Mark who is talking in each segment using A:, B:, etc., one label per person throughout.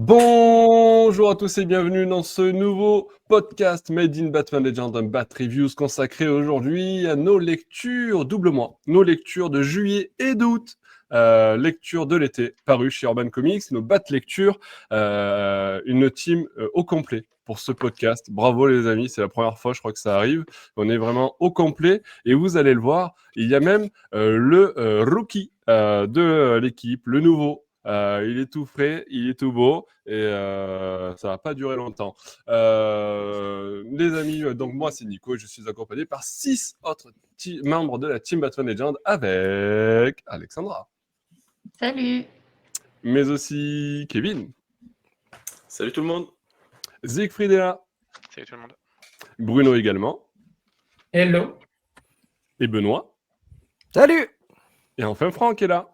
A: Bonjour à tous et bienvenue dans ce nouveau podcast Made in Batman Legends, un Bat Reviews consacré aujourd'hui à nos lectures double mois, nos lectures de juillet et d'août, lecture de l'été paru chez Urban Comics, nos Bat lectures, une team au complet pour ce podcast. Bravo les amis, c'est la première fois je crois que ça arrive, on est vraiment au complet et vous allez le voir, il y a même le rookie de l'équipe, le nouveau. Il est tout frais, il est tout beau et ça va pas durer longtemps. Les amis, donc moi c'est Nico et je suis accompagné par 6 autres membres de la team Batman Legend avec Alexandra,
B: Salut.
A: mais aussi Kevin,
C: Salut tout le monde.
A: Siegfried est là,
D: Salut tout le monde.
A: Bruno également,
E: Hello.
A: et Benoît,
F: Salut.
A: et enfin Franck est là.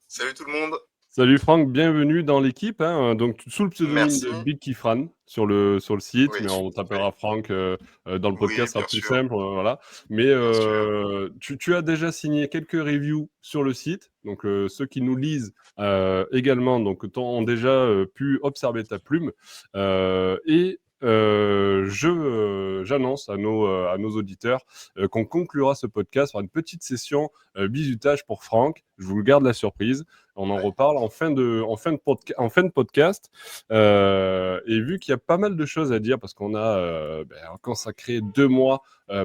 C: Salut tout le monde.
A: Salut Franck, bienvenue dans l'équipe. Donc sous le pseudonyme
C: Merci.
A: de Big Kifran sur le site,
C: Oui,
A: mais on t'appellera
C: oui.
A: Franck dans le podcast,
C: Oui,
A: ça sera
C: bien
A: plus
C: sûr.
A: simple. Voilà. Mais
C: Bien sûr.
A: tu as déjà signé quelques reviews sur le site. Donc ceux qui nous lisent également ont déjà pu observer ta plume. J'annonce à nos auditeurs qu'on conclura ce podcast par une petite session bisutage pour Franck. Je vous garde la surprise. On en reparle en fin de podcast. Et vu qu'il y a pas mal de choses à dire, parce qu'on a consacré 2 mois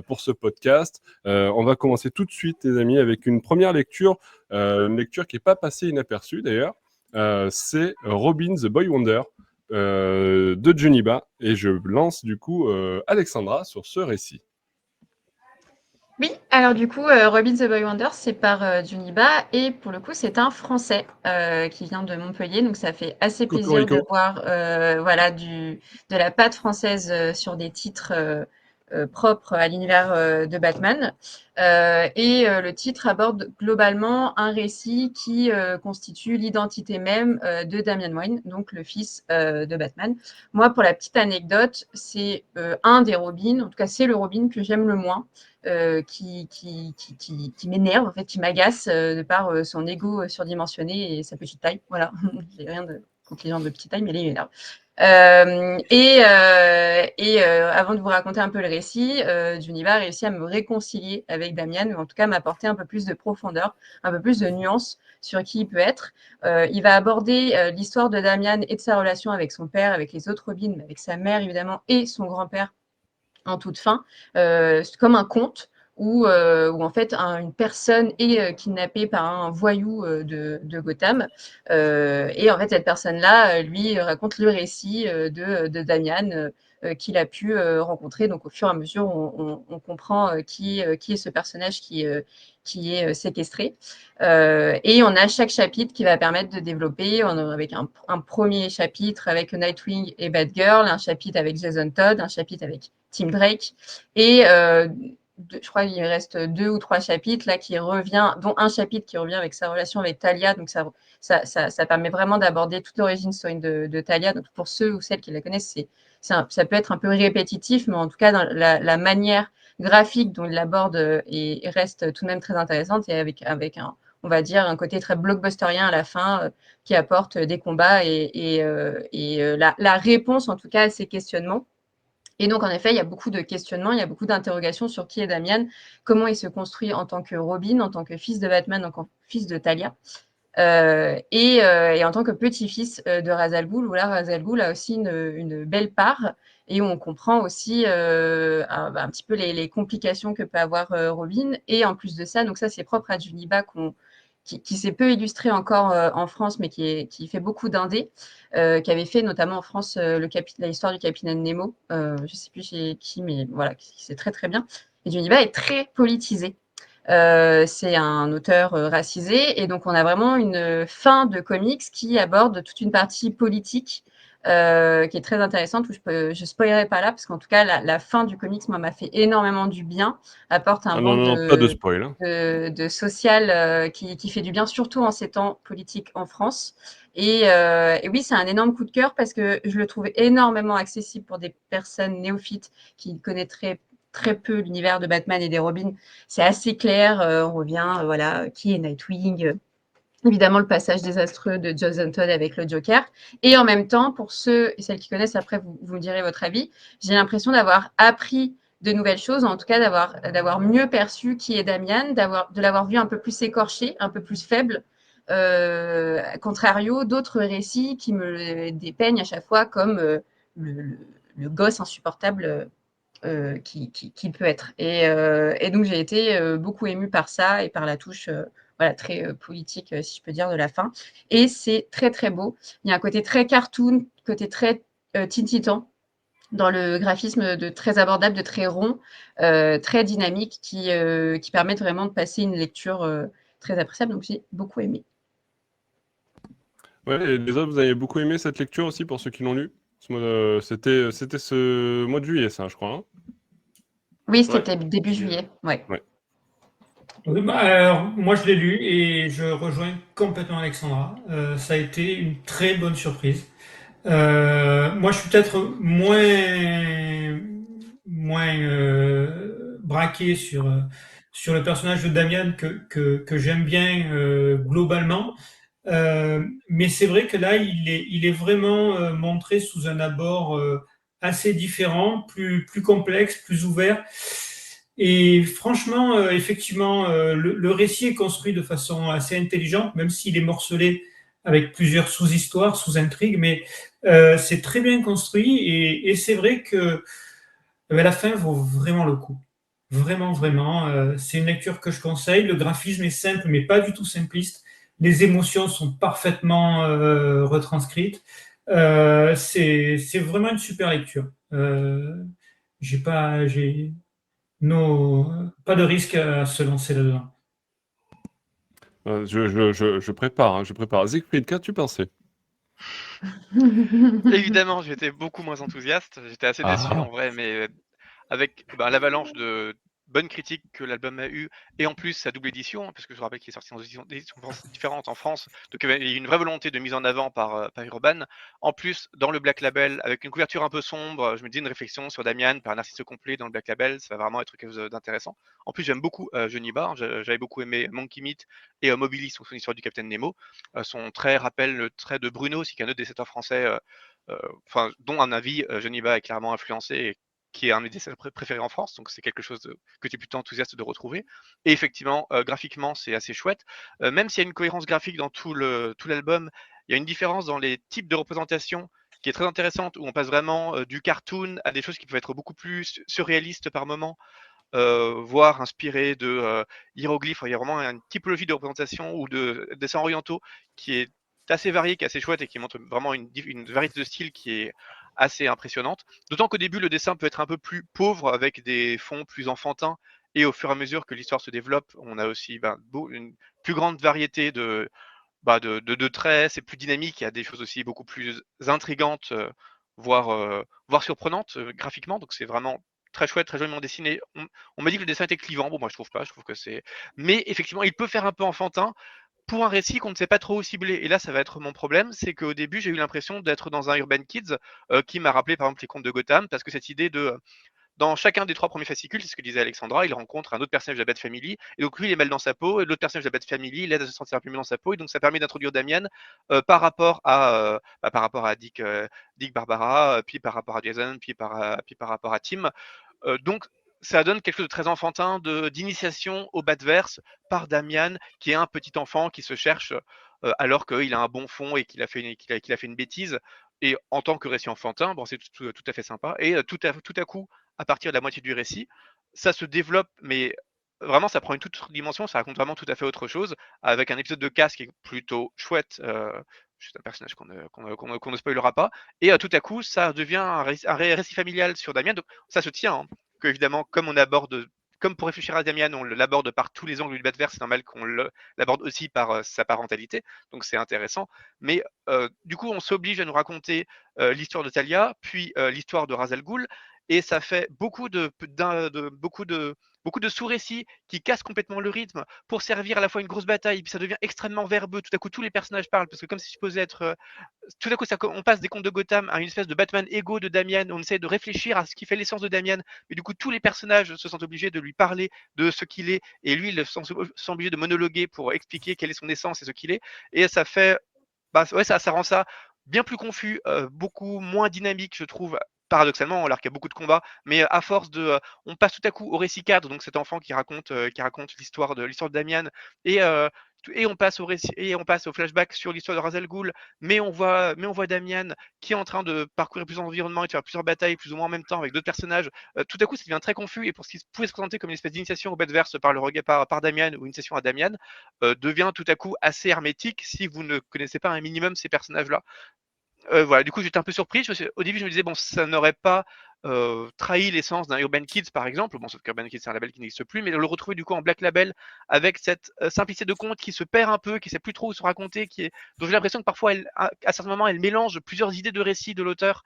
A: pour ce podcast, on va commencer tout de suite, les amis, avec une première lecture, une lecture qui n'est pas passée inaperçue d'ailleurs. C'est Robin the Boy Wonder de Juniba. Et je lance du coup Alexandra sur ce récit.
B: Oui, alors du coup, Robin the Boy Wonder, c'est par Juniba et pour le coup, c'est un Français qui vient de Montpellier, donc ça fait assez plaisir de
A: Cocorico.
B: voir de la patte française sur des titres propres à l'univers de Batman. Le titre aborde globalement un récit qui constitue l'identité même de Damian Wayne, donc le fils de Batman. Moi, pour la petite anecdote, c'est un des Robins, en tout cas c'est le Robin que j'aime le moins. Qui m'énerve, en fait, qui m'agace de par son ego surdimensionné et sa petite taille. Voilà, j'ai rien contre les gens de petite taille, mais il m'énerve. Avant de vous raconter un peu le récit, Juniva a réussi à me réconcilier avec Damian, ou en tout cas m'apporter un peu plus de profondeur, un peu plus de nuances sur qui il peut être. Il va aborder l'histoire de Damian et de sa relation avec son père, avec les autres Robins, mais avec sa mère évidemment et son grand-père en toute fin, comme un conte où en fait une personne est kidnappée par un voyou de Gotham. Et en fait, cette personne-là lui raconte le récit de Damian qu'il a pu rencontrer. Donc, au fur et à mesure, on comprend qui est ce personnage qui est séquestré. Et on a chaque chapitre qui va permettre de développer, avec un premier chapitre avec Nightwing et Batgirl, un chapitre avec Jason Todd, un chapitre avec Tim Drake, et je crois qu'il reste 2 ou 3 chapitres là qui revient, dont un chapitre qui revient avec sa relation avec Talia. Donc ça permet vraiment d'aborder toute l'origine story de Talia. Donc pour ceux ou celles qui la connaissent, ça peut être un peu répétitif, mais en tout cas dans la manière graphique dont il l'aborde et reste tout de même très intéressante, et avec on va dire un côté très blockbusterien à la fin qui apporte des combats et la réponse en tout cas à ces questionnements. Et donc, en effet, il y a beaucoup de questionnements, il y a beaucoup d'interrogations sur qui est Damian, comment il se construit en tant que Robin, en tant que fils de Batman, en tant que fils de Talia, et en tant que petit-fils de Ra's al Ghul, où là, Ra's al Ghul a aussi une belle part, et où on comprend aussi un petit peu les complications que peut avoir Robin. Et en plus de ça, donc ça, c'est propre à Juniba qui s'est peu illustré encore en France, mais qui fait beaucoup d'indés, qui avait fait notamment en France l'histoire du Capitaine Nemo. Je ne sais plus chez qui, mais voilà, c'est très très bien. Et Juniba est très politisé. C'est un auteur racisé, et donc on a vraiment une fin de comics qui aborde toute une partie politique qui est très intéressante, où je spoilerai pas là, parce qu'en tout cas la fin du comics moi m'a fait énormément du bien, apporte un vent
A: Non, pas de spoil. Hein.
B: de social qui fait du bien, surtout en ces temps politiques en France. Et oui, c'est un énorme coup de cœur parce que je le trouve énormément accessible pour des personnes néophytes qui connaîtraient très peu l'univers de Batman et des Robins. C'est assez clair, on revient, voilà, qui est Nightwing, Évidemment, le passage désastreux de Jason Todd avec le Joker. Et en même temps, pour ceux et celles qui connaissent, après, vous me direz votre avis, j'ai l'impression d'avoir appris de nouvelles choses, en tout cas d'avoir mieux perçu qui est Damian, de l'avoir vu un peu plus écorché, un peu plus faible, contrario d'autres récits qui me dépeignent à chaque fois comme le gosse insupportable qui peut être. Et donc, j'ai été beaucoup émue par ça et par la touche voilà, très politique, si je peux dire, de la fin. Et c'est très, très beau. Il y a un côté très cartoon, côté très Teen Titan dans le graphisme de très abordable, de très rond, très dynamique, qui permettent vraiment de passer une lecture très appréciable. Donc, j'ai beaucoup aimé.
A: Ouais, et les autres, vous avez beaucoup aimé cette lecture aussi, pour ceux qui l'ont lu? C'était ce mois de juillet, ça, je crois, hein?
B: Oui,
C: Ouais.
B: c'était début juillet. Ouais.
A: Ouais.
D: Oui, alors, moi je l'ai lu et je rejoins complètement Alexandra. Ça a été une très bonne surprise. Moi je suis peut-être moins braqué sur le personnage de Damian que j'aime bien globalement. Mais c'est vrai que là, il est vraiment montré sous un abord assez différent, plus complexe, plus ouvert. Et franchement, effectivement, le récit est construit de façon assez intelligente, même s'il est morcelé avec plusieurs sous-histoires, sous-intrigues, mais c'est très bien construit et c'est vrai que la fin vaut vraiment le coup. Vraiment, vraiment. C'est une lecture que je conseille. Le graphisme est simple, mais pas du tout simpliste. Les émotions sont parfaitement retranscrites. C'est vraiment une super lecture. J'ai pas de risque à se lancer là-dedans.
A: Je prépare, hein, je prépare. Siegfried, qu'as-tu pensé?
E: Évidemment, j'étais beaucoup moins enthousiaste. J'étais assez déçu
A: Ah!
E: en vrai, mais avec l'avalanche de bonnes critiques que l'album a eu, et en plus sa double édition, parce que je vous rappelle qu'il est sorti dans des éditions différentes en France, donc il y a une vraie volonté de mise en avant par Urban. En plus, dans le Black Label, avec une couverture un peu sombre, je me disais une réflexion sur Damian par un artiste complet dans le Black Label, ça va vraiment être quelque chose d'intéressant. En plus, j'aime beaucoup Johnny Barr, j'avais beaucoup aimé Monkey Meat et Mobilis, son histoire du Capitaine Nemo. Son trait rappelle le trait de Bruno, aussi qui est un autre dessinateur français, dont un avis Johnny Barr est clairement influencé, et qui est un de mes dessins préférés en France, donc c'est quelque chose que tu es plutôt enthousiaste de retrouver. Et effectivement, graphiquement, c'est assez chouette. Même s'il y a une cohérence graphique dans tout l'album, il y a une différence dans les types de représentation qui est très intéressante, où on passe vraiment du cartoon à des choses qui peuvent être beaucoup plus surréalistes par moment, voire inspirées de hiéroglyphes. Il y a vraiment une typologie de représentation ou de dessins orientaux qui est assez variée, qui est assez chouette et qui montre vraiment une variété de styles qui est assez impressionnante. D'autant qu'au début, le dessin peut être un peu plus pauvre avec des fonds plus enfantins, et au fur et à mesure que l'histoire se développe, on a aussi une plus grande variété de traits, c'est plus dynamique, il y a des choses aussi beaucoup plus intrigantes, voire surprenantes graphiquement, donc c'est vraiment très chouette, très joliment dessiné. On m'a dit que le dessin était clivant, bon moi je trouve pas, je trouve que c'est... Mais effectivement, il peut faire un peu enfantin, pour un récit qu'on ne sait pas trop où cibler. Et là, ça va être mon problème, c'est qu'au début, j'ai eu l'impression d'être dans un Urban Kids qui m'a rappelé par exemple les contes de Gotham, parce que cette idée de dans chacun des 3 premiers fascicules, c'est ce que disait Alexandra, il rencontre un autre personnage de la Bat Family, et donc lui, il est mal dans sa peau, et l'autre personnage de la Bat Family l'aide à se sentir un peu mieux dans sa peau, et donc ça permet d'introduire Damian par rapport à Dick Barbara, puis par rapport à Jason, puis par rapport à Tim. Donc ça donne quelque chose de très enfantin, d'initiation au Batverse par Damian, qui est un petit enfant qui se cherche alors qu'il a un bon fond et qu'il a fait une bêtise. Et en tant que récit enfantin, bon, c'est tout à fait sympa. Et tout à coup, à partir de la moitié du récit, ça se développe, mais vraiment, ça prend une toute autre dimension, ça raconte vraiment tout à fait autre chose, avec un épisode de casse qui est plutôt chouette. C'est un personnage qu'on ne spoilera pas. Et tout à coup, ça devient un récit familial sur Damien. Donc, ça se tient, hein, que, évidemment, comme pour réfléchir à Damian, on l'aborde par tous les angles du Batverse, c'est normal qu'on l'aborde aussi par sa parentalité. Donc, c'est intéressant. Mais du coup, on s'oblige à nous raconter l'histoire de Talia, puis l'histoire de Ra's al Ghul. et ça fait beaucoup de sous-récits qui cassent complètement le rythme pour servir à la fois une grosse bataille, puis ça devient extrêmement verbeux. Tout à coup, tous les personnages parlent parce que comme c'est supposé être, tout à coup, on passe des contes de Gotham à une espèce de Batman égo de Damian. On essaie de réfléchir à ce qui fait l'essence de Damian, mais du coup, tous les personnages se sentent obligés de lui parler de ce qu'il est, et lui, il se sent obligé de monologuer pour expliquer quelle est son essence et ce qu'il est, et ça fait, ouais, ça rend ça bien plus confus, beaucoup moins dynamique, je trouve, paradoxalement, alors qu'il y a beaucoup de combats, mais à force on passe tout à coup au récit cadre, donc cet enfant qui raconte l'histoire de Damian, et on passe au flashback sur l'histoire de Ra's al Ghul, mais on voit Damian qui est en train de parcourir plusieurs environnements et de faire plusieurs batailles plus ou moins en même temps avec d'autres personnages. Tout à coup, ça devient très confus, et pour ce qui pouvait se présenter comme une espèce d'initiation au Bedverse par le regard par Damian, ou une session à Damian, devient tout à coup assez hermétique si vous ne connaissez pas un minimum ces personnages-là. Voilà, du coup, j'étais un peu surpris. Au début, je me disais, bon, ça n'aurait pas trahi l'essence d'un Urban Kids, par exemple. Bon, sauf qu'Urban Kids, c'est un label qui n'existe plus, mais le retrouver du coup en Black Label avec cette simplicité de conte qui se perd un peu, qui sait plus trop où se raconter, dont j'ai l'impression que parfois, à certains moments, elle mélange plusieurs idées de récits de l'auteur,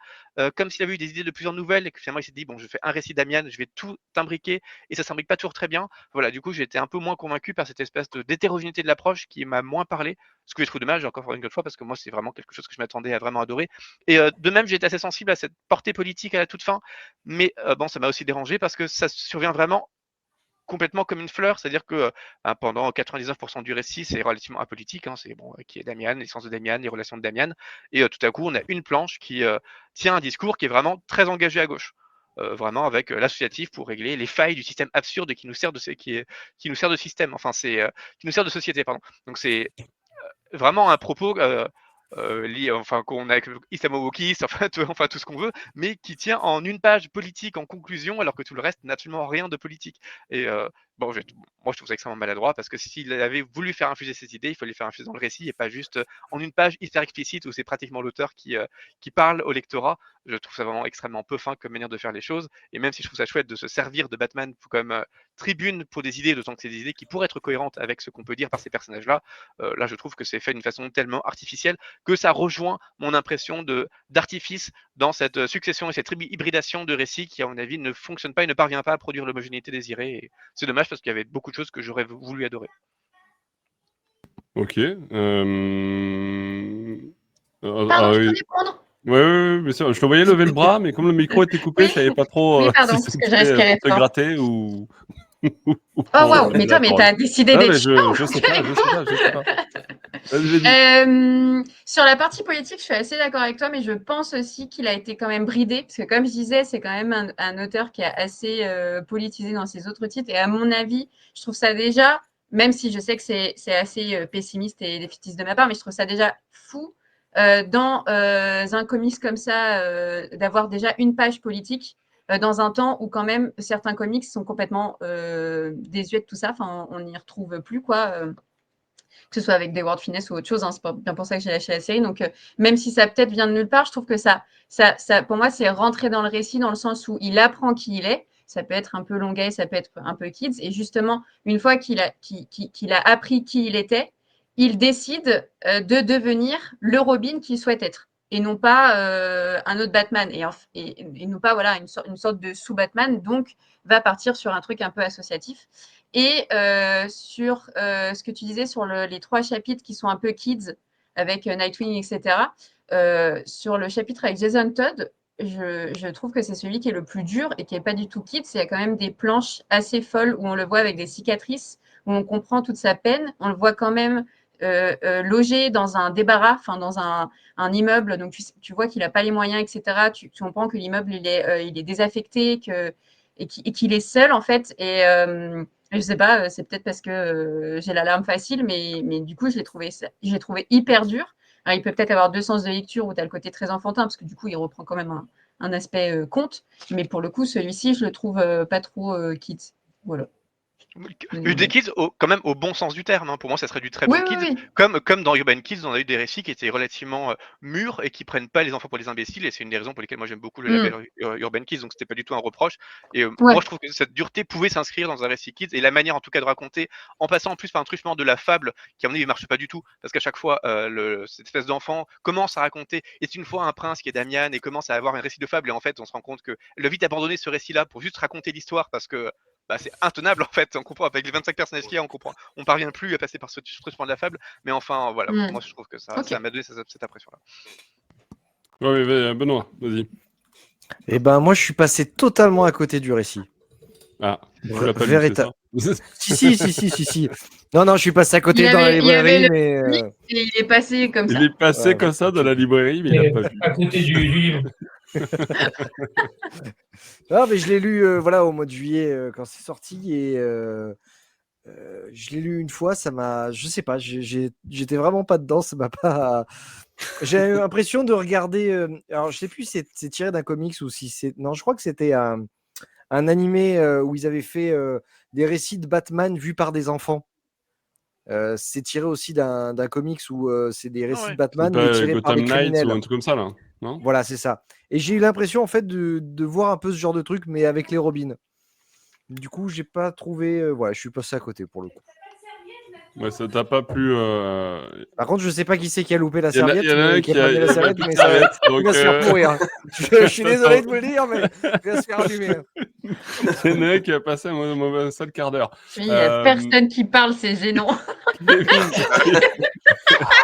E: comme s'il avait eu des idées de plusieurs nouvelles, et que finalement, il s'est dit, bon, je fais un récit Damian, je vais tout imbriquer, et ça s'imbrique pas toujours très bien. Voilà, du coup, j'ai été un peu moins convaincu par cette espèce d'hétérogénéité de l'approche qui m'a moins parlé. Ce que je trouve dommage, encore une fois, parce que moi, c'est vraiment quelque chose que je m'attendais à vraiment adorer. Et de même, j'ai été assez sensible à cette portée politique à la toute fin, mais bon, ça m'a aussi dérangé parce que ça survient vraiment complètement comme une fleur, c'est-à-dire que pendant 99% du récit, c'est relativement apolitique, hein, c'est bon, qui est Damian, l'essence de Damian, les relations de Damian, et tout à coup, on a une planche qui tient un discours qui est vraiment très engagé à gauche. Vraiment avec l'associatif pour régler les failles du système absurde qui nous sert qui nous sert de système, enfin qui nous sert de société, pardon. Donc c'est vraiment un propos lié, enfin qu'on a avec islamo-wokiste, enfin tout ce qu'on veut, mais qui tient en une page politique en conclusion, alors que tout le reste n'a absolument rien de politique. Et bon, moi je trouve ça extrêmement maladroit, parce que s'il avait voulu faire infuser ses idées, il fallait les faire infuser dans le récit et pas juste en une page hyper explicite où c'est pratiquement l'auteur qui parle au lectorat. Je trouve ça vraiment extrêmement peu fin comme manière de faire les choses. Et même si je trouve ça chouette de se servir de Batman comme tribune pour des idées, d'autant que c'est des idées qui pourraient être cohérentes avec ce qu'on peut dire par ces personnages-là, là je trouve que c'est fait d'une façon tellement artificielle que ça rejoint mon impression d'artifice dans cette succession et cette hybridation de récits qui, à mon avis, ne fonctionne pas et ne parvient pas à produire l'homogénéité désirée. Et c'est dommage parce qu'il y avait beaucoup de choses que j'aurais voulu adorer.
A: Ok.
B: Pardon, je peux
A: Oui.
B: répondre?
A: Ouais, bien sûr. Je te voyais lever le bras, mais comme le micro était coupé,
B: Oui.
A: je savais pas trop
B: Oui,
A: si
B: pardon, parce que je
A: c'était
B: respirais
A: pour te
B: fort.
A: gratter ou
B: Oh
A: pour
B: waouh, mais
A: donner
B: toi,
A: la
B: mais
A: parole.
B: t'as décidé
A: Ouais, mais
B: d'être chiant
A: je sais pas. Vas-y,
B: Sur la partie politique, je suis assez d'accord avec toi, mais je pense aussi qu'il a été quand même bridé, parce que comme je disais, c'est quand même un auteur qui est assez politisé dans ses autres titres, et à mon avis, je trouve ça déjà, même si je sais que c'est assez pessimiste et défaitiste de ma part, mais je trouve ça déjà fou dans un comics comme ça, d'avoir déjà une page politique dans un temps où quand même certains comics sont complètement désuets de tout ça, enfin on n'y retrouve plus quoi. Que ce soit avec des World Finesse ou autre chose, hein, c'est pas bien pour ça que j'ai lâché la série. Donc même si ça peut-être vient de nulle part, je trouve que ça pour moi c'est rentrer dans le récit dans le sens où il apprend qui il est. Ça peut être un peu longuet, ça peut être un peu kids. Et justement, une fois qu'il a appris qui il était, il décide de devenir le Robin qu'il souhaite être et non pas un autre Batman et non pas voilà une sorte de sous-Batman, donc va partir sur un truc un peu associatif. Et sur ce que tu disais sur les 3 chapitres qui sont un peu kids avec Nightwing, etc. Sur le chapitre avec Jason Todd, je trouve que c'est celui qui est le plus dur et qui n'est pas du tout kids. Il y a quand même des planches assez folles où on le voit avec des cicatrices, où on comprend toute sa peine. On le voit quand même logé dans un débarras, enfin dans un immeuble. Donc tu vois qu'il n'a pas les moyens, etc. Tu comprends que l'immeuble il est désaffecté, et qu'il est seul en fait. Et je sais pas, c'est peut-être parce que j'ai la larme facile, mais du coup, je l'ai trouvé hyper dur. Alors, il peut peut-être avoir 2 sens de lecture où tu as le côté très enfantin, parce que du coup, il reprend quand même un aspect conte. Mais pour le coup, celui-ci, je le trouve pas trop kids. Voilà.
E: Des Kids, quand même au bon sens du terme. Hein. Pour moi, ça serait du très
B: Oui,
E: bon
B: oui,
E: Kids.
B: oui.
E: Comme dans Urban Kids, on a eu des récits qui étaient relativement mûrs et qui prennent pas les enfants pour des imbéciles. Et c'est une des raisons pour lesquelles moi j'aime beaucoup le label Urban Kids. Donc c'était pas du tout un reproche. Et
B: Ouais.
E: moi, je trouve que cette dureté pouvait s'inscrire dans un récit Kids et la manière en tout cas de raconter, en passant en plus par un truchement de la fable qui à mon avis marche pas du tout, parce qu'à chaque fois, cette espèce d'enfant commence à raconter. Et c'est une fois un prince qui est Damian et commence à avoir un récit de fable. Et en fait, on se rend compte que elle a vite abandonné ce récit-là pour juste raconter l'histoire parce que c'est intenable en fait. On comprend avec les 25 personnages qu'il y a, on parvient plus à passer par ce truchement de la fable. Mais enfin, voilà.
B: Mm.
E: Moi, je trouve que
B: Ok.
E: ça m'a donné cette impression-là.
A: Oui, Benoît, vas-y.
F: Eh ben, moi, je suis passé totalement à côté du récit.
A: Ah, tu l'as pas lu, c'est ça?
F: Si. Non, je suis passé à côté
B: Il
F: dans la
B: avait- il avait
F: librairie,
B: le-
F: mais
B: Et il est passé comme ça.
A: Il est passé
F: Ouais,
A: comme ça dans la librairie, mais il l'a pas vu.
D: À côté du livre.
F: non, mais je l'ai lu au mois de juillet quand c'est sorti et je l'ai lu une fois, ça m'a, je sais pas, j'étais vraiment pas dedans, ça m'a pas. J'ai eu l'impression de regarder. Alors, je sais plus si c'est tiré d'un comics ou si c'est. Non, je crois que c'était un animé où ils avaient fait des récits de Batman vus par des enfants. C'est tiré aussi d'un comics où c'est des récits de Batman mais tirés par des
A: Gotham Knights
F: criminels.
A: ou un truc comme ça, là, non?
F: Voilà, c'est ça. Et j'ai eu l'impression en fait de voir un peu ce genre de truc, mais avec les Robins. Du coup, j'ai pas trouvé. Voilà, je suis passé à côté pour le coup.
A: Ouais, ça t'a pas plu.
F: Par contre, je sais pas qui c'est qui a loupé la
A: Il y en a-
F: serviette,
A: il y en a un
F: mais
A: qui
F: qui a pas
A: a-
F: mis
A: il
F: la
A: a
F: serviette,
A: plus de
F: mais ça
A: serviette,
F: il
A: donc,
F: va se faire pourrir. Je suis désolé de vous le dire, mais il va se faire allumer.
A: Il y en a un qui a passé un mauvais sale quart d'heure.
B: Il n'y a personne qui parle, c'est gênant.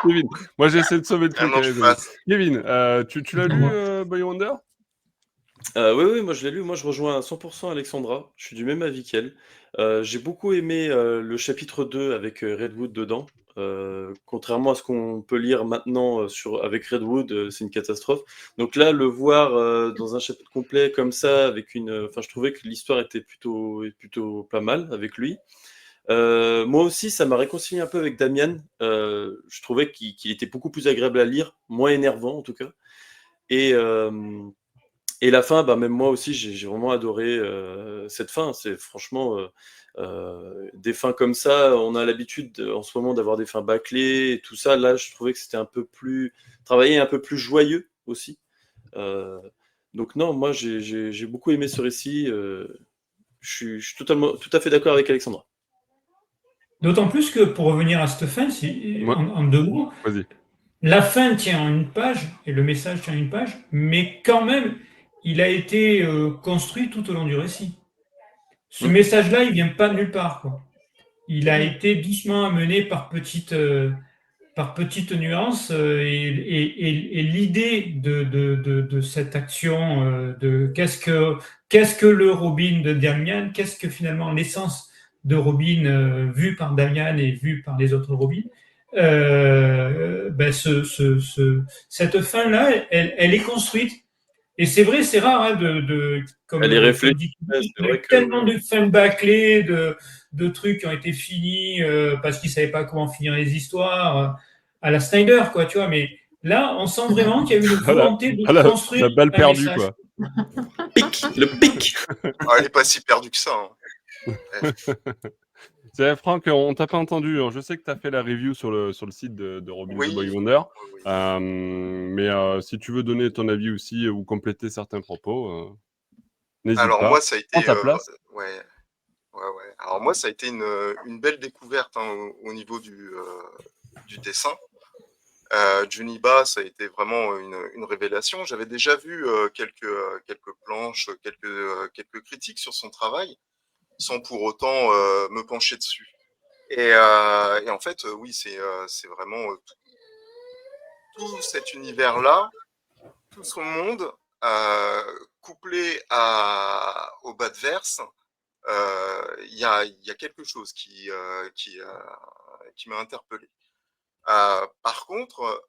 A: Kevin, moi j'essaie de sauver le truc.
C: Maintenant, je
A: allez,
C: passe.
A: Kevin, tu l'as lu, Boy Wonder?
C: Oui, moi je l'ai lu. Moi je rejoins à 100% Alexandra. Je suis du même avis qu'elle. J'ai beaucoup aimé le chapitre 2 avec Redwood dedans. Contrairement à ce qu'on peut lire maintenant avec Redwood, c'est une catastrophe. Donc là, le voir dans un chapitre complet comme ça, avec enfin, je trouvais que l'histoire était plutôt pas mal avec lui. Moi aussi, ça m'a réconcilié un peu avec Damian. Je trouvais qu'il était beaucoup plus agréable à lire, moins énervant en tout cas. Et la fin, même moi aussi, j'ai vraiment adoré cette fin. C'est franchement des fins comme ça. On a l'habitude en ce moment d'avoir des fins bâclées et tout ça. Là, je trouvais que c'était un peu plus travaillé, un peu plus joyeux aussi. Donc non, moi j'ai beaucoup aimé ce récit. Je suis tout à fait d'accord avec Alexandra.
D: D'autant plus que pour revenir à cette fin, en 2 mots,
A: Vas-y.
D: la fin tient en une page et le message tient en une page, mais quand même, il a été construit tout au long du récit. Ce message-là, il vient pas de nulle part, quoi. Il a été doucement amené par petites nuances et l'idée de cette action de qu'est-ce que le Robin de Damian, qu'est-ce que finalement l'essence de Robin vue par Damian et vue par les autres Robins. Cette fin-là, elle est construite. Et c'est vrai, c'est rare hein, comme
C: Elle est réfléchie.
D: c'est vrai que tellement de fins bâclées, de trucs qui ont été finis parce qu'ils savaient pas comment finir les histoires à la Snyder, quoi, tu vois. Mais là, on sent vraiment qu'il y a eu une volonté de construire
A: la balle
D: un
A: perdue,
D: message.
A: quoi.
C: Le pic.
G: Elle n'est pas si perdue que ça. Hein.
A: C'est Franck, on t'a pas entendu. Je sais que tu as fait la review sur le site de Robin the Boy Wonder.
G: Oui.
A: Mais si tu veux donner ton avis aussi ou compléter certains propos, n'hésite
G: Alors
A: pas.
G: moi, ça a été.
A: Prends ta place.
G: Ouais. Alors moi, ça a été une belle découverte hein, au niveau du dessin. Juniba, ça a été vraiment une révélation. J'avais déjà vu quelques planches, quelques critiques sur son travail, sans pour autant me pencher dessus. Et en fait, oui, c'est vraiment tout cet univers-là, tout ce monde, couplé au bas de verse, il y a quelque chose qui m'a interpellé. Par contre,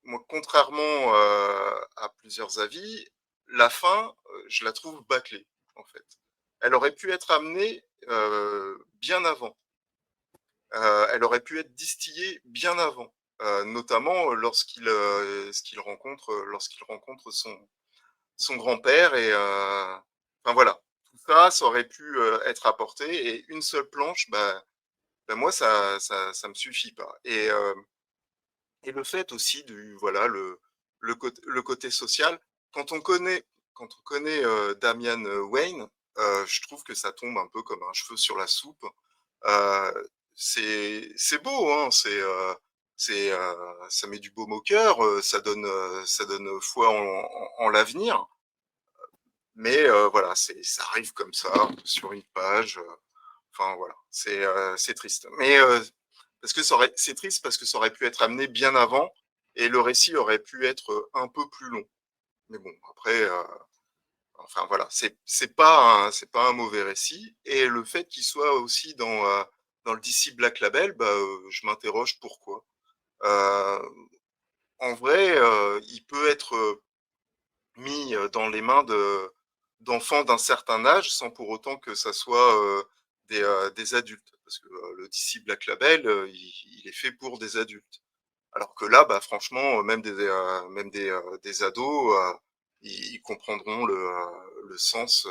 G: moi, contrairement à plusieurs avis, la fin, je la trouve bâclée, en fait. Elle aurait pu être amenée bien avant. Elle aurait pu être distillée bien avant, notamment lorsqu'il rencontre son grand-père et enfin voilà, ça aurait pu être apporté, et une seule planche, moi, ça me suffit pas. Et le fait aussi voilà, le côté social, quand on connaît, Damian Wayne, je trouve que ça tombe un peu comme un cheveu sur la soupe. C'est beau, hein, ça met du baume au cœur, ça donne foi en l'avenir. Mais voilà, ça arrive comme ça, sur une page. Enfin voilà, c'est triste. Mais parce que c'est triste parce que ça aurait pu être amené bien avant et le récit aurait pu être un peu plus long. Mais bon, après, enfin voilà, c'est pas un mauvais récit. Et le fait qu'il soit aussi dans le DC Black Label, je m'interroge pourquoi. Euh, En vrai, il peut être mis dans les mains d'enfants d'un certain âge sans pour autant que ça soit des adultes. Parce que le DC Black Label, il est fait pour des adultes. Alors que là, franchement, même des ados, ils comprendront le sens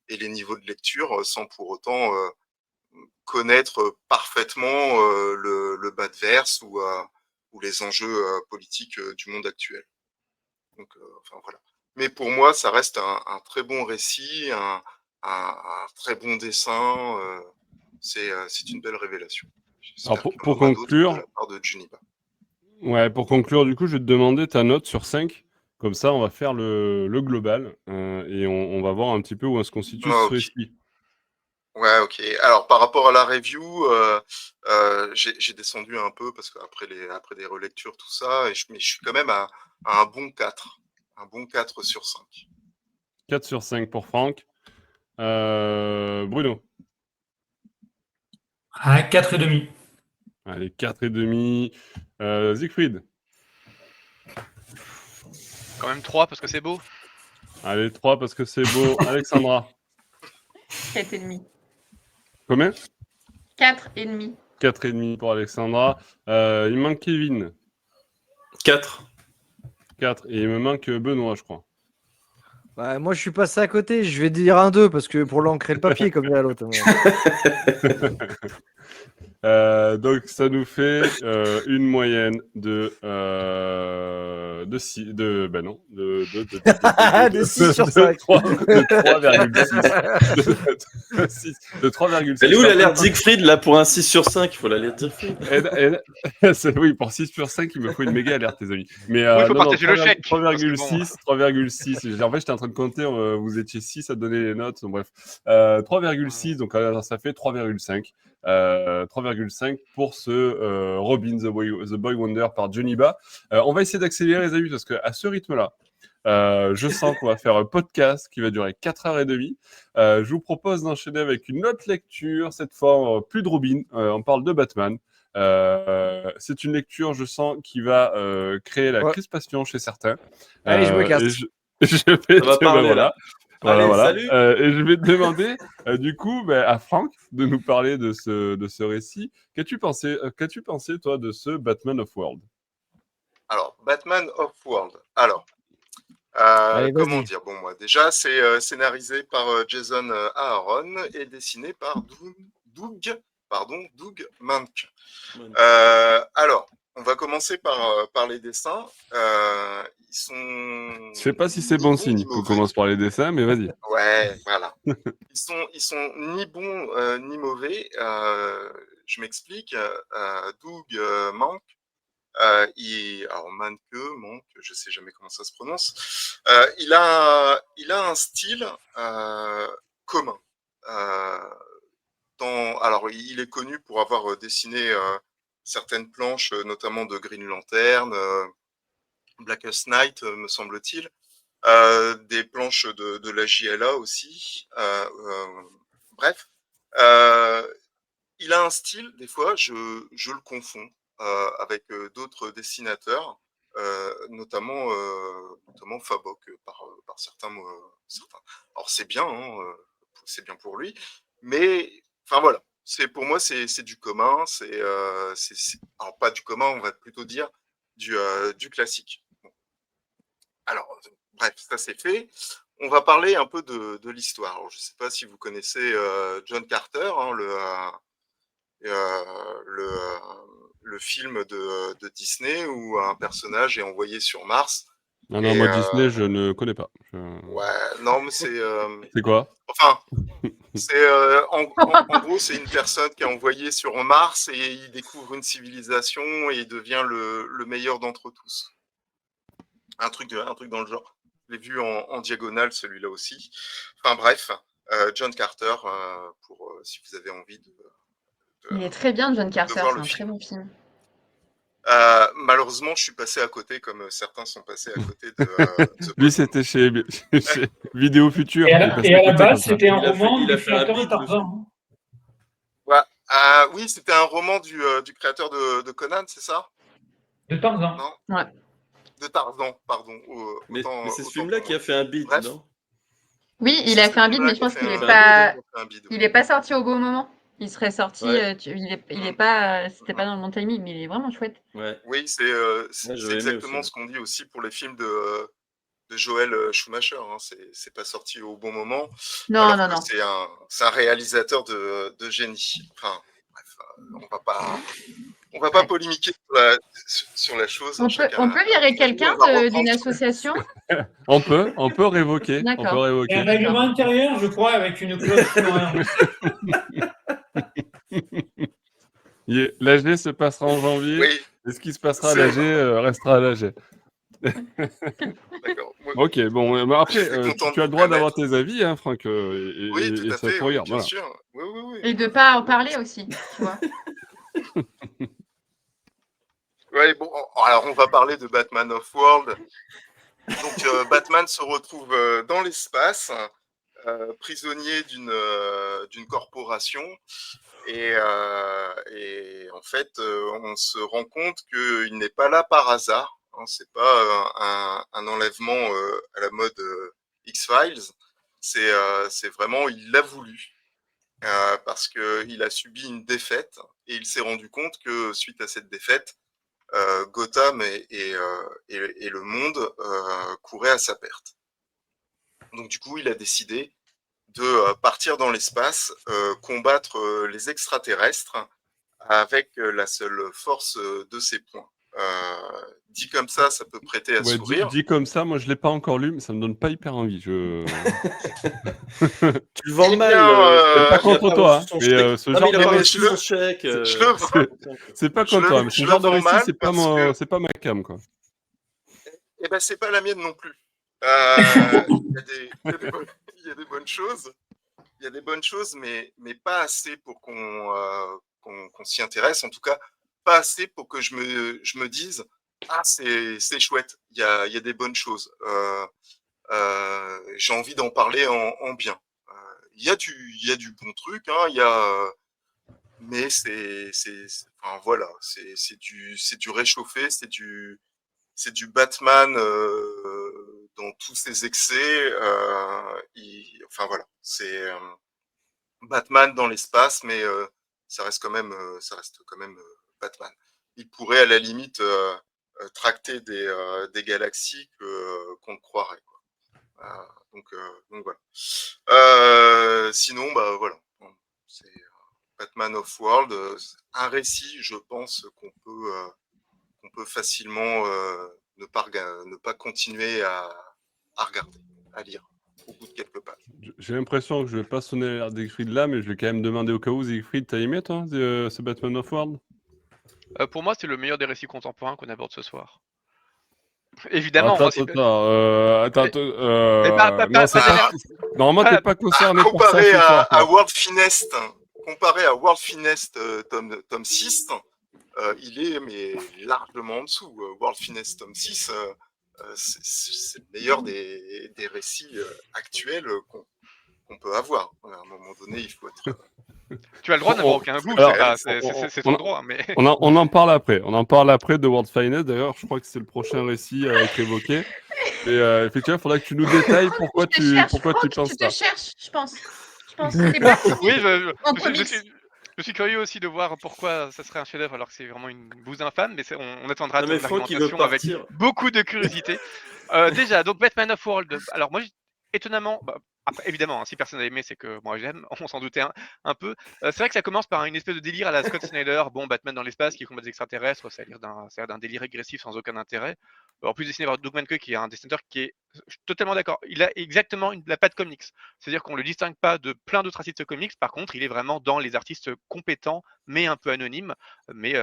G: et les niveaux de lecture sans pour autant connaître parfaitement le bas de verse ou les enjeux politiques du monde actuel. Donc, enfin voilà. Mais pour moi, ça reste un très bon récit, un très bon dessin. C'est une belle révélation.
A: Alors,
G: J'espère qu'il y en
A: pour
G: aura d'autres de
A: conclure,
G: la part de Juniba.
A: ouais, pour conclure, du coup, je vais te demander ta note sur 5. Comme ça, on va faire le global et on va voir un petit peu où on se constitue
G: Ah,
A: ce
G: ok.
A: récit.
G: Ouais, ok. Alors, par rapport à la review, j'ai descendu un peu parce qu'après après des relectures, tout ça, mais je suis quand même à un bon 4. Un bon 4 sur 5.
A: 4 sur 5 pour Franck. Bruno.
D: À 4,5.
A: Allez, 4,5. Siegfried.
E: Quand même 3 parce que c'est beau.
A: Allez, 3 parce que c'est beau. Alexandra.
B: 4,5.
A: Combien?
B: 4,5.
A: 4,5 pour Alexandra. Il manque Kevin.
C: 4.
A: 4. Et il me manque Benoît, je crois.
F: Bah, moi, je suis passé à côté. Je vais dire un 2 parce que pour l'encre et le papier, comme il y a l'autre.
A: Donc, ça nous fait une moyenne de 6, de
F: 6 sur 5.
A: De 3,6. De 3,6.
C: Elle est où l'alerte Siegfried là pour un 6 sur 5? Il faut l'alerte Siegfried.
A: Oui, pour 6 sur 5, il me faut une méga alerte, les amis. Mais
E: Oui, il faut
A: non,
E: partager le chèque.
A: 3,6. 3,6. En fait, j'étais en train de compter, vous étiez 6 à donner les notes. Donc, bref, 3,6, donc ça fait 3,5. 3,5 pour ce Robin the Boy Wonder par Juniba. On va essayer d'accélérer, les amis, parce qu'à ce rythme-là, je sens qu'on va faire un podcast qui va durer 4h30. Je vous propose d'enchaîner avec une autre lecture, cette fois plus de Robin. On parle de Batman. C'est une lecture, je sens, qui va créer la crispation chez certains.
F: Allez, je me casse.
A: Et je vais
C: Ça va parler,
A: voilà.
C: là.
A: Voilà,
C: Allez,
A: voilà.
C: salut.
A: Et je vais te demander, du coup, à Franck de nous parler de ce récit. Qu'as-tu pensé, toi, de ce Batman of World?
G: Alors, Batman Off-World. Alors,
F: Allez,
G: comment
F: vas-y.
G: dire? Bon, moi, déjà, c'est scénarisé par Jason Aaron et dessiné par Doug Mahnke. Alors, on va commencer par les dessins. Ils sont.
A: Je sais pas si c'est bon signe qu'on commence par les dessins, mais vas-y.
G: Ouais, voilà. Ils sont ni bons ni mauvais. Je m'explique. Doug Mahnke. Alors Manque, je sais jamais comment ça se prononce. Il a un style commun. Alors, il est connu pour avoir dessiné certaines planches, notamment de Green Lantern, Blackest Night, me semble-t-il. Des planches de la JLA aussi. Bref, il a un style, des fois, je le confonds avec d'autres dessinateurs, notamment Fabok, par certains. Alors, c'est bien, hein, c'est bien pour lui, mais enfin voilà. Pour moi, c'est du commun, alors pas du commun, on va plutôt dire du classique. Bon. Alors, bref, ça c'est fait. on va parler un peu de l'histoire. Alors, je ne sais pas si vous connaissez John Carter, hein, le film de Disney où un personnage est envoyé sur Mars.
A: Non, non,
G: Et,
A: moi Disney, je ne connais pas.
G: Ouais, non, mais c'est...
A: C'est quoi?
G: Enfin, c'est en gros, c'est une personne qui est envoyée sur Mars et il découvre une civilisation et il devient le meilleur d'entre tous. Un truc dans le genre. Je l'ai vu en diagonale, celui-là aussi. Enfin bref, John Carter, si vous avez envie de
B: Il est très bien, John Carter,
G: voir
B: c'est
G: le
B: un très
G: film.
B: bon film.
G: Malheureusement, je suis passé à côté, comme certains sont passés à côté de The
A: Lui,
G: Boat.
A: c'était chez Vidéo Future.
D: Et
A: il est
D: à,
A: passé
D: et à
A: à
D: la
A: côté comme
D: base,
A: ça.
D: c'était un
C: Il a fait-
D: roman
C: il a
D: du
C: fait un
D: créateur de
C: bide
D: Tarzan.
G: Ouais. Oui, c'était un roman du créateur de Conan, c'est ça?
D: De Tarzan.
G: Non,
B: Ouais.
G: de Tarzan, pardon.
C: Mais c'est ce
G: autant
C: film-là
G: pour
C: qui a
G: moi.
C: fait un bide,
G: Bref.
C: non?
B: Oui, il
G: C'est
B: a
G: ce
B: fait un bide,
G: film-là
B: mais je
G: qui a
B: pense
G: fait
B: qu'il
G: un
B: n'est
C: bide,
B: pas...
G: qui a fait un bide, ouais.
B: Il est pas sorti au bon moment. Il serait sorti,
C: Ouais.
B: il est pas, c'était pas dans le bon timing, mais il est vraiment chouette.
C: Ouais.
G: Oui, c'est
C: Ouais, j'avais aimé
G: exactement
C: aussi.
G: ce qu'on dit aussi pour les films de Joel Schumacher. Hein. C'est pas sorti au bon moment,
B: Non,
G: alors
B: non,
G: que
B: non.
G: c'est un réalisateur de génie. Enfin, bref, on va pas polémiquer sur la chose. Hein.
B: On peut virer quelqu'un
G: on va reprendre
B: d'une
G: sur-
B: association?
A: On peut révoquer. On peut
B: D'accord.
D: Et un
A: révoquer.
D: règlement intérieur, je crois, avec une clause sur
A: L'AG se passera en janvier.
G: Oui,
A: Et ce qui se passera à
G: c'est-
A: l'AG restera à l'AG.
G: d'accord. Moi,
A: Ok, bon, bah après,
G: j'étais content de
A: tu as le
G: vous
A: droit d'avoir
G: connaître.
A: tes avis, hein, Franck,
G: Oui,
A: et
G: tout à
A: ça
G: fait,
A: te
G: oui,
A: regarde.
G: bien
A: Voilà.
G: sûr. Oui, oui, oui.
B: Et de pas en parler aussi, tu vois.
G: Ouais, bon, alors on va parler de Batman of World. Donc Batman se retrouve dans l'espace, prisonnier d'une corporation, et en fait, on se rend compte qu'il n'est pas là par hasard. Hein, c'est pas un enlèvement à la mode X-Files. C'est vraiment, il l'a voulu. Parce qu'il a subi une défaite et il s'est rendu compte que suite à cette défaite, Gotham et le monde couraient à sa perte. Donc du coup, il a décidé de partir dans l'espace, combattre les extraterrestres avec la seule force de ses poings. Dit comme ça peut prêter à
A: Ouais,
G: sourire.
A: dit comme ça, moi je l'ai pas encore lu, mais ça me donne pas hyper envie. Je...
C: Tu le vends
G: Eh
C: mal.
G: bien,
A: pas
C: il a
A: contre
C: pas
A: toi,
C: reçu son
A: mais
C: chèque.
A: ce
C: Ah,
A: genre
C: mais il a
A: de
C: pas
A: récit,
C: reçu son chèque.
G: je le vends.
A: c'est pas
G: Je
A: contre toi,
G: le-
A: mais ce
G: je
A: genre
G: le
A: de
G: vends
A: récit,
G: mal
A: c'est pas
G: parce que-
A: c'est pas ma cam, quoi.
G: Eh ben, c'est pas la mienne non plus. Il y a des bonnes choses. Il y a des bonnes choses, mais pas assez pour qu'on s'y intéresse. En tout cas, pas assez pour que je me dise ah c'est chouette. Il y a des bonnes choses. J'ai envie d'en parler en bien. Il y a du bon truc. Hein, mais enfin voilà, c'est du réchauffé, c'est du Batman dans tous ses excès. Enfin voilà, c'est Batman dans l'espace, mais ça reste quand même Batman. Il pourrait à la limite tracter des galaxies qu'on le croirait. Quoi. Donc voilà. Sinon, bah voilà, c'est Batman of World, un récit, je pense qu'on peut facilement ne pas continuer à regarder, à lire au bout de quelques pages.
A: J'ai l'impression que je vais pas sonner l'alerte Siegfried là, mais je vais quand même demander au cas où. Siegfried, t'as aimé toi ce Batman of World?
E: Pour moi, c'est le meilleur des récits contemporains qu'on aborde ce soir. Évidemment,
A: Attends,
E: moi, c'est-
A: non, c'est pas... Normalement, t'es pas concerné pour ça
G: Comparé
A: ce soir.
G: à
A: toi.
G: World Finest, tome 6, il est mais largement en dessous. World Finest tome 6, c'est le meilleur des récits actuels qu'on peut avoir. À un moment donné, il faut être...
E: tu as le droit d'avoir aucun goût,
A: Alors,
E: c'est ton droit, mais...
A: On en parle après. On en parle après de World Finest. D'ailleurs, je crois que c'est le prochain récit à être évoqué. Et effectivement, il faudrait que tu nous détailles pourquoi tu penses
B: Tu
A: ça.
B: te cherches, je pense. C'est pas
E: Oui,
B: en comics.
E: je suis curieux aussi de voir pourquoi ça serait un chef-d'œuvre alors que c'est vraiment une bouse infâme, mais on attendra
C: Non, mais
E: ton
C: Franck, il veut
E: argumentation avec
C: partir.
E: beaucoup de curiosité. Déjà, donc Batman of World. Alors moi, étonnamment, après, évidemment, hein, si personne n'a aimé, c'est que moi j'aime, on s'en doutait un peu. C'est vrai que ça commence par une espèce de délire à la Scott Snyder, bon, Batman dans l'espace qui combat des extraterrestres, ça a l'air d'un délire régressif sans aucun intérêt. En plus dessiné par Doug Mahnke, qui est un dessinateur qui est, je suis totalement d'accord, il a exactement la patte comics. C'est-à-dire qu'on le distingue pas de plein d'autres artistes comics, par contre, il est vraiment dans les artistes compétents, mais un peu anonymes. Mais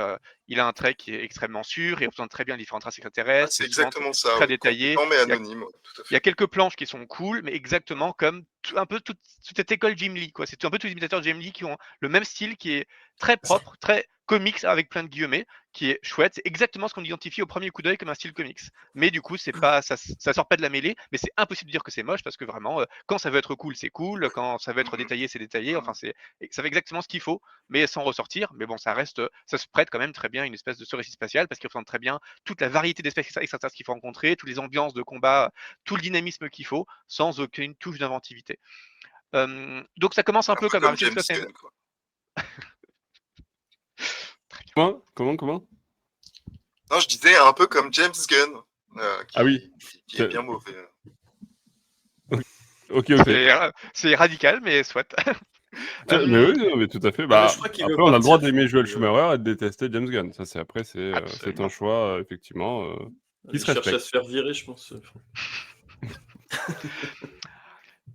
E: il a un trait qui est extrêmement sûr, il représente très bien les différentes races extraterrestres,
G: c'est
E: c'est souvent
G: exactement ça,
E: très
G: oui.
E: détaillé.
G: Compétent mais
E: Il y a
G: anonyme, ouais, tout à
E: il y a
G: fait.
E: quelques planches qui sont cool, mais exactement comme un peu toute cette école Jim Lee, quoi. C'est un peu tous les imitateurs de Jim Lee qui ont le même style, qui est très propre, très comics avec plein de guillemets, qui est chouette. C'est exactement ce qu'on identifie au premier coup d'œil comme un style comics. Mais du coup, c'est pas, ça sort pas de la mêlée, mais c'est impossible de dire que c'est moche parce que vraiment, quand ça veut être cool, c'est cool. Quand ça veut être détaillé, c'est détaillé. Enfin, ça fait exactement ce qu'il faut, mais sans ressortir. Mais bon, ça se prête quand même très bien à une espèce de ce récit spatial parce qu'il représente très bien toute la variété d'espèces extraterrestres qu'il faut rencontrer, toutes les ambiances de combat, tout le dynamisme qu'il faut, sans aucune touche d'inventivité. Donc ça commence un peu comme un récit de
G: James
E: Scott Snyder.
G: Gunn, quoi.
A: Comment?
G: Non, je disais un peu comme James Gunn,
A: Ah oui.
G: qui est bien mauvais.
A: Ok.
E: C'est radical, mais soit.
A: Mais oui, non, mais tout à fait.
C: mais je crois qu'il
A: Après,
C: veut
A: on a le droit
C: partir,
A: d'aimer Joel
C: puis,
A: Schumacher et de détester James Gunn. Ça, c'est un
E: Absolument.
A: choix, effectivement, qui
C: il
A: se
C: cherche à
A: respecte.
C: se faire virer, je pense.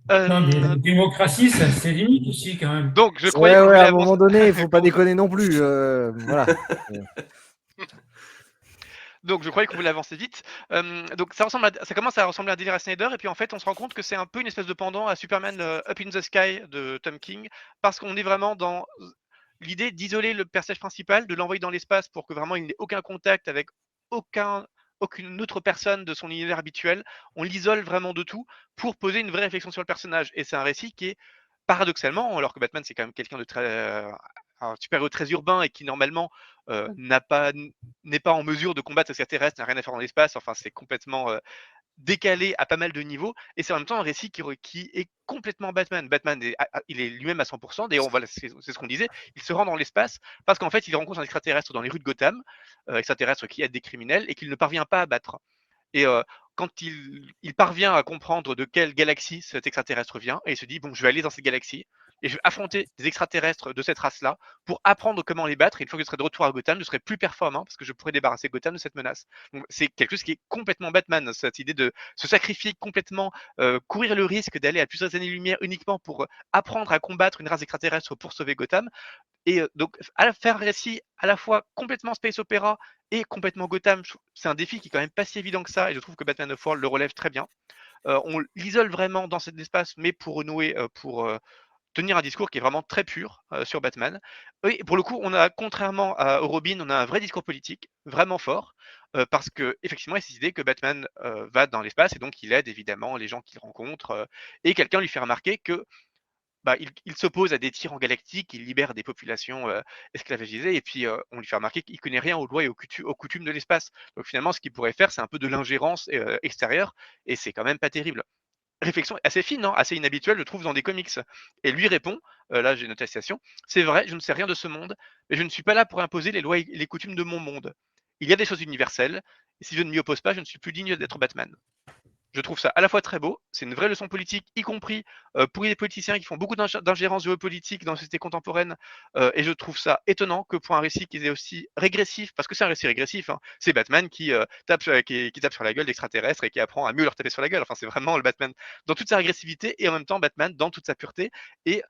D: Non, mais la démocratie, ça c'est limite aussi quand même.
E: Donc je croyais qu'on
F: Ouais,
E: voulait
F: à un
E: avancer.
F: moment donné, il faut pas déconner non plus. Voilà.
E: Donc je croyais qu'on voulait avancer vite. Donc ça commence à ressembler à un délire à Snyder, et puis en fait on se rend compte que c'est un peu une espèce de pendant à Superman Up in the Sky de Tom King, parce qu'on est vraiment dans l'idée d'isoler le personnage principal, de l'envoyer dans l'espace pour que vraiment il n'ait aucun contact avec aucune autre personne de son univers habituel. On l'isole vraiment de tout pour poser une vraie réflexion sur le personnage. Et c'est un récit qui est paradoxalement, alors que Batman c'est quand même quelqu'un de très un super-héros très urbain et qui normalement n'est pas en mesure de combattre ces extraterrestres, n'a rien à faire dans l'espace. Enfin, c'est complètement décalé à pas mal de niveaux, et c'est en même temps un récit qui est complètement Batman. Batman, il est lui-même à 100%. D'ailleurs, voilà, c'est ce qu'on disait. Il se rend dans l'espace parce qu'en fait, il rencontre un extraterrestre dans les rues de Gotham, extraterrestre qui aide des criminels et qu'il ne parvient pas à battre. Et quand il parvient à comprendre de quelle galaxie cet extraterrestre vient, et il se dit, bon, je vais aller dans cette galaxie, et je vais affronter des extraterrestres de cette race-là pour apprendre comment les battre, et une fois que je serai de retour à Gotham, je serai plus performant, parce que je pourrai débarrasser Gotham de cette menace. Donc c'est quelque chose qui est complètement Batman, cette idée de se sacrifier complètement, courir le risque d'aller à plusieurs années-lumière uniquement pour apprendre à combattre une race extraterrestre pour sauver Gotham. Et donc, faire un récit à la fois complètement space opéra et complètement Gotham, c'est un défi qui est quand même pas si évident que ça, et je trouve que Batman of World le relève très bien. On l'isole vraiment dans cet espace, mais pour renouer, pour tenir un discours qui est vraiment très pur sur Batman. Oui, pour le coup, on a, contrairement au Robin, on a un vrai discours politique, vraiment fort, parce que effectivement, il y a cette idée que Batman va dans l'espace et donc il aide évidemment les gens qu'il rencontre, et quelqu'un lui fait remarquer que il s'oppose à des tyrans galactiques, il libère des populations esclavagisées, et puis on lui fait remarquer qu'il connaît rien aux lois et aux coutumes de l'espace. Donc finalement, ce qu'il pourrait faire, c'est un peu de l'ingérence extérieure, et c'est quand même pas terrible. Réflexion assez fine, hein, assez inhabituelle, je trouve, dans des comics. Et lui répond, là j'ai une citation, c'est vrai, je ne sais rien de ce monde, mais je ne suis pas là pour imposer les lois et les coutumes de mon monde. Il y a des choses universelles, et si je ne m'y oppose pas, je ne suis plus digne d'être Batman. Je trouve ça à la fois très beau, c'est une vraie leçon politique, y compris pour les politiciens qui font beaucoup d'ingérence géopolitique dans la société contemporaine, et je trouve ça étonnant que pour un récit qui est aussi régressif, parce que c'est un récit régressif, hein, c'est Batman qui tape sur la gueule d'extraterrestres et qui apprend à mieux leur taper sur la gueule. Enfin, c'est vraiment le Batman dans toute sa régressivité, et en même temps Batman dans toute sa pureté. Et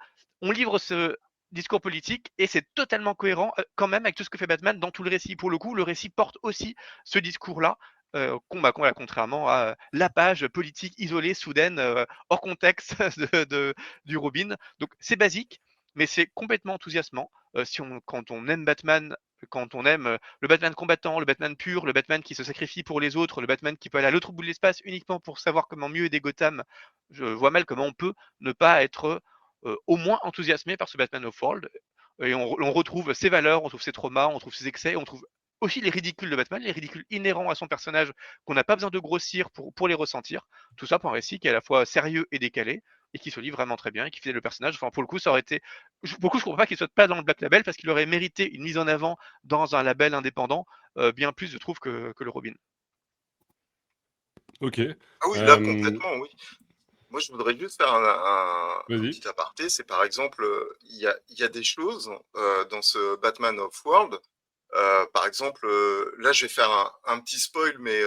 E: on livre ce discours politique, et c'est totalement cohérent quand même avec tout ce que fait Batman dans tout le récit. Pour le coup, le récit porte aussi ce discours-là, contrairement à la page politique isolée, soudaine, hors contexte du Robin. Donc c'est basique, mais c'est complètement enthousiasmant. Quand on aime Batman, quand on aime le Batman combattant, le Batman pur, le Batman qui se sacrifie pour les autres, le Batman qui peut aller à l'autre bout de l'espace uniquement pour savoir comment mieux aider Gotham, je vois mal comment on peut ne pas être au moins enthousiasmé par ce Batman of World. Et on retrouve ses valeurs, on trouve ses traumas, on trouve ses excès, on trouve aussi les ridicules de Batman, les ridicules inhérents à son personnage qu'on n'a pas besoin de grossir pour les ressentir. Tout ça pour un récit qui est à la fois sérieux et décalé, et qui se lit vraiment très bien, et qui fait le personnage. Enfin, pour le coup, ça aurait été. Pour le coup, je ne comprends pas qu'il ne soit pas dans le Black Label, parce qu'il aurait mérité une mise en avant dans un label indépendant, bien plus, je trouve, que le Robin.
A: Ok.
G: Ah oui, là, complètement, oui. Moi, je voudrais juste faire un
A: Vas-y.
G: petit aparté. C'est par exemple, il y a des choses dans ce Batman of World. Par exemple, là, je vais faire un petit spoil, mais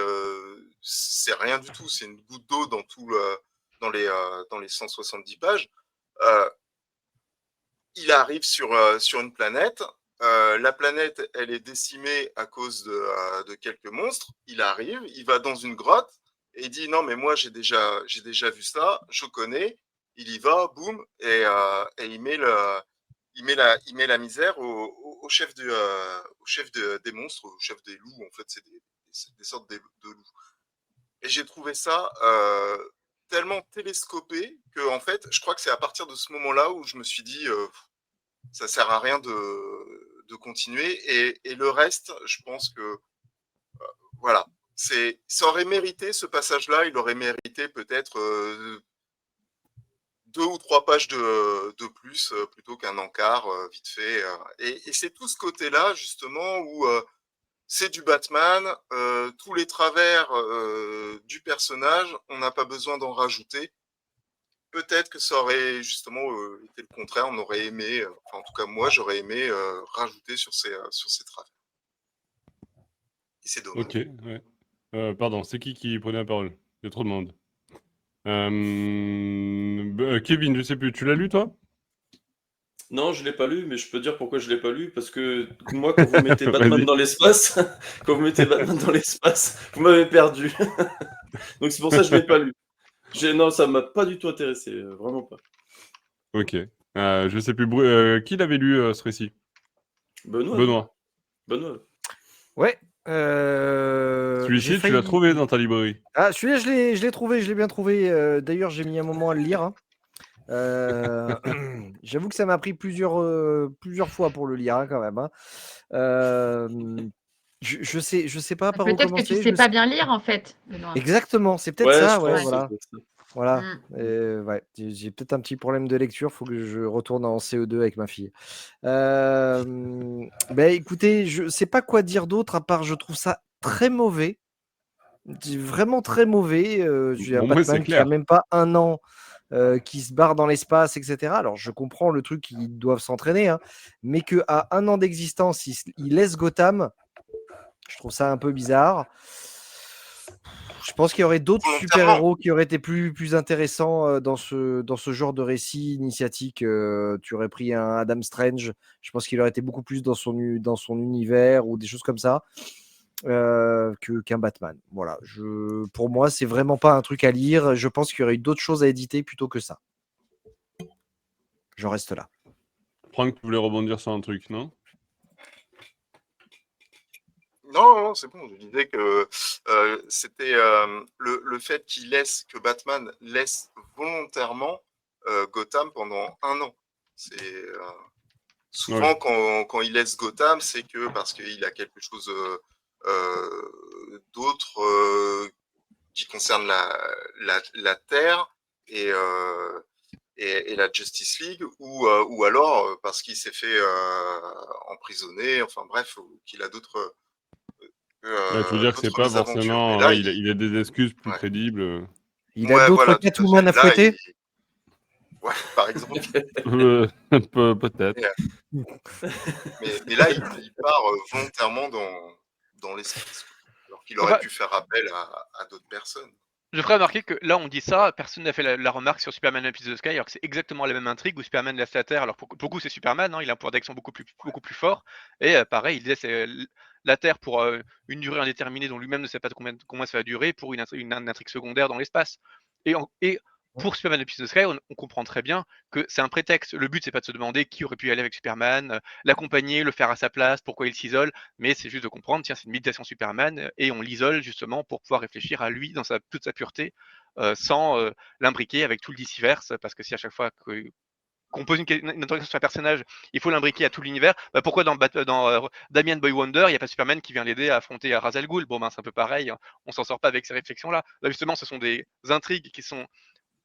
G: c'est rien du tout. C'est une goutte d'eau dans les 170 pages. Euh, il arrive sur une planète. La planète, elle est décimée à cause de quelques monstres. Il arrive, il va dans une grotte et il dit non, mais moi j'ai déjà vu ça, je connais. Il y va, boum, et il met la misère au chef des monstres, au chef des loups. En fait, c'est des sortes de loups. Et j'ai trouvé ça tellement télescopé que en fait, je crois que c'est à partir de ce moment-là où je me suis dit ça sert à rien de continuer. Et le reste, je pense que voilà, ça aurait mérité ce passage-là. Il aurait mérité peut-être 2 ou 3 pages de plus plutôt qu'un encart vite fait. Et c'est tout ce côté-là justement où c'est du Batman, tous les travers du personnage, on n'a pas besoin d'en rajouter. Peut-être que ça aurait justement été le contraire, on aurait aimé, enfin, en tout cas moi j'aurais aimé rajouter sur ces travers. Et c'est dommage.
A: Ok, ouais. Pardon, c'est qui prenait la parole? Il y a trop de monde. Kevin, je sais plus, tu l'as lu toi?
C: Non, je l'ai pas lu, mais je peux dire pourquoi je l'ai pas lu, parce que moi, quand vous mettez Batman
A: Vas-y.
C: dans l'espace, quand vous mettez Batman dans l'espace, vous m'avez perdu. Donc c'est pour ça que je l'ai pas lu. Non, ça m'a pas du tout intéressé, vraiment pas.
A: Ok. Je sais plus, qui l'avait lu ce récit?
C: Benoît.
F: Ouais.
A: Celui-ci, tu l'as trouvé dans ta librairie.
F: Ah, celui-là, je l'ai trouvé, je l'ai bien trouvé. D'ailleurs, j'ai mis un moment à le lire, hein. J'avoue que ça m'a pris plusieurs fois pour le lire, hein, quand même, hein. Je sais pas par où
B: Peut-être que tu
F: commencer.
B: sais pas bien lire, en fait, Benoît.
F: Exactement, c'est peut-être
C: Ouais,
F: ça,
C: je
F: ouais,
C: pense.
F: voilà.
C: c'est ça.
F: Voilà.
B: Mm.
F: Ouais, j'ai peut-être un petit problème de lecture, faut que je retourne en CO2 avec ma fille. Ben écoutez, je sais pas quoi dire d'autre à part je trouve ça très mauvais. Vraiment très mauvais. J'ai un
A: Bon, moi, c'est
F: Batman qui a
A: clair.
F: même pas un an, qui se barre dans l'espace, etc. Alors je comprends le truc, ils doivent s'entraîner, hein, mais qu'à un an d'existence, il laisse Gotham, je trouve ça un peu bizarre. Je pense qu'il y aurait d'autres
G: Volontairement.
F: super-héros qui auraient été plus intéressants dans ce genre de récit initiatique. Tu aurais pris un Adam Strange, je pense qu'il aurait été beaucoup plus dans son univers ou des choses comme ça qu'un Batman. Voilà. Pour moi, c'est vraiment pas un truc à lire. Je pense qu'il y aurait eu d'autres choses à éditer plutôt que ça. J'en reste là.
A: Franck, tu voulais rebondir sur un truc, non?
G: Non, c'est bon. Je disais que c'était le fait que Batman laisse volontairement Gotham pendant un an. C'est souvent quand il laisse Gotham, c'est que parce qu'il a quelque chose d'autre qui concerne la Terre et la Justice League, ou alors parce qu'il s'est fait emprisonner, enfin bref, ou qu'il a d'autres
A: Tu veux dire que c'est pas
G: mésaventures.
A: forcément.
G: Mais là,
A: Il a des excuses plus
G: Ouais.
A: crédibles.
F: Il a d'autres
G: voilà, tout à
F: Catwoman
G: fait.
F: à
G: Là,
F: fouetter.
G: ouais, par exemple.
A: Peut-être.
G: Mais là, il part volontairement dans l'espace, alors qu'il aurait pu faire appel à d'autres personnes.
E: Je ferais remarquer que là, on dit ça, personne n'a fait la remarque sur Superman and Piece of the Sky, alors que c'est exactement la même intrigue où Superman laisse la Terre. Alors pour beaucoup, c'est Superman, hein, il a un pouvoir d'action beaucoup plus fort. Et pareil, il laisse la Terre pour une durée indéterminée dont lui-même ne sait pas combien ça va durer pour une intrigue secondaire dans l'espace. Et pour Superman and Piece of the Sky, on comprend très bien que c'est un prétexte. Le but, c'est pas de se demander qui aurait pu y aller avec Superman, l'accompagner, le faire à sa place, pourquoi il s'isole, mais c'est juste de comprendre, tiens, c'est une méditation Superman, et on l'isole justement pour pouvoir réfléchir à lui dans toute sa pureté, sans l'imbriquer avec tout le diciverse, parce que si à chaque fois qu'on pose une interrogation sur un personnage, il faut l'imbriquer à tout l'univers. Pourquoi dans Damian Boy Wonder, il n'y a pas Superman qui vient l'aider à affronter Ra's al Ghul? Bon, c'est un peu pareil, hein, on s'en sort pas avec ces réflexions-là. Là, justement, ce sont des intrigues qui sont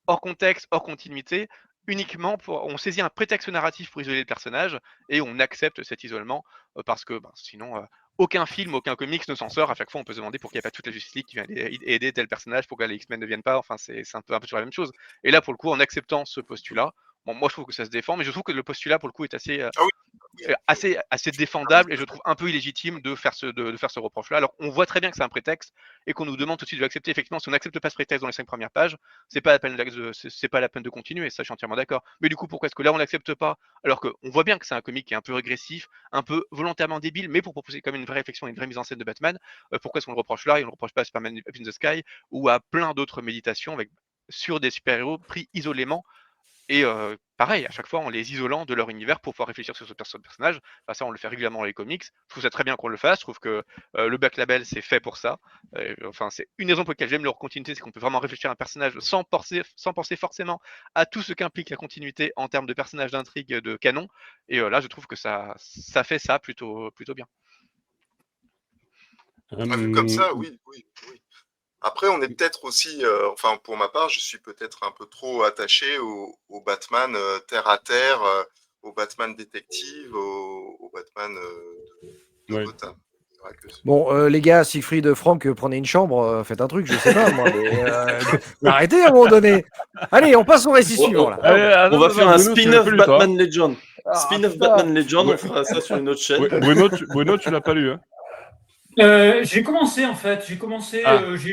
E: hors contexte, hors continuité, uniquement on saisit un prétexte narratif pour isoler le personnage et on accepte cet isolement parce que sinon aucun film, aucun comics ne s'en sort. À chaque fois, on peut se demander pourquoi il n'y a pas toute la Justice League qui vient aider tel personnage, pourquoi les X-Men ne viennent pas. Enfin, c'est un peu toujours la même chose. Et là, pour le coup, en acceptant ce postulat, bon, moi, je trouve que ça se défend, mais je trouve que le postulat, pour le coup, est assez défendable, et je trouve un peu illégitime de faire ce reproche-là. Alors, on voit très bien que c'est un prétexte et qu'on nous demande tout de suite de l'accepter. Effectivement, si on n'accepte pas ce prétexte dans les 5 premières pages, c'est pas la peine de continuer. Ça, je suis entièrement d'accord. Mais du coup, pourquoi est-ce que là, on l'accepte pas, alors qu'on voit bien que c'est un comic qui est un peu régressif, un peu volontairement débile, mais pour proposer quand même une vraie réflexion et une vraie mise en scène de Batman. Pourquoi est-ce qu'on le reproche là et on le reproche pas à Superman Up in the Sky ou à plein d'autres méditations sur des super-héros pris isolément? Et pareil, à chaque fois en les isolant de leur univers pour pouvoir réfléchir sur ce personnage. Bah, ça, on le fait régulièrement dans les comics. Je trouve ça très bien qu'on le fasse. Je trouve que le Black Label, c'est fait pour ça. Enfin, c'est une raison pour laquelle j'aime leur continuité, c'est qu'on peut vraiment réfléchir à un personnage sans penser forcément à tout ce qu'implique la continuité en termes de personnages, d'intrigue, de canon. Et là, je trouve que ça fait ça plutôt bien.
G: Vu comme ça, oui. Après, on est peut-être aussi, enfin pour ma part, je suis peut-être un peu trop attaché au Batman terre à terre, au Batman détective, au Batman de Gotham. C'est vrai que
F: Bon, les gars, Siegfried, Franck, prenez une chambre, faites un truc, je sais pas, moi. Mais arrêtez à un moment donné. Allez, on passe au récit suivant. Là.
C: On va faire un spin-off
A: lu,
C: Batman Legend. Spin-off
F: putain.
C: Batman Legend, on fera ça sur une autre chaîne.
A: Bruno, tu l'as pas lu, hein?
D: J'ai commencé en fait, j'ai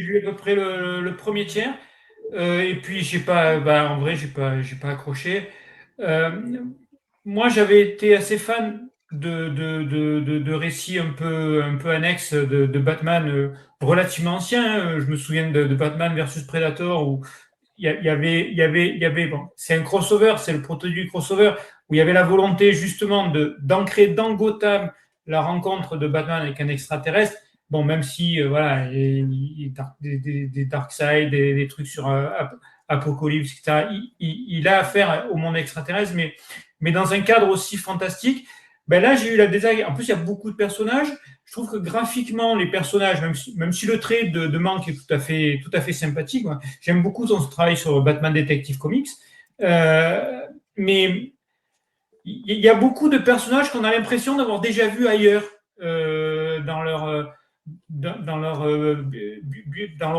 D: lu à peu près le premier tiers, et puis j'ai pas, en vrai j'ai pas accroché. Moi j'avais été assez fan de récits un peu annexes de Batman relativement anciens. Je me souviens de Batman versus Predator où il y avait bon, c'est un crossover, c'est le prototype crossover où il y avait la volonté justement d'ancrer dans Gotham la rencontre de Batman avec un extraterrestre. Bon, même si voilà, il des Darkseid, des trucs sur Apocalypse, etc. Il a affaire au monde extraterrestre, mais dans un cadre aussi fantastique. Ben là, j'ai eu la désagréable. En plus, il y a beaucoup de personnages. Je trouve que graphiquement, les personnages, même si le trait de Mank est tout à fait sympathique, moi, j'aime beaucoup son travail sur Batman Detective Comics, mais il y a beaucoup de personnages qu'on a l'impression d'avoir déjà vus ailleurs dans leur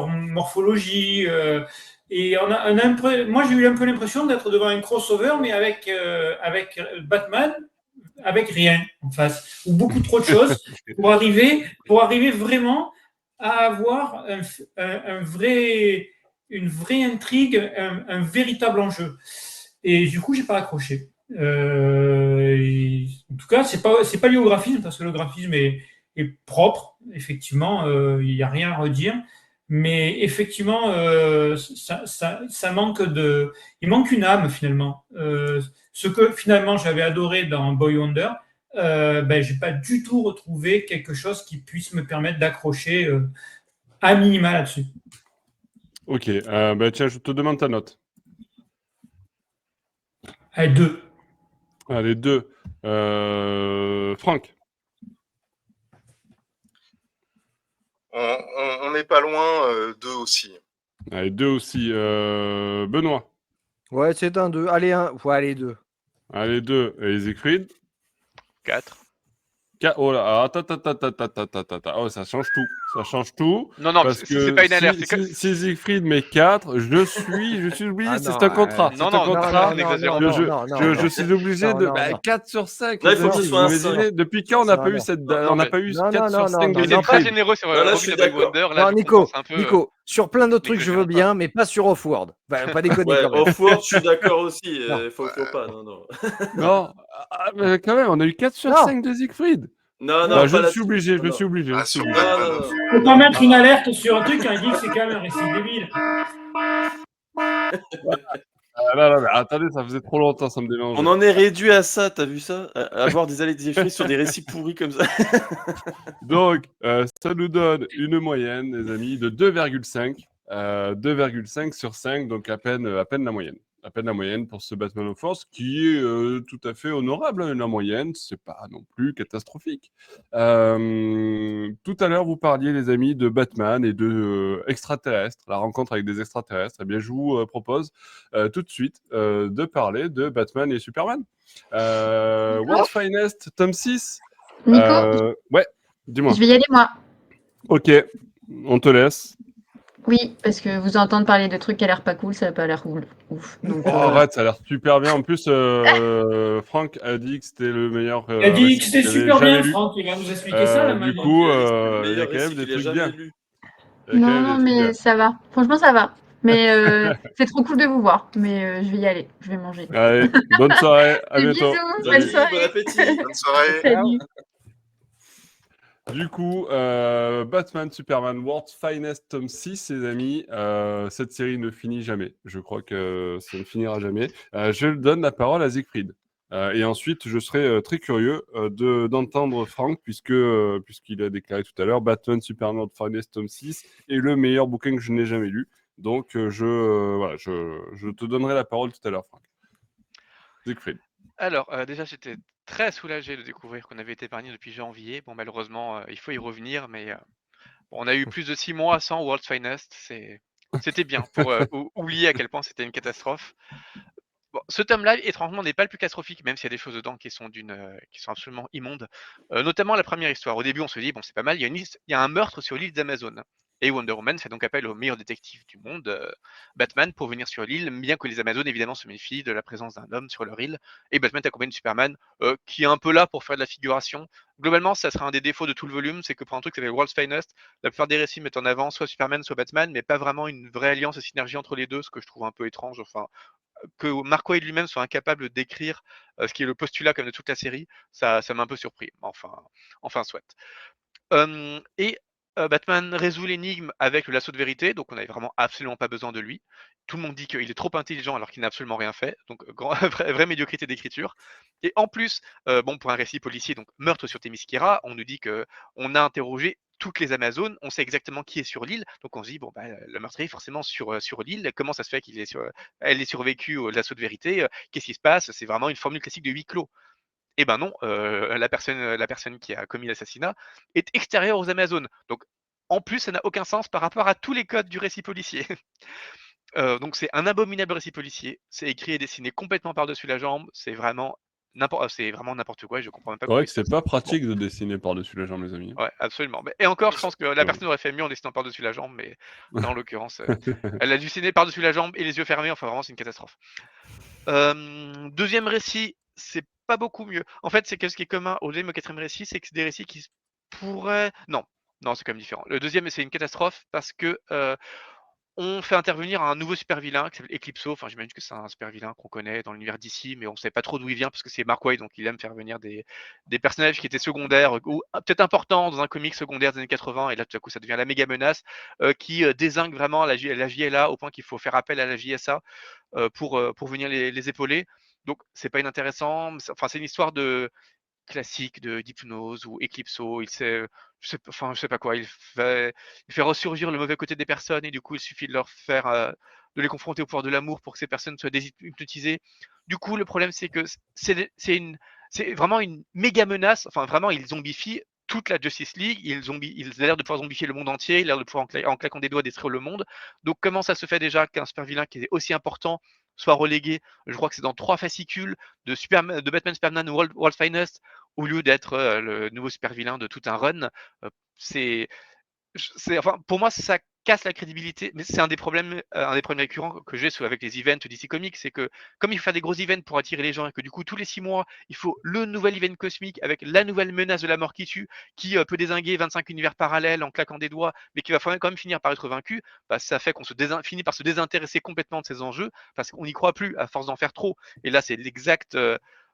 D: morphologie. Et moi, j'ai eu un peu l'impression d'être devant un crossover, mais avec Batman, avec rien en face, ou beaucoup trop de choses pour arriver vraiment à avoir une vraie intrigue, un véritable enjeu. Et du coup, j'ai pas accroché. En tout cas, c'est pas lié au graphisme, parce que le graphisme est propre, effectivement, il n'y a rien à redire. Mais effectivement, ça manque il manque une âme finalement. Ce que finalement j'avais adoré dans Boy Wonder, j'ai pas du tout retrouvé quelque chose qui puisse me permettre d'accrocher à minima là-dessus.
A: Ok, tiens, je te demande ta note.
D: Allez, 2.
A: Allez, 2. Franck.
G: on n'est pas loin, 2 aussi.
A: Allez, 2 aussi. Benoît.
F: Ouais, c'est un 2. Allez, 1. Ouais, allez, 2.
A: Allez, 2. Et Siegfried.
E: 4.
A: Oh là, attends. Oh, ça change tout. Ça change tout.
E: Non, parce que c'est pas une alerte.
A: Si Siegfried met 4, je suis obligé. C'est un contrat.
E: Non,
A: Je suis obligé de. 4 sur 5.
C: Là, il faut que ce soit un 5.
A: Depuis quand on n'a pas eu cette. On n'a pas eu 4 sur 5 de
E: Il est très généreux sur
C: là, je suis d'accord.
F: Non, Nico, sur plein d'autres trucs, je veux bien, mais pas sur Offworld. Pas déconner.
C: Ouais, Offworld, je suis d'accord aussi. Faut pas.
A: Non, mais quand même, on a eu 4 sur 5 de Siegfried.
C: Non,
A: je suis obligé.
D: Faut pas mettre une alerte sur un truc quand il dit que c'est quand même un récit débile.
A: Non, mais attendez, ça faisait trop longtemps, ça me démange.
C: On en est réduit à ça, t'as vu ça? À avoir des alerte sur des récits pourris comme ça.
A: Donc, ça nous donne une moyenne, les amis, de 2,5. 2,5 sur 5, donc à peine la moyenne. À peine la moyenne pour ce Batman of Force, qui est tout à fait honorable, la moyenne, c'est pas non plus catastrophique. Tout à l'heure, vous parliez, les amis, de Batman et de extraterrestres, la rencontre avec des extraterrestres. Eh bien, je vous propose tout de suite de parler de Batman et Superman. World's Finest, tome 6.
B: Nico,
A: Ouais, Dis-moi.
B: Je vais y aller, moi.
A: Ok, on te laisse.
B: Oui, parce que vous entendre parler de trucs qui a l'air pas cool, ça n'a pas l'air cool. Ouf. Donc,
A: Oh, arrête, ça a l'air super bien. En plus, Franck a dit que c'était le meilleur
D: Il a dit que
A: récit
D: c'était
A: qu'il avait
D: super
A: jamais
D: bien,
A: lu.
D: Franck. Il va nous expliquer ça, là,
A: Du
D: maintenant.
A: coup,
C: Il a dit que c'était le
A: il y a
C: meilleur
A: quand même
C: récit
A: des
C: qu'il a
A: trucs
C: jamais
A: bien.
C: lu.
A: Il y a quand même
B: non,
A: des trucs bien.
B: mais ça va. Franchement, ça va. Mais c'est trop cool de vous voir. Mais je vais y aller. Je vais manger.
A: Allez, bonne soirée, à
B: Des
A: bientôt.
B: bisous.
A: Salut.
B: Bonne soirée.
C: Bon appétit.
G: Bonne soirée.
B: Salut.
A: Du coup, Batman Superman World's Finest tome 6, les amis. Cette série ne finit jamais. Je crois que ça ne finira jamais. Je donne la parole à Siegfried. Et ensuite, je serai très curieux d'entendre Franck, puisqu'il a déclaré tout à l'heure Batman Superman World's Finest tome 6 est le meilleur bouquin que je n'ai jamais lu. Donc, voilà, je te donnerai la parole tout à l'heure, Franck. Siegfried.
E: Alors, déjà, j'étais très soulagé de découvrir qu'on avait été épargné depuis janvier. Bon, malheureusement, il faut y revenir, mais bon, on a eu plus de 6 mois sans World's Finest. C'était bien pour oublier à quel point c'était une catastrophe. Bon, ce tome-là, étrangement, n'est pas le plus catastrophique, même s'il y a des choses dedans qui sont qui sont absolument immondes. Notamment la première histoire. Au début, on se dit, bon, c'est pas mal, il y a un meurtre sur l'île d'Amazon. Et Wonder Woman fait donc appel au meilleur détective du monde, Batman, pour venir sur l'île, bien que les Amazones, évidemment, se méfient de la présence d'un homme sur leur île. Et Batman accompagne Superman, qui est un peu là pour faire de la figuration. Globalement, ça sera un des défauts de tout le volume, c'est que pour un truc qui s'appelle World's Finest, la plupart des récits mettent en avant soit Superman, soit Batman, mais pas vraiment une vraie alliance et synergie entre les deux, ce que je trouve un peu étrange. Enfin, que Mark Waid lui-même soit incapable d'écrire ce qui est le postulat comme de toute la série, ça m'a un peu surpris. Enfin soit. Et Batman résout l'énigme avec le lasso de vérité, donc on n'avait vraiment absolument pas besoin de lui. Tout le monde dit qu'il est trop intelligent alors qu'il n'a absolument rien fait, donc vraie médiocrité d'écriture. Et en plus, bon, pour un récit policier, donc meurtre sur Themyscira, on nous dit que on a interrogé toutes les Amazones, on sait exactement qui est sur l'île, donc on se dit bon bah le meurtrier est forcément sur l'île. Comment ça se fait elle est survécue au lasso de vérité, qu'est-ce qui se passe? C'est vraiment une formule classique de huis clos. Eh ben non, la personne qui a commis l'assassinat est extérieure aux Amazones. Donc, en plus, ça n'a aucun sens par rapport à tous les codes du récit policier. Donc c'est un abominable récit policier. C'est écrit et dessiné complètement par-dessus la jambe. C'est vraiment n'importe quoi et je comprends même pas
A: C'est vrai
E: comment
A: que
E: ils
A: c'est
E: font
A: pas
E: ça. Bon,
A: pratique de dessiner par-dessus la jambe, les amis.
E: ouais, absolument. Et encore, je pense que la
A: Ouais.
E: personne aurait fait mieux en dessinant par-dessus la jambe, mais là, en l'occurrence, elle a dessiné par-dessus la jambe et les yeux fermés. Enfin, vraiment, c'est une catastrophe. Deuxième récit, c'est pas beaucoup mieux. En fait, c'est que ce qui est commun au deuxième et au quatrième récit, c'est que c'est des récits qui pourraient. Non, non, c'est quand même différent. Le deuxième, c'est une catastrophe parce que on fait intervenir un nouveau super vilain qui s'appelle Eclipso. Enfin, j'imagine que c'est un super vilain qu'on connaît dans l'univers d'ici, mais on sait pas trop d'où il vient parce que c'est Mark Waid, donc il aime faire venir des personnages qui étaient secondaires ou peut-être importants dans un comic secondaire des années 80, et là tout à coup ça devient la méga menace qui dézingue vraiment la JLA au point qu'il faut faire appel à la JSA pour venir les épauler. Donc c'est pas inintéressant. Enfin, c'est une histoire de classique d'hypnose ou Eclipso. Je sais pas quoi. Il fait ressurgir le mauvais côté des personnes et du coup il suffit de leur faire de les confronter au pouvoir de l'amour pour que ces personnes soient déshypnotisées. Du coup, le problème c'est que c'est vraiment une méga menace. Enfin, vraiment, ils zombifient toute la Justice League. Ils ont l'air de pouvoir zombifier le monde entier. Ils ont l'air de pouvoir en claquant des doigts détruire le monde. Donc comment ça se fait déjà qu'un super vilain qui est aussi important soit relégué? Je crois que c'est dans 3 fascicules de Batman Superman World's Finest au lieu d'être le nouveau super vilain de tout un run. C'est enfin, pour moi, ça casse la crédibilité, mais c'est un des problèmes récurrents que j'ai avec les events DC Comics, c'est que comme il faut faire des gros events pour attirer les gens et que du coup tous les 6 mois il faut le nouvel event cosmique avec la nouvelle menace de la mort qui tue, qui peut dézinguer 25 univers parallèles en claquant des doigts, mais qui va quand même finir par être vaincu, bah, ça fait qu'on finit par se désintéresser complètement de ces enjeux parce qu'on n'y croit plus à force d'en faire trop. Et là, c'est l'exact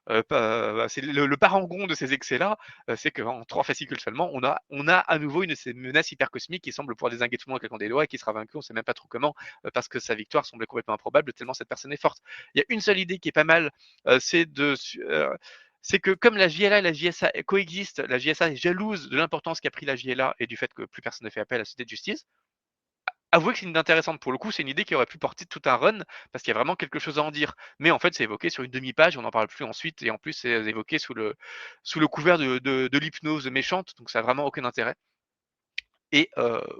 E: c'est le parangon de ces excès-là, c'est qu'en 3 fascicules seulement, on a à nouveau une de ces menaces hyper cosmiques qui semble pouvoir dézinguer tout le monde en claquant des doigts et qui sera vaincu, on ne sait même pas trop comment, parce que sa victoire semblait complètement improbable tellement cette personne est forte. Il y a une seule idée qui est pas mal, c'est que comme la JLA et la JSA coexistent, la JSA est jalouse de l'importance qu'a pris la JLA et du fait que plus personne ne fait appel à la société de justice. Avouez que c'est une idée intéressante. Pour le coup, c'est une idée qui aurait pu porter tout un run parce qu'il y a vraiment quelque chose à en dire. Mais en fait, c'est évoqué sur une demi-page, on n'en parle plus ensuite, et en plus, c'est évoqué sous le couvert de l'hypnose méchante, donc ça n'a vraiment aucun intérêt. Et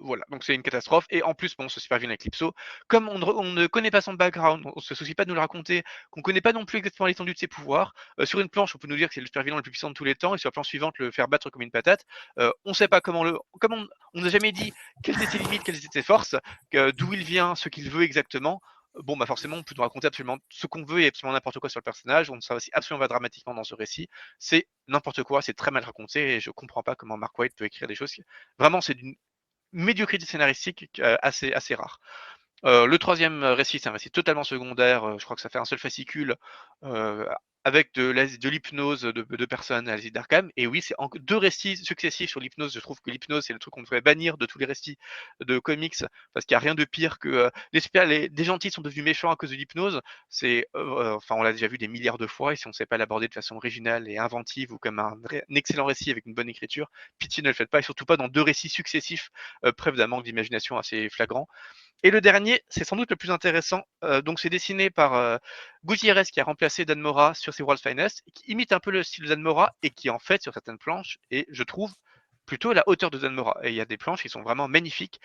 E: voilà, donc c'est une catastrophe. Et en plus, bon, ce super-vilain Eclipso, comme on ne connaît pas son background, on se soucie pas de nous le raconter, qu'on connaît pas non plus exactement l'étendue de ses pouvoirs, sur une planche, on peut nous dire que c'est le super-vilain le plus puissant de tous les temps, et sur la planche suivante, le faire battre comme une patate. On sait pas comment on n'a jamais dit quelles étaient ses limites, quelles étaient ses forces, d'où il vient, ce qu'il veut exactement. Bon, bah forcément, on peut nous raconter absolument ce qu'on veut et absolument n'importe quoi sur le personnage. On ne s'investit absolument pas dramatiquement dans ce récit. C'est n'importe quoi, c'est très mal raconté et je comprends pas comment Mark Waid peut écrire des choses. Vraiment, c'est d'une médiocrité scénaristique assez rare. Le troisième récit, c'est un récit totalement secondaire. Je crois que ça fait un seul fascicule avec de l'hypnose de personnes à l'asile d'Arkham. Et oui, c'est deux récits successifs sur l'hypnose. Je trouve que l'hypnose, c'est le truc qu'on devrait bannir de tous les récits de comics parce qu'il n'y a rien de pire que des gentils sont devenus méchants à cause de l'hypnose. Enfin, on l'a déjà vu des milliards de fois. Et si on ne sait pas l'aborder de façon originale et inventive ou comme un excellent récit avec une bonne écriture, pitié ne le faites pas. Et surtout pas dans deux récits successifs, preuve d'un manque d'imagination assez flagrant. Et le dernier, c'est sans doute le plus intéressant. Donc, c'est dessiné par Gutiérrez qui a remplacé Dan Mora sur ses World's Finest, qui imite un peu le style de Dan Mora et qui, en fait, sur certaines planches, et je trouve plutôt à la hauteur de Dan Mora. Et il y a des planches qui sont vraiment magnifiques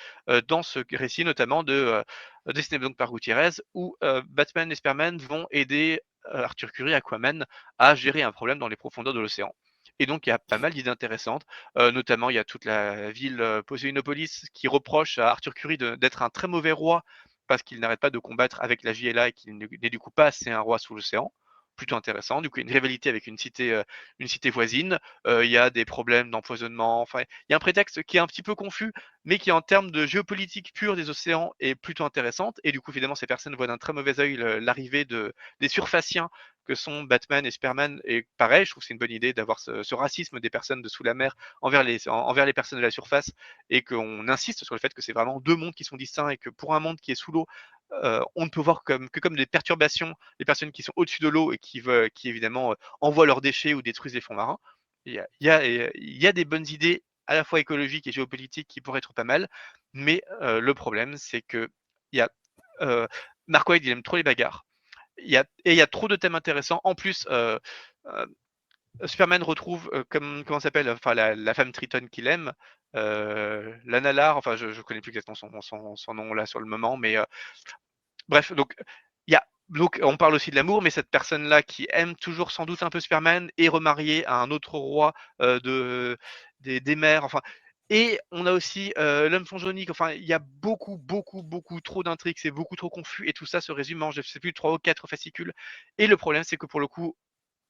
E: dans ce récit, notamment dessiné donc par Gutiérrez, où Batman et Superman vont aider Arthur Curry, Aquaman, à gérer un problème dans les profondeurs de l'océan. Et donc, il y a pas mal d'idées intéressantes. Notamment, il y a toute la ville Poséinopolis qui reproche à Arthur Curry d'être un très mauvais roi parce qu'il n'arrête pas de combattre avec la JLA et qu'il n'est du coup pas assez un roi sous l'océan. Plutôt intéressant. Du coup, il y a une rivalité avec une cité voisine. Il y a des problèmes d'empoisonnement. Enfin, il y a un prétexte qui est un petit peu confus, mais qui, en termes de géopolitique pure des océans, est plutôt intéressante. Et du coup, évidemment, ces personnes voient d'un très mauvais œil l'arrivée des surfaciens que sont Batman et Superman. Et pareil, je trouve que c'est une bonne idée d'avoir ce racisme des personnes de sous la mer envers les personnes de la surface et qu'on insiste sur le fait que c'est vraiment deux mondes qui sont distincts et que pour un monde qui est sous l'eau, on ne peut voir que comme des perturbations les personnes qui sont au-dessus de l'eau et qui évidemment envoient leurs déchets ou détruisent les fonds marins. Il y a des bonnes idées à la fois écologiques et géopolitiques qui pourraient être pas mal, mais le problème c'est que il y a Mark Waid, il aime trop les bagarres. Il y a trop de thèmes intéressants. En plus, Superman retrouve, comment s'appelle, enfin la femme Triton qu'il aime, Lana Lar, enfin je connais plus exactement son nom là sur le moment, mais bref, donc on parle aussi de l'amour, mais cette personne-là qui aime toujours sans doute un peu Superman est remariée à un autre roi des mers, enfin. Et on a aussi l'homme fongionique. Enfin, il y a beaucoup trop d'intrigues, c'est beaucoup trop confus, et tout ça se résume en, je sais plus, 3 ou 4 fascicules. Et le problème, c'est que pour le coup,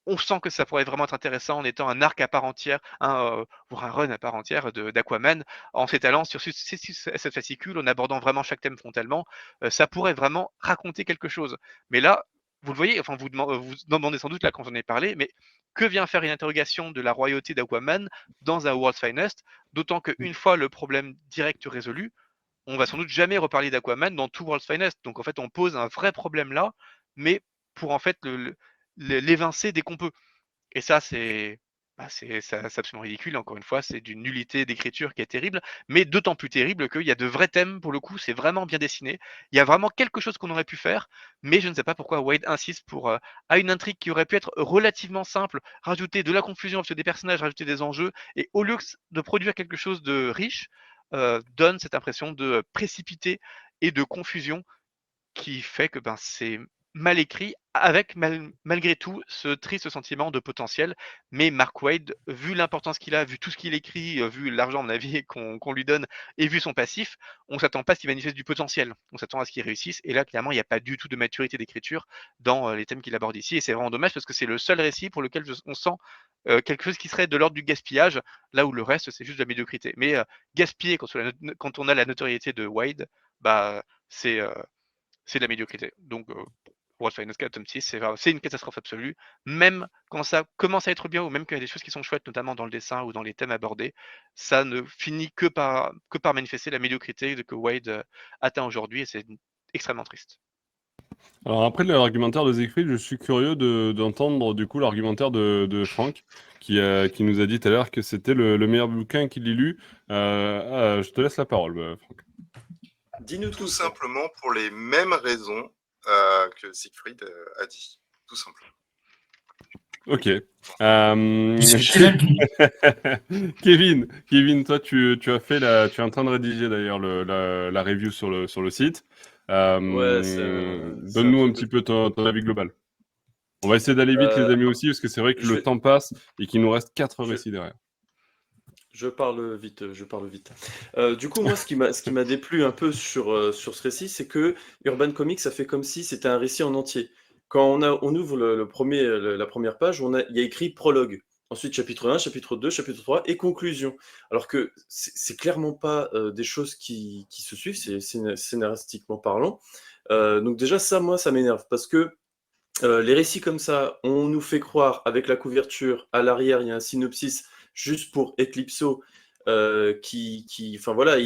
E: on sent que ça pourrait vraiment être intéressant en étant un arc à part entière, voire un run à part entière d'Aquaman, en s'étalant sur cette fascicule, en abordant vraiment chaque thème frontalement. Ça pourrait vraiment raconter quelque chose. Mais là, vous le voyez, enfin vous demandez sans doute là quand j'en ai parlé, mais que vient faire une interrogation de la royauté d'Aquaman dans un World's Finest, d'autant qu'une fois le problème direct résolu, on va sans doute jamais reparler d'Aquaman dans tout World's Finest. Donc en fait, on pose un vrai problème là, mais pour en fait l'évincer dès qu'on peut. Et ça, c'est absolument ridicule. Encore une fois, c'est d'une nullité d'écriture qui est terrible, mais d'autant plus terrible qu'il y a de vrais thèmes pour le coup. C'est vraiment bien dessiné. Il y a vraiment quelque chose qu'on aurait pu faire, mais je ne sais pas pourquoi Wade insiste à une intrigue qui aurait pu être relativement simple, rajouter de la confusion entre des personnages, rajouter des enjeux, et au lieu de produire quelque chose de riche, donne cette impression de précipité et de confusion qui fait que c'est mal écrit, avec malgré tout ce triste sentiment de potentiel. Mais Mark Waid, vu l'importance qu'il a, vu tout ce qu'il écrit, vu l'argent, à mon avis, qu'on lui donne, et vu son passif, on s'attend pas à ce qu'il manifeste du potentiel. On s'attend à ce qu'il réussisse. Et là, clairement, il n'y a pas du tout de maturité d'écriture dans les thèmes qu'il aborde ici. Et c'est vraiment dommage parce que c'est le seul récit pour lequel on sent quelque chose qui serait de l'ordre du gaspillage, là où le reste, c'est juste de la médiocrité. Mais gaspiller quand on a la notoriété de Waid, c'est de la médiocrité. Donc, World Finest 4, tome 6, c'est une catastrophe absolue. Même quand ça commence à être bien, ou même qu'il y a des choses qui sont chouettes, notamment dans le dessin ou dans les thèmes abordés, ça ne finit que par manifester la médiocrité que Wade atteint aujourd'hui, et c'est extrêmement triste.
A: Alors après l'argumentaire de Siegfried, je suis curieux d'entendre du coup l'argumentaire de Franck qui nous a dit tout à l'heure que c'était le meilleur bouquin qu'il ait lu. Je te laisse la parole, Franck.
C: Dis-nous
G: Tout simplement pour les mêmes raisons que Siegfried a dit. Tout simplement.
A: Ok.
D: C'est limpide.
A: Kevin, toi, tu as fait tu es en train de rédiger d'ailleurs la review sur le site.
C: Ouais, c'est un
A: Donne-nous un
C: truc de
A: petit
C: fou.
A: peu ton avis global. On va essayer d'aller vite, les amis, aussi, parce que c'est vrai que
C: je
A: le
C: vais-
A: temps passe et qu'il nous reste 4
C: je-
A: récits derrière.
C: Je parle vite, je parle vite. Du coup, moi, ce qui m'a déplu un peu sur ce récit, c'est que Urban Comics, ça fait comme si c'était un récit en entier. Quand on ouvre la première page, il y a écrit prologue. Ensuite, chapitre 1, chapitre 2, chapitre 3 et conclusion. Alors que c'est clairement pas des choses qui se suivent, c'est scénaristiquement parlant. Donc déjà, ça, moi, ça m'énerve parce que les récits comme ça, on nous fait croire avec la couverture, à l'arrière, il y a un synopsis juste pour Eclipso, enfin voilà,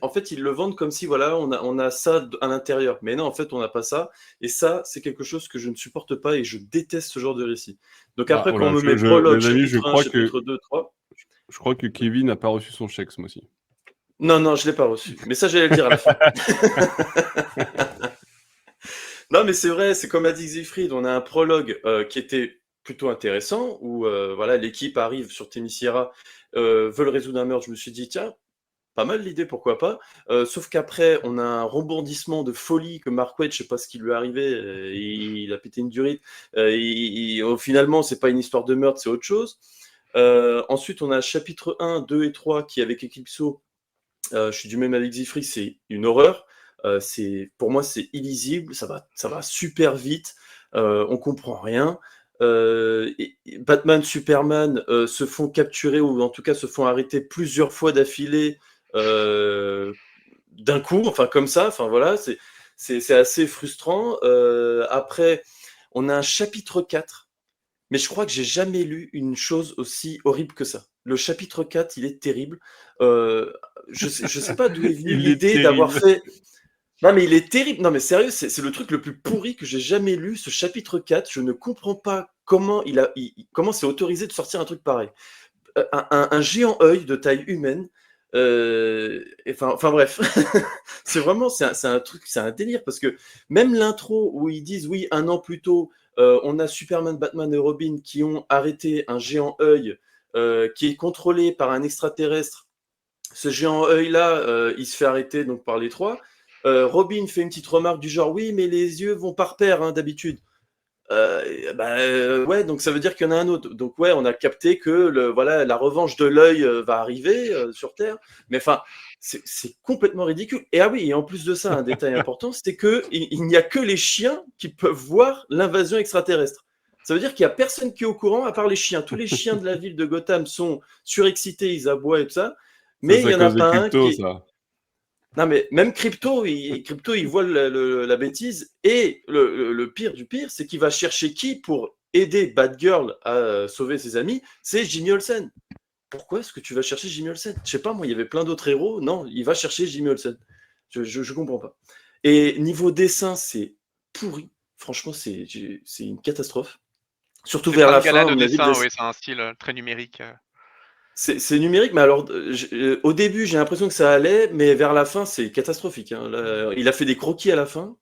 C: en fait, ils le vendent comme si voilà, on a ça à l'intérieur. Mais non, en fait, on n'a pas ça. Et ça, c'est quelque chose que je ne supporte pas et je déteste ce genre de récit. Donc
A: Ah,
C: après,
A: oh
C: quand on
A: là,
C: me met prologue,
A: les amis,
C: chapitre 1, chapitre 2, 3.
A: je crois que Kevin n'a pas reçu son chèque ce mois-ci.
C: Non, non, je ne l'ai pas reçu. Mais ça, j'allais le dire à la fin. Non, mais c'est vrai, c'est comme a dit Siegfried, on a un prologue qui était plutôt intéressant, où voilà, l'équipe arrive sur Themyscira, veulent résoudre un meurtre. Je me suis dit, tiens, pas mal l'idée, pourquoi pas. Sauf qu'après, on a un rebondissement de folie que Mark Waid, je sais pas ce qui lui est arrivé, il a pété une durite. Finalement, c'est pas une histoire de meurtre, c'est autre chose. Ensuite, on a chapitre 1, 2 et 3 qui, avec Eclipso, je suis du même avec Siegfried, c'est une horreur. Pour moi, c'est illisible, ça va super vite, on comprend rien. Batman, Superman se font capturer ou en tout cas se font arrêter plusieurs fois d'affilée d'un coup, enfin comme ça, enfin voilà, c'est assez frustrant. Après, on a un chapitre 4, mais je crois que j'ai jamais lu une chose aussi horrible que ça. Le chapitre 4, il est terrible. Je sais pas d'où est venue
A: Il est
C: l'idée d'avoir
A: terrible.
C: fait. Non, mais il est terrible. Non, mais sérieux, c'est le truc le plus pourri que j'ai jamais lu, ce chapitre 4. Je ne comprends pas comment comment c'est autorisé de sortir un truc pareil. Un géant œil de taille humaine. Enfin bref, c'est un truc, c'est un délire parce que même l'intro où ils disent oui, un an plus tôt, on a Superman, Batman et Robin qui ont arrêté un géant œil qui est contrôlé par un extraterrestre. Ce géant œil-là, il se fait arrêter donc par les trois. Robin fait une petite remarque du genre oui, mais les yeux vont par paire hein, d'habitude. Ouais, donc ça veut dire qu'il y en a un autre. Donc ouais, on a capté que voilà, la revanche de l'œil va arriver sur Terre. Mais enfin, c'est complètement ridicule. Et ah oui, et en plus de ça, un détail important, c'est que il n'y a que les chiens qui peuvent voir l'invasion extraterrestre. Ça veut dire qu'il n'y a personne qui est au courant à part les chiens. Tous les chiens de la ville de Gotham sont surexcités, ils aboient et tout ça.
A: Ça,
C: Mais il
A: c'est
C: n'y
A: à
C: en a
A: cause de
C: pas un
A: Crypto,
C: qui est.
A: ça.
C: Non, mais même Crypto, il voit la bêtise. Et le pire du pire, c'est qu'il va chercher qui pour aider Batgirl à sauver ses amis? C'est Jimmy Olsen. Pourquoi est-ce que tu vas chercher Jimmy Olsen? Je sais pas, moi, il y avait plein d'autres héros. Non, il va chercher Jimmy Olsen. Je comprends pas. Et niveau dessin, c'est pourri. Franchement, c'est une catastrophe. Surtout
E: C'est
C: vers la
E: Fringala
C: fin, à
E: de
C: mon avis,
E: dessin, oui, c'est un style très numérique.
C: c'est numérique, mais alors, au début, j'ai l'impression que ça allait, mais vers la fin, c'est catastrophique. Hein. Là, il a fait des croquis à la fin.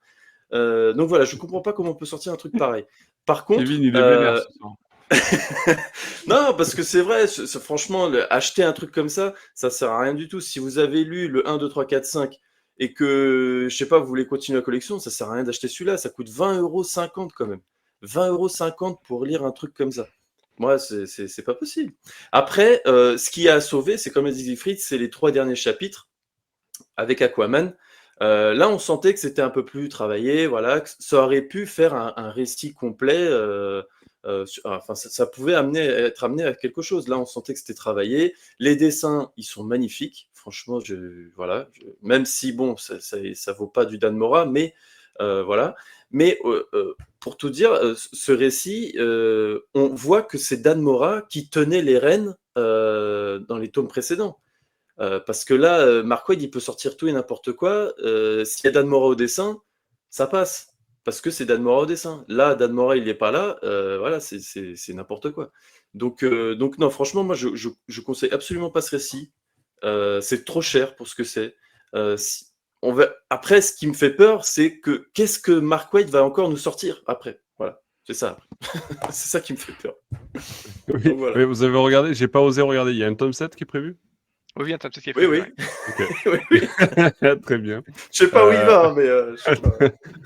C: Donc voilà, je comprends pas comment on peut sortir un truc pareil. Par
A: Kevin,
C: contre,
A: il est vénère ce soir.
C: non, parce que c'est vrai, franchement, acheter un truc comme ça sert à rien du tout. Si vous avez lu le 1, 2, 3, 4, 5 et que, je sais pas, vous voulez continuer la collection, ça sert à rien d'acheter celui-là. Ça coûte 20,50 € quand même. 20,50 € pour lire un truc comme ça. Moi, c'est pas possible. Après, ce qui a sauvé, c'est comme a dit Siegfried, c'est les 3 derniers chapitres avec Aquaman. Là, on sentait que c'était un peu plus travaillé, voilà, que ça aurait pu faire un récit complet. Enfin, ça pouvait être amené à quelque chose. Là, on sentait que c'était travaillé. Les dessins, ils sont magnifiques. Franchement, voilà, même si bon, ça vaut pas du Dan Mora, mais voilà. Mais pour tout dire, ce récit, on voit que c'est Dan Mora qui tenait les rênes dans les tomes précédents. Parce que là, Mark Waid, il peut sortir tout et n'importe quoi. S'il y a Dan Mora au dessin, ça passe. Parce que c'est Dan Mora au dessin. Là, Dan Mora, il n'est pas là. Voilà, c'est n'importe quoi. Donc non, franchement, moi, je conseille absolument pas ce récit. C'est trop cher pour ce que c'est. Après, ce qui me fait peur, c'est que qu'est-ce que Mark Waid va encore nous sortir après. Voilà. C'est ça. C'est ça qui me fait peur.
A: Oui,
C: Donc, voilà.
A: oui, vous avez regardé, j'ai pas osé regarder. Il y a un tome 7 qui est prévu?
E: Oui, un top 7 qui est
C: Oui,
E: prévu,
C: oui.
E: ouais.
C: Oui, oui.
A: Très bien.
C: Je sais pas où il va, hein, mais je sais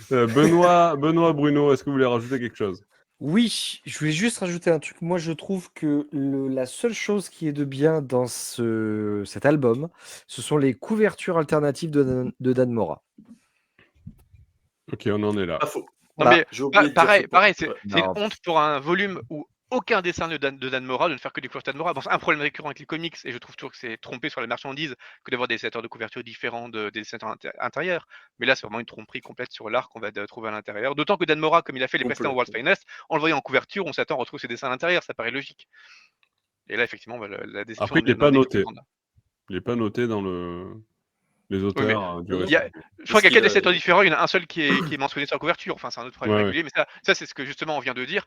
C: pas.
A: Benoît, Bruno, est-ce que vous voulez rajouter quelque chose?
F: Oui, je voulais juste rajouter un truc. Moi, je trouve que la seule chose qui est de bien dans cet album, ce sont les couvertures alternatives de Dan Mora.
A: Ok, on en est là.
C: Pas faux.
E: Non,
F: Voilà.
E: mais
C: J'ai oublié de dire
E: pareil,
C: ce point.
E: pareil,
C: Ouais.
E: c'est une
F: Non.
E: honte pour un volume où aucun dessin de Dan Mora, de ne faire que des couvertures de Dan Mora. Bon, c'est un problème récurrent avec les comics, et je trouve toujours que c'est trompé sur la marchandise que d'avoir des dessinateurs de couverture différents des dessinateurs intérieurs. Mais là, c'est vraiment une tromperie complète sur l'art qu'on va trouver à l'intérieur. D'autant que Dan Mora, comme il a fait les précédents World's Finest, en le voyant en couverture, on s'attend à retrouver ses dessins à l'intérieur, ça paraît logique. Et là, effectivement, la déception
A: Après, il n'est
E: n'en
A: pas
E: est que
A: noté.
E: plus grande.
A: Il n'est pas noté dans les auteurs du
C: non,
A: récit.
E: Je crois
C: Parce
E: qu'il y a
C: qu'il
E: 4
C: a-
E: dessinateurs différents, il y en a un seul qui est mentionné sur la couverture. Enfin, c'est un autre problème
A: Ouais,
E: régulier, mais ça c'est ce que justement on vient de dire.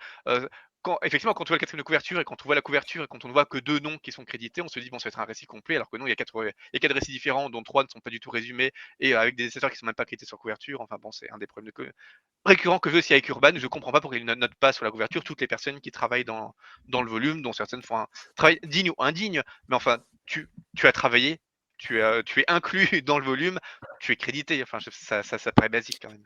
E: Effectivement, quand on voit le quatrième de couverture et quand on voit la couverture et quand on ne voit que 2 noms qui sont crédités, on se dit bon, ça va être un récit complet, alors que non, il y a 4 récits différents, dont 3 ne sont pas du tout résumés et avec des dessinateurs qui sont même pas crédités sur couverture. Enfin bon, c'est un des problèmes récurrents que j'ai aussi avec Urban. Je comprends pas pourquoi il ne note pas sur la couverture toutes les personnes qui travaillent dans le volume, dont certaines font un travail digne ou indigne, mais enfin, tu as travaillé. Tu es inclus dans le volume, tu es crédité. Enfin, ça paraît basique quand même.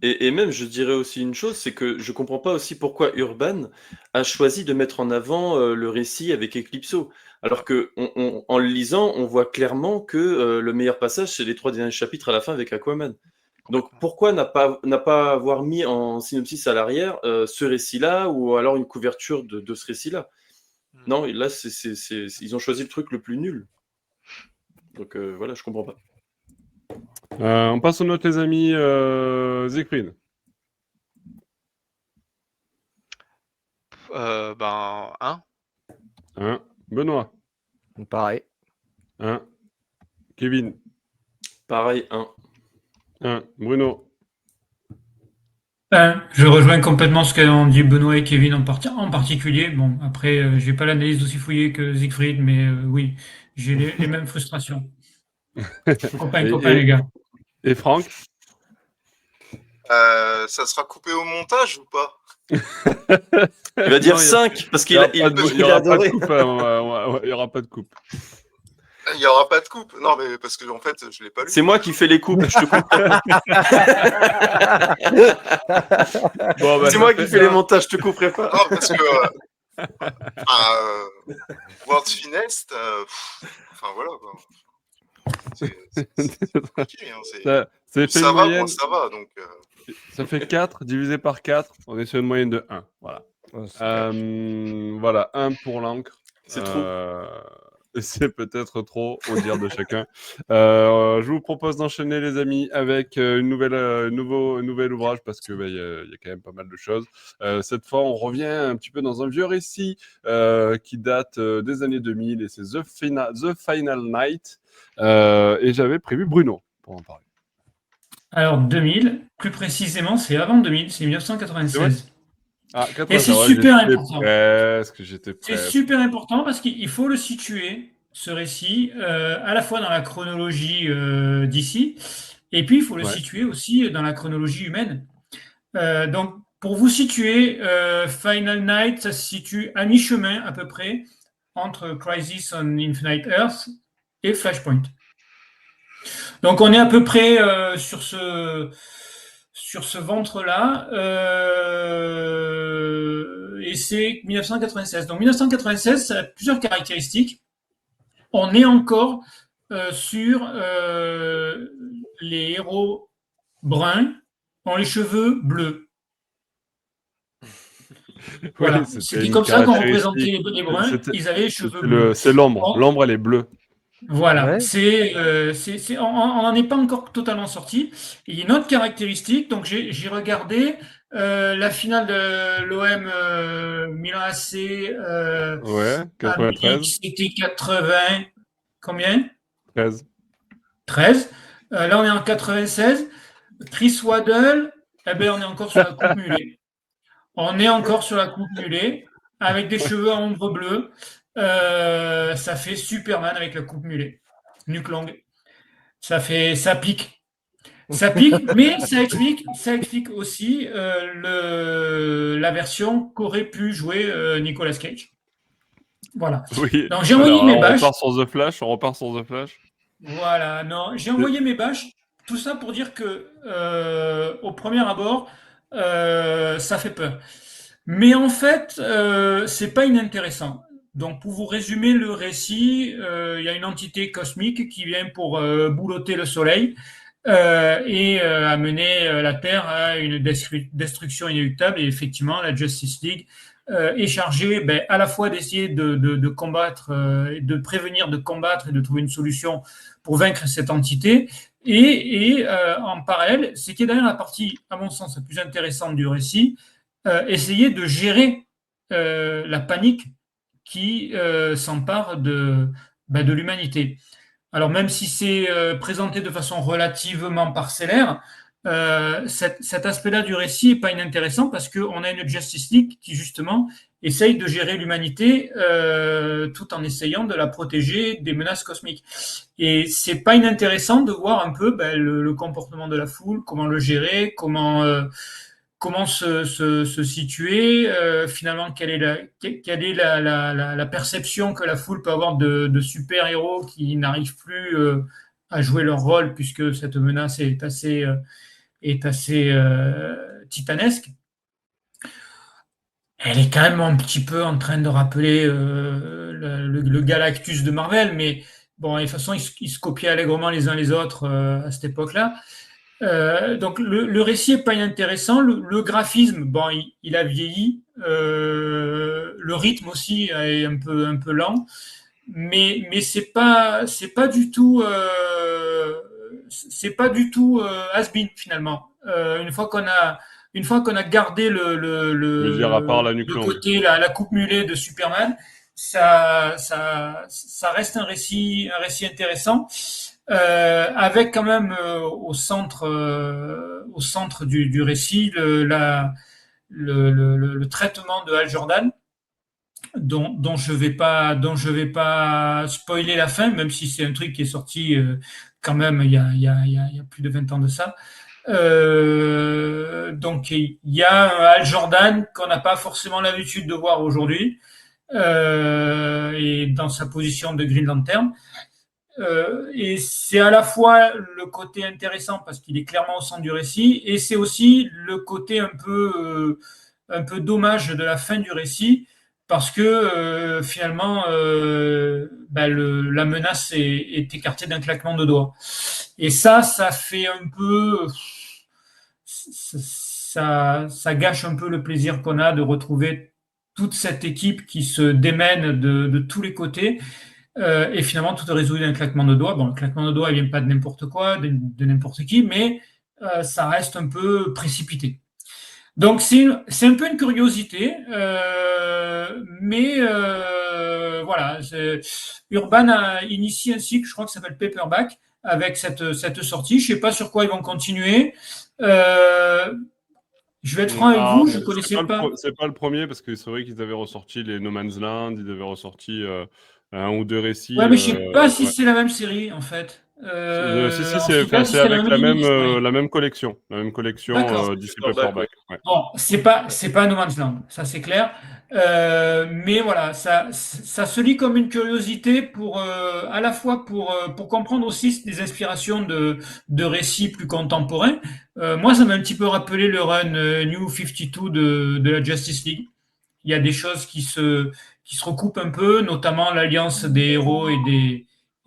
C: Et même, je dirais aussi une chose, c'est que je comprends pas aussi pourquoi Urban a choisi de mettre en avant le récit avec Eclipso. Alors que en le lisant, on voit clairement que le meilleur passage, c'est les 3 derniers chapitres à la fin avec Aquaman. Donc pourquoi n'a pas avoir mis en synopsis à l'arrière ce récit-là ou alors une couverture de ce récit-là? Non, et là, ils ont choisi le truc le plus nul. Donc voilà, je comprends pas.
A: On passe aux notes, les amis. Siegfried.
E: Ben, 1.
A: 1. Benoît.
F: Pareil.
A: 1. Kevin.
C: Pareil, 1.
A: 1. Bruno.
D: Je rejoins complètement ce qu'ont dit Benoît et Kevin en particulier. Bon, après, j'ai pas l'analyse aussi fouillée que Siegfried, mais oui, j'ai les mêmes frustrations. Copains, les gars.
A: Et Franck.
G: Ça sera coupé au montage ou pas?
C: Il va dire 5 parce qu'il a adoré.
A: Il n'y aura pas de coupe.
G: Il n'y aura pas de coupe. Non, mais parce que en fait, je l'ai pas lu.
C: C'est moi qui fais les coupes, je te couperai pas.
A: Bon, bah,
C: c'est moi qui fais les montages, je te couperai pas.
G: Non, parce que World's Finest, enfin voilà. C'est compliqué, hein,
A: c'est fait
G: ça
A: une
G: va,
A: moyenne.
G: moi ça va. Donc,
A: Ça fait 4 divisé par 4. On est sur une moyenne de 1. Voilà. Voilà, 1 pour l'encre.
C: C'est trop.
A: C'est peut-être trop, au dire de chacun. Je vous propose d'enchaîner, les amis, avec un nouvel ouvrage parce que y a quand même pas mal de choses. Cette fois, on revient un petit peu dans un vieux récit qui date des années 2000 et c'est The Final Night. Et j'avais prévu Bruno pour en parler.
D: Alors, 2000, plus précisément, c'est avant 2000, c'est 1996.
A: Ah,
D: Et c'est super important.
A: J'étais presque.
D: C'est super important parce qu'il faut le situer, ce récit, à la fois dans la chronologie d'ici, et puis il faut le situer aussi dans la chronologie humaine. Donc, pour vous situer, Final Night, ça se situe à mi-chemin à peu près entre Crisis on Infinite Earth et Flashpoint. Donc, on est à peu près sur ce ventre-là, et c'est 1996. Donc 1996, ça a plusieurs caractéristiques. On est encore sur les héros bruns ont les cheveux bleus. Voilà, c'était comme ça qu'on représentait les bruns, ils avaient les cheveux bleus.
A: C'est l'ombre, l'ombre elle est bleue.
D: Voilà, on n'en est pas encore totalement sorti. Il y a une autre caractéristique, donc j'ai regardé la finale de l'OM Milan AC.
A: 93.
D: C'était 80. Combien?
A: 13.
D: 13. Là, on est en 96. Chris Waddle, on est encore sur la coupe mulet. On est encore sur la coupe mulet avec des cheveux à ombre bleue. Ça fait Superman avec la coupe mulet, nuque longue. Ça pique. Ça pique, mais ça explique aussi la version qu'aurait pu jouer Nicolas Cage. Voilà.
A: Oui.
D: Donc j'ai envoyé mes
A: On
D: bâches.
A: repart sur The Flash. On repart sur The Flash.
D: Voilà, non, j'ai envoyé mes bâches. Tout ça pour dire que au premier abord, ça fait peur. Mais en fait, c'est pas inintéressant. Donc, pour vous résumer le récit, il y a une entité cosmique qui vient pour boulotter le Soleil et amener la Terre à une destruction inéluctable. Et effectivement, la Justice League est chargée à la fois d'essayer de combattre, de prévenir, de combattre et de trouver une solution pour vaincre cette entité. Et en parallèle, ce qui est d'ailleurs la partie, à mon sens, la plus intéressante du récit, essayer de gérer la panique qui s'empare de l'humanité. Alors même si c'est présenté de façon relativement parcellaire, cet aspect-là du récit n'est pas inintéressant parce qu'on a une Justice League qui justement essaye de gérer l'humanité tout en essayant de la protéger des menaces cosmiques. Et c'est pas inintéressant de voir un peu le comportement de la foule, comment le gérer, comment se situer, finalement, quelle est la perception que la foule peut avoir de super-héros qui n'arrivent plus à jouer leur rôle puisque cette menace est assez titanesque. Elle est quand même un petit peu en train de rappeler le Galactus de Marvel, mais bon, de toute façon, ils se copiaient allègrement les uns les autres à cette époque-là. Donc le récit est pas inintéressant, le graphisme, bon, il a vieilli, le rythme aussi est un peu lent, mais c'est pas du tout has-been finalement. Une fois qu'on a gardé
A: Je veux dire, à part la nuque
D: le
A: longue.
D: côté la coupe mulet de Superman, ça reste un récit intéressant. Avec quand même au centre du récit le traitement de Hal Jordan, dont je vais pas spoiler la fin, même si c'est un truc qui est sorti quand même il y a plus de 20 ans de ça. Donc il y a un Hal Jordan qu'on n'a pas forcément l'habitude de voir aujourd'hui, et dans sa position de Green Lantern. Et c'est à la fois le côté intéressant parce qu'il est clairement au centre du récit, et c'est aussi le côté un peu dommage de la fin du récit parce que finalement la menace est écartée d'un claquement de doigts. Et ça fait un peu ça gâche un peu le plaisir qu'on a de retrouver toute cette équipe qui se démène de tous les côtés. Et finalement, tout est résolu d'un claquement de doigts. Bon, le claquement de doigts, il vient pas de n'importe quoi, de n'importe qui, mais ça reste un peu précipité. Donc, c'est un peu une curiosité, mais voilà. Urban a initié un cycle, je crois que ça s'appelle Paperback, avec cette sortie. Je sais pas sur quoi ils vont continuer. Je vais être franc avec vous, je connaissais pas.
A: C'est pas le premier parce que c'est vrai qu'ils avaient ressorti les No Man's Land, ils avaient ressorti un ou deux récits.
D: Ouais, mais je sais pas si c'est la même série en fait.
A: Si,
D: C'est
A: avec la même collection. La même collection
D: D'accord.
A: d'ici Paperback. Ouais.
D: Bon, c'est pas No Man's Land, ça c'est clair. Mais voilà, ça se lit comme une curiosité pour à la fois pour comprendre aussi des inspirations de récits plus contemporains. Moi, ça m'a un petit peu rappelé le run New 52 de la Justice League. Il y a des choses qui se recoupent un peu, notamment l'alliance des héros et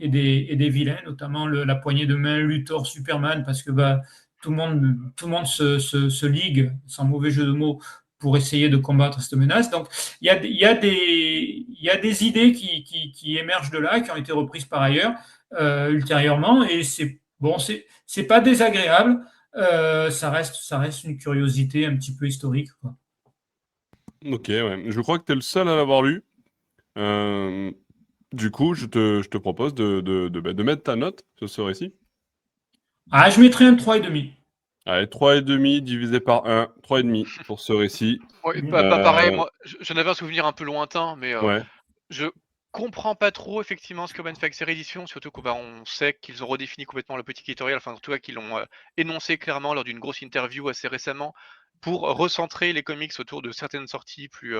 D: des vilains, notamment la poignée de main Luthor Superman, parce que tout le monde se ligue, sans mauvais jeu de mots, pour essayer de combattre cette menace. Donc, il y a des idées qui émergent de là, qui ont été reprises par ailleurs ultérieurement, et c'est pas désagréable. Ça reste une curiosité un petit peu historique, quoi.
A: Ok, ouais. Je crois que tu es le seul à l'avoir lu. Du coup, je te propose de mettre ta note sur ce récit.
D: Ah, je mettrais un 3,5.
A: Allez, 3,5 divisé par 1, 3,5 pour ce récit.
E: Ouais, pas pareil, moi, j'en avais un souvenir un peu lointain, mais
A: Ouais.
E: comprends pas trop effectivement ce qu'Urban fait avec ses rééditions, surtout qu'on sait qu'ils ont redéfini complètement le petit éditorial, enfin en tout cas qu'ils l'ont énoncé clairement lors d'une grosse interview assez récemment pour recentrer les comics autour de certaines sorties plus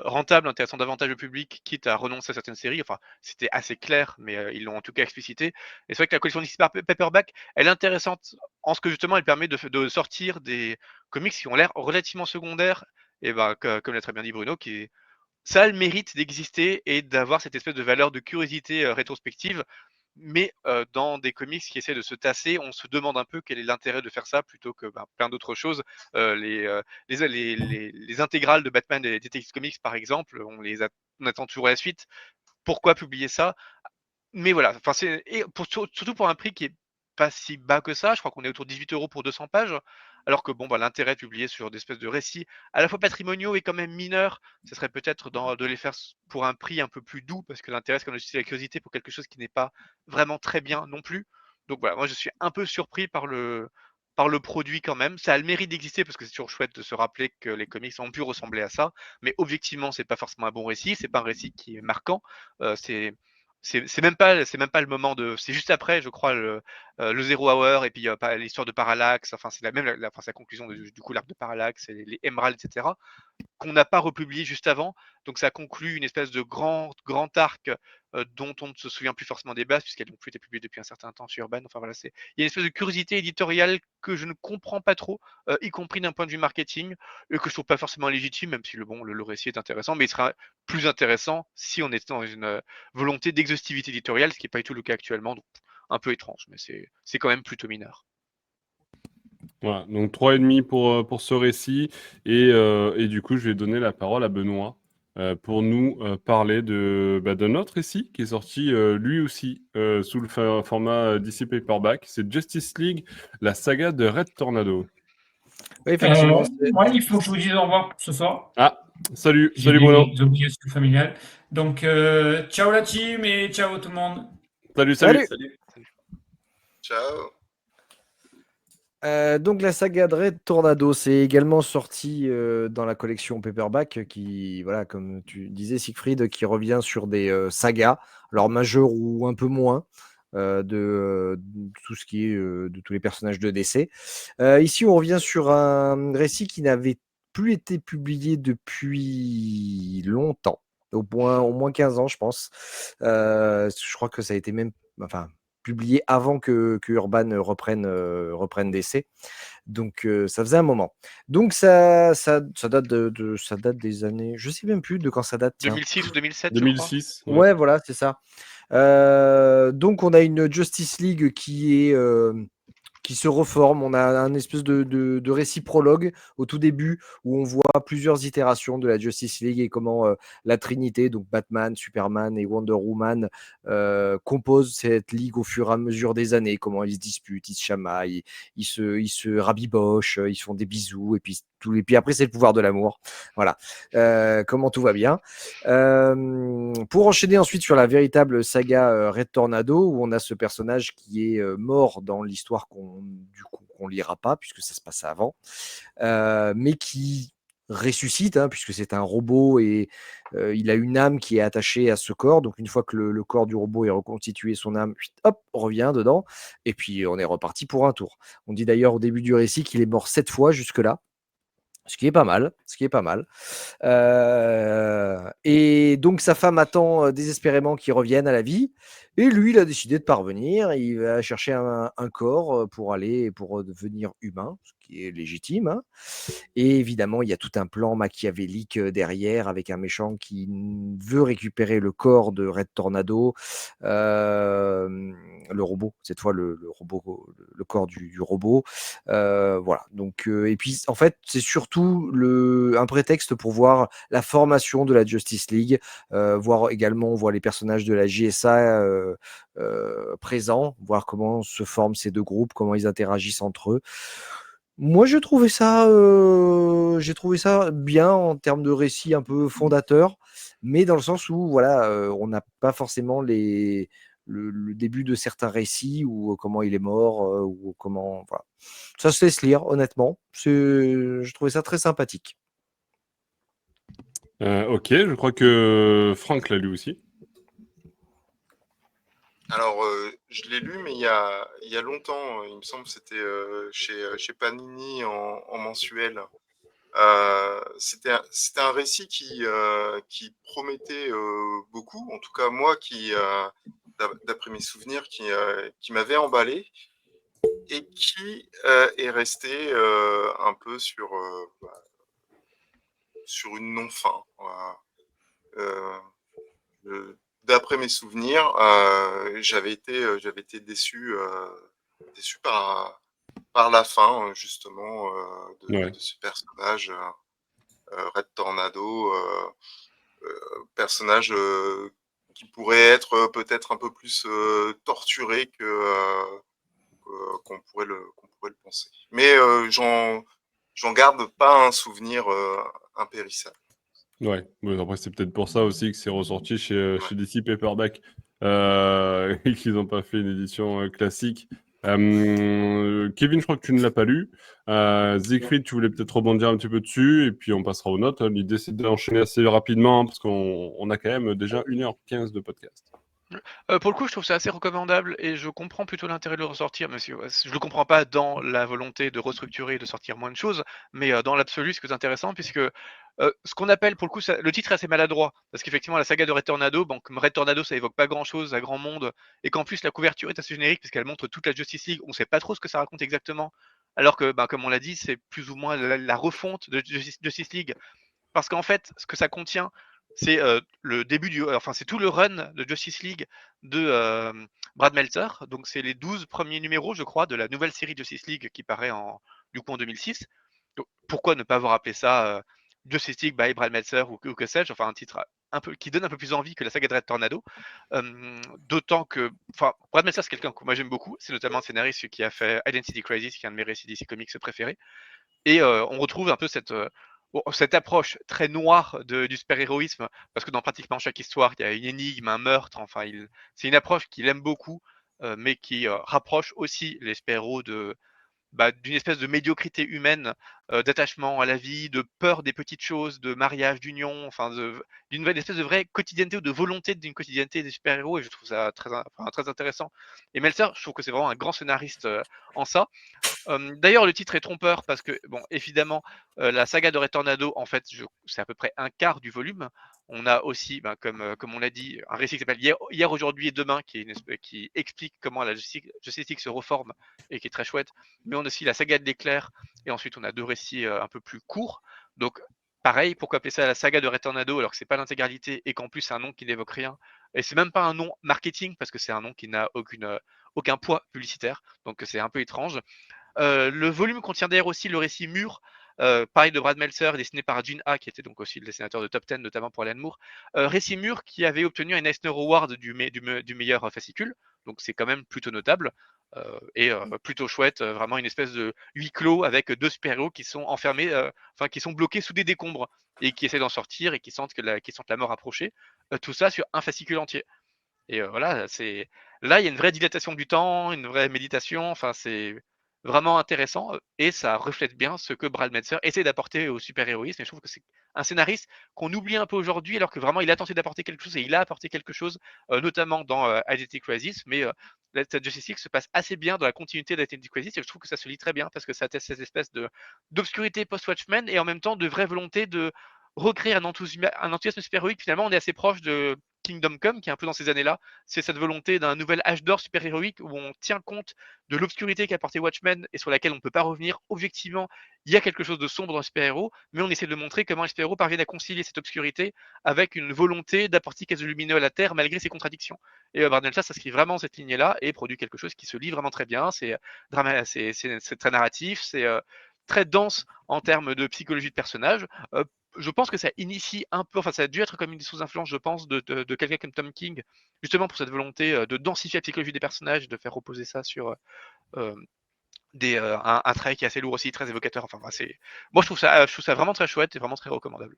E: rentables, intéressant davantage le public, quitte à renoncer à certaines séries. Enfin, c'était assez clair, mais ils l'ont en tout cas explicité. Et c'est vrai que la collection DC Paperback, elle est intéressante en ce que justement elle permet de sortir des comics qui ont l'air relativement secondaires, et ben comme l'a très bien dit Bruno, ça a le mérite d'exister et d'avoir cette espèce de valeur de curiosité rétrospective, mais dans des comics qui essaient de se tasser, on se demande un peu quel est l'intérêt de faire ça plutôt que plein d'autres choses. Les intégrales de Batman et Detective Comics, par exemple, on attend toujours la suite. Pourquoi publier ça? Mais voilà, enfin surtout pour un prix qui est pas si bas que ça. Je crois qu'on est autour de 18 € pour 200 pages, alors que bon, l'intérêt de publier sur des espèces de récits à la fois patrimoniaux et quand même mineurs, ce serait peut-être de les faire pour un prix un peu plus doux, parce que l'intérêt, c'est comme la curiosité pour quelque chose qui n'est pas vraiment très bien non plus. Donc voilà, moi je suis un peu surpris par le produit quand même. Ça a le mérite d'exister parce que c'est toujours chouette de se rappeler que les comics ont pu ressembler à ça, mais objectivement, c'est pas forcément un bon récit, c'est pas un récit qui est marquant. C'est même pas le moment de. C'est juste après, je crois, le Zero Hour et puis l'histoire de Parallax. Enfin, c'est enfin, c'est la conclusion du coup l'arc de Parallax, et les Emerald, etc. Qu'on n'a pas republié juste avant. Donc ça conclut une espèce de grand arc dont on ne se souvient plus forcément des bases, puisqu'elles n'ont plus été publiées depuis un certain temps sur Urban. Enfin voilà, il y a une espèce de curiosité éditoriale que je ne comprends pas trop, y compris d'un point de vue marketing, et que je trouve pas forcément légitime, même si le récit est intéressant, mais il sera plus intéressant si on était dans une volonté d'exhaustivité éditoriale, ce qui n'est pas du tout le cas actuellement. Donc un peu étrange, mais c'est quand même plutôt mineur.
A: Voilà, donc 3,5 pour ce récit. Et du coup, je vais donner la parole à Benoît pour nous parler d'un autre récit qui est sorti lui aussi sous le format DC Paperback. C'est Justice League, la saga de Red Tornado.
F: Oui, effectivement.
D: Moi, il faut que je vous dise au revoir ce soir.
A: Ah, salut
D: J'ai
A: Bruno.
D: des obligations familiales. Donc, ciao la team et ciao tout le monde.
A: Salut.
C: Salut.
G: Ciao.
F: Donc la saga de Red Tornado, c'est également sorti dans la collection Paperback qui, voilà, comme tu disais Siegfried, qui revient sur des sagas, alors majeures ou un peu moins, de tout ce qui est de tous les personnages de DC. Ici, on revient sur un récit qui n'avait plus été publié depuis longtemps, au moins 15 ans, je pense. Je crois que ça a été même, enfin, publié avant que Urban reprenne DC. Donc ça faisait un moment. Donc ça date ça date des années, je sais même plus de quand ça date. Tiens.
E: 2006 ou 2007, je crois.
A: 2006.
F: Ouais, voilà, c'est ça. Donc on a une Justice League qui se reforme. On a un espèce de récit prologue au tout début où on voit plusieurs itérations de la Justice League et comment la Trinité, donc Batman, Superman et Wonder Woman, composent cette ligue au fur et à mesure des années, comment ils se disputent, ils se chamaillent, ils se rabibochent, ils se font des bisous et puis après c'est le pouvoir de l'amour. Voilà, comment tout va bien. Pour enchaîner ensuite sur la véritable saga Red Tornado, où on a ce personnage qui est mort dans l'histoire qu'on lira pas, puisque ça se passe avant, mais qui ressuscite, puisque c'est un robot et il a une âme qui est attachée à ce corps. Donc une fois que le corps du robot est reconstitué, son âme, hop, revient dedans, et puis on est reparti pour un tour. On dit d'ailleurs au début du récit qu'il est mort 7 fois jusque-là. Ce qui est pas mal. Et donc sa femme attend désespérément qu'il revienne à la vie. Et lui, il a décidé de parvenir. Il va chercher un corps pour devenir humain, ce qui est légitime. Et évidemment, il y a tout un plan machiavélique derrière, avec un méchant qui veut récupérer le corps de Red Tornado, le robot, cette fois le robot, le corps du robot. Voilà. Donc, et puis, en fait, c'est surtout un prétexte pour voir la formation de la Justice League, voir également, on voit les personnages de la JSA présents, voir comment se forment ces deux groupes, comment ils interagissent entre eux. Moi, j'ai trouvé ça bien en termes de récit un peu fondateur, mais dans le sens où, voilà, on n'a pas forcément le début de certains récits ou comment il est mort ou comment, voilà. Ça se laisse lire, honnêtement. Je trouvais ça très sympathique.
A: Ok, je crois que Franck l'a lu aussi.
G: Alors, je l'ai lu, mais il y a longtemps. Il me semble que c'était chez Panini en mensuel. C'était un récit qui promettait beaucoup. En tout cas, moi, d'après mes souvenirs, qui m'avait emballé et qui est resté un peu sur une non-fin. Voilà. Euh, D'après mes souvenirs, j'avais été déçu, déçu par la fin, justement,
A: Ouais.
G: de ce personnage, Red Tornado, personnage qui pourrait être peut-être un peu plus torturé qu'on pourrait le penser. Mais j'en garde pas un souvenir impérissable.
A: Ouais, après c'est peut-être pour ça aussi que c'est ressorti
G: Ouais.
A: chez DC Paperback et qu'ils n'ont pas fait une édition classique. Kevin, je crois que tu ne l'as pas lu. Siegfried, tu voulais peut-être rebondir un petit peu dessus et puis on passera aux notes. L'idée c'est d'enchaîner assez rapidement parce qu'on a quand même déjà 1h15 de podcast.
E: Pour le coup, je trouve ça assez recommandable et je comprends plutôt l'intérêt de le ressortir, mais je le comprends pas dans la volonté de restructurer et de sortir moins de choses, mais dans l'absolu, c'est intéressant puisque ce qu'on appelle, pour le coup, le titre est assez maladroit parce qu'effectivement, la saga de Red Tornado, bon, comme Red Tornado, ça évoque pas grand-chose à grand monde et qu'en plus la couverture est assez générique puisqu'elle montre toute la Justice League, on sait pas trop ce que ça raconte exactement, alors que, comme on l'a dit, c'est plus ou moins la refonte de Justice League parce qu'en fait, ce que ça contient, c'est le début enfin, c'est tout le run de Justice League de Brad Meltzer. Donc, c'est les 12 premiers numéros, je crois, de la nouvelle série Justice League qui paraît du coup en 2006. Donc, pourquoi ne pas avoir appelé ça Justice League by Brad Meltzer ou que sais-je, enfin, un titre qui donne un peu plus envie que la saga de Red Tornado. D'autant que, enfin, Brad Meltzer, c'est quelqu'un que moi j'aime beaucoup. C'est notamment un scénariste qui a fait Identity Crisis, qui est un de mes récits DC Comics préférés. Et on retrouve un peu cette approche très noire du super-héroïsme, parce que dans pratiquement chaque histoire, il y a une énigme, un meurtre, enfin, c'est une approche qu'il aime beaucoup, mais qui rapproche aussi les super-héros d'une espèce de médiocrité humaine, d'attachement à la vie, de peur des petites choses, de mariage, d'union, enfin d'une espèce de vraie quotidienneté ou de volonté d'une quotidienneté des super-héros, et je trouve ça très intéressant. Et Meltzer, je trouve que c'est vraiment un grand scénariste en ça. D'ailleurs, le titre est trompeur parce que, bon, évidemment, la saga de Red Tornado, en fait, c'est à peu près un quart du volume. On a aussi, comme on l'a dit, un récit qui s'appelle Hier, aujourd'hui et demain, qui explique comment la Justice League se reforme et qui est très chouette. Mais on a aussi la saga de l'éclair et ensuite on a 2 récits un peu plus courts. Donc, pareil, pourquoi appeler ça la saga de Red Tornado alors que c'est pas l'intégralité et qu'en plus c'est un nom qui n'évoque rien. Et c'est même pas un nom marketing parce que c'est un nom qui n'a aucun poids publicitaire. Donc c'est un peu étrange. Le volume contient d'ailleurs aussi le récit Mur, pareil de Brad Meltzer, dessiné par Gene Ha, qui était donc aussi le dessinateur de Top Ten, notamment pour Alan Moore. Récit Mur qui avait obtenu un Eisner Award du meilleur fascicule, donc c'est quand même plutôt notable. Et plutôt chouette, vraiment une espèce de huis clos avec 2 super-héros qui sont enfermés, qui sont bloqués sous des décombres et qui essaient d'en sortir et qui sentent la mort approcher. Tout ça sur un fascicule entier. Et voilà, là, il y a une vraie dilatation du temps, une vraie méditation, enfin, c'est vraiment intéressant et ça reflète bien ce que Brad Meltzer essaie d'apporter au super-héroïsme. Et je trouve que c'est un scénariste qu'on oublie un peu aujourd'hui, alors que vraiment, il a tenté d'apporter quelque chose et il a apporté quelque chose, notamment dans Identity Crisis. Mais cette Justice League se passe assez bien dans la continuité d'Identity Crisis et je trouve que ça se lit très bien parce que ça teste cette espèce d'obscurité post-Watchmen et en même temps de vraie volonté de recréer un enthousiasme super-héroïque. Finalement, on est assez proche de Kingdom Come, qui est un peu dans ces années-là. C'est cette volonté d'un nouvel âge d'or super-héroïque où on tient compte de l'obscurité qu'a apporté Watchmen et sur laquelle on ne peut pas revenir. Objectivement, il y a quelque chose de sombre dans le super-héros, mais on essaie de montrer comment les super-héros parviennent à concilier cette obscurité avec une volonté d'apporter quelque chose de lumineux à la Terre malgré ses contradictions. Et Brad Meltzer s'inscrit vraiment dans cette lignée-là et produit quelque chose qui se lit vraiment très bien. C'est très narratif, c'est très dense en termes de psychologie de personnage. Je pense que ça initie un peu, enfin ça a dû être comme une sous influence, je pense, de quelqu'un comme Tom King, justement pour cette volonté de densifier la psychologie des personnages, de faire reposer ça sur un trait qui est assez lourd aussi, très évocateur. Enfin, moi je trouve ça vraiment très chouette et vraiment très recommandable.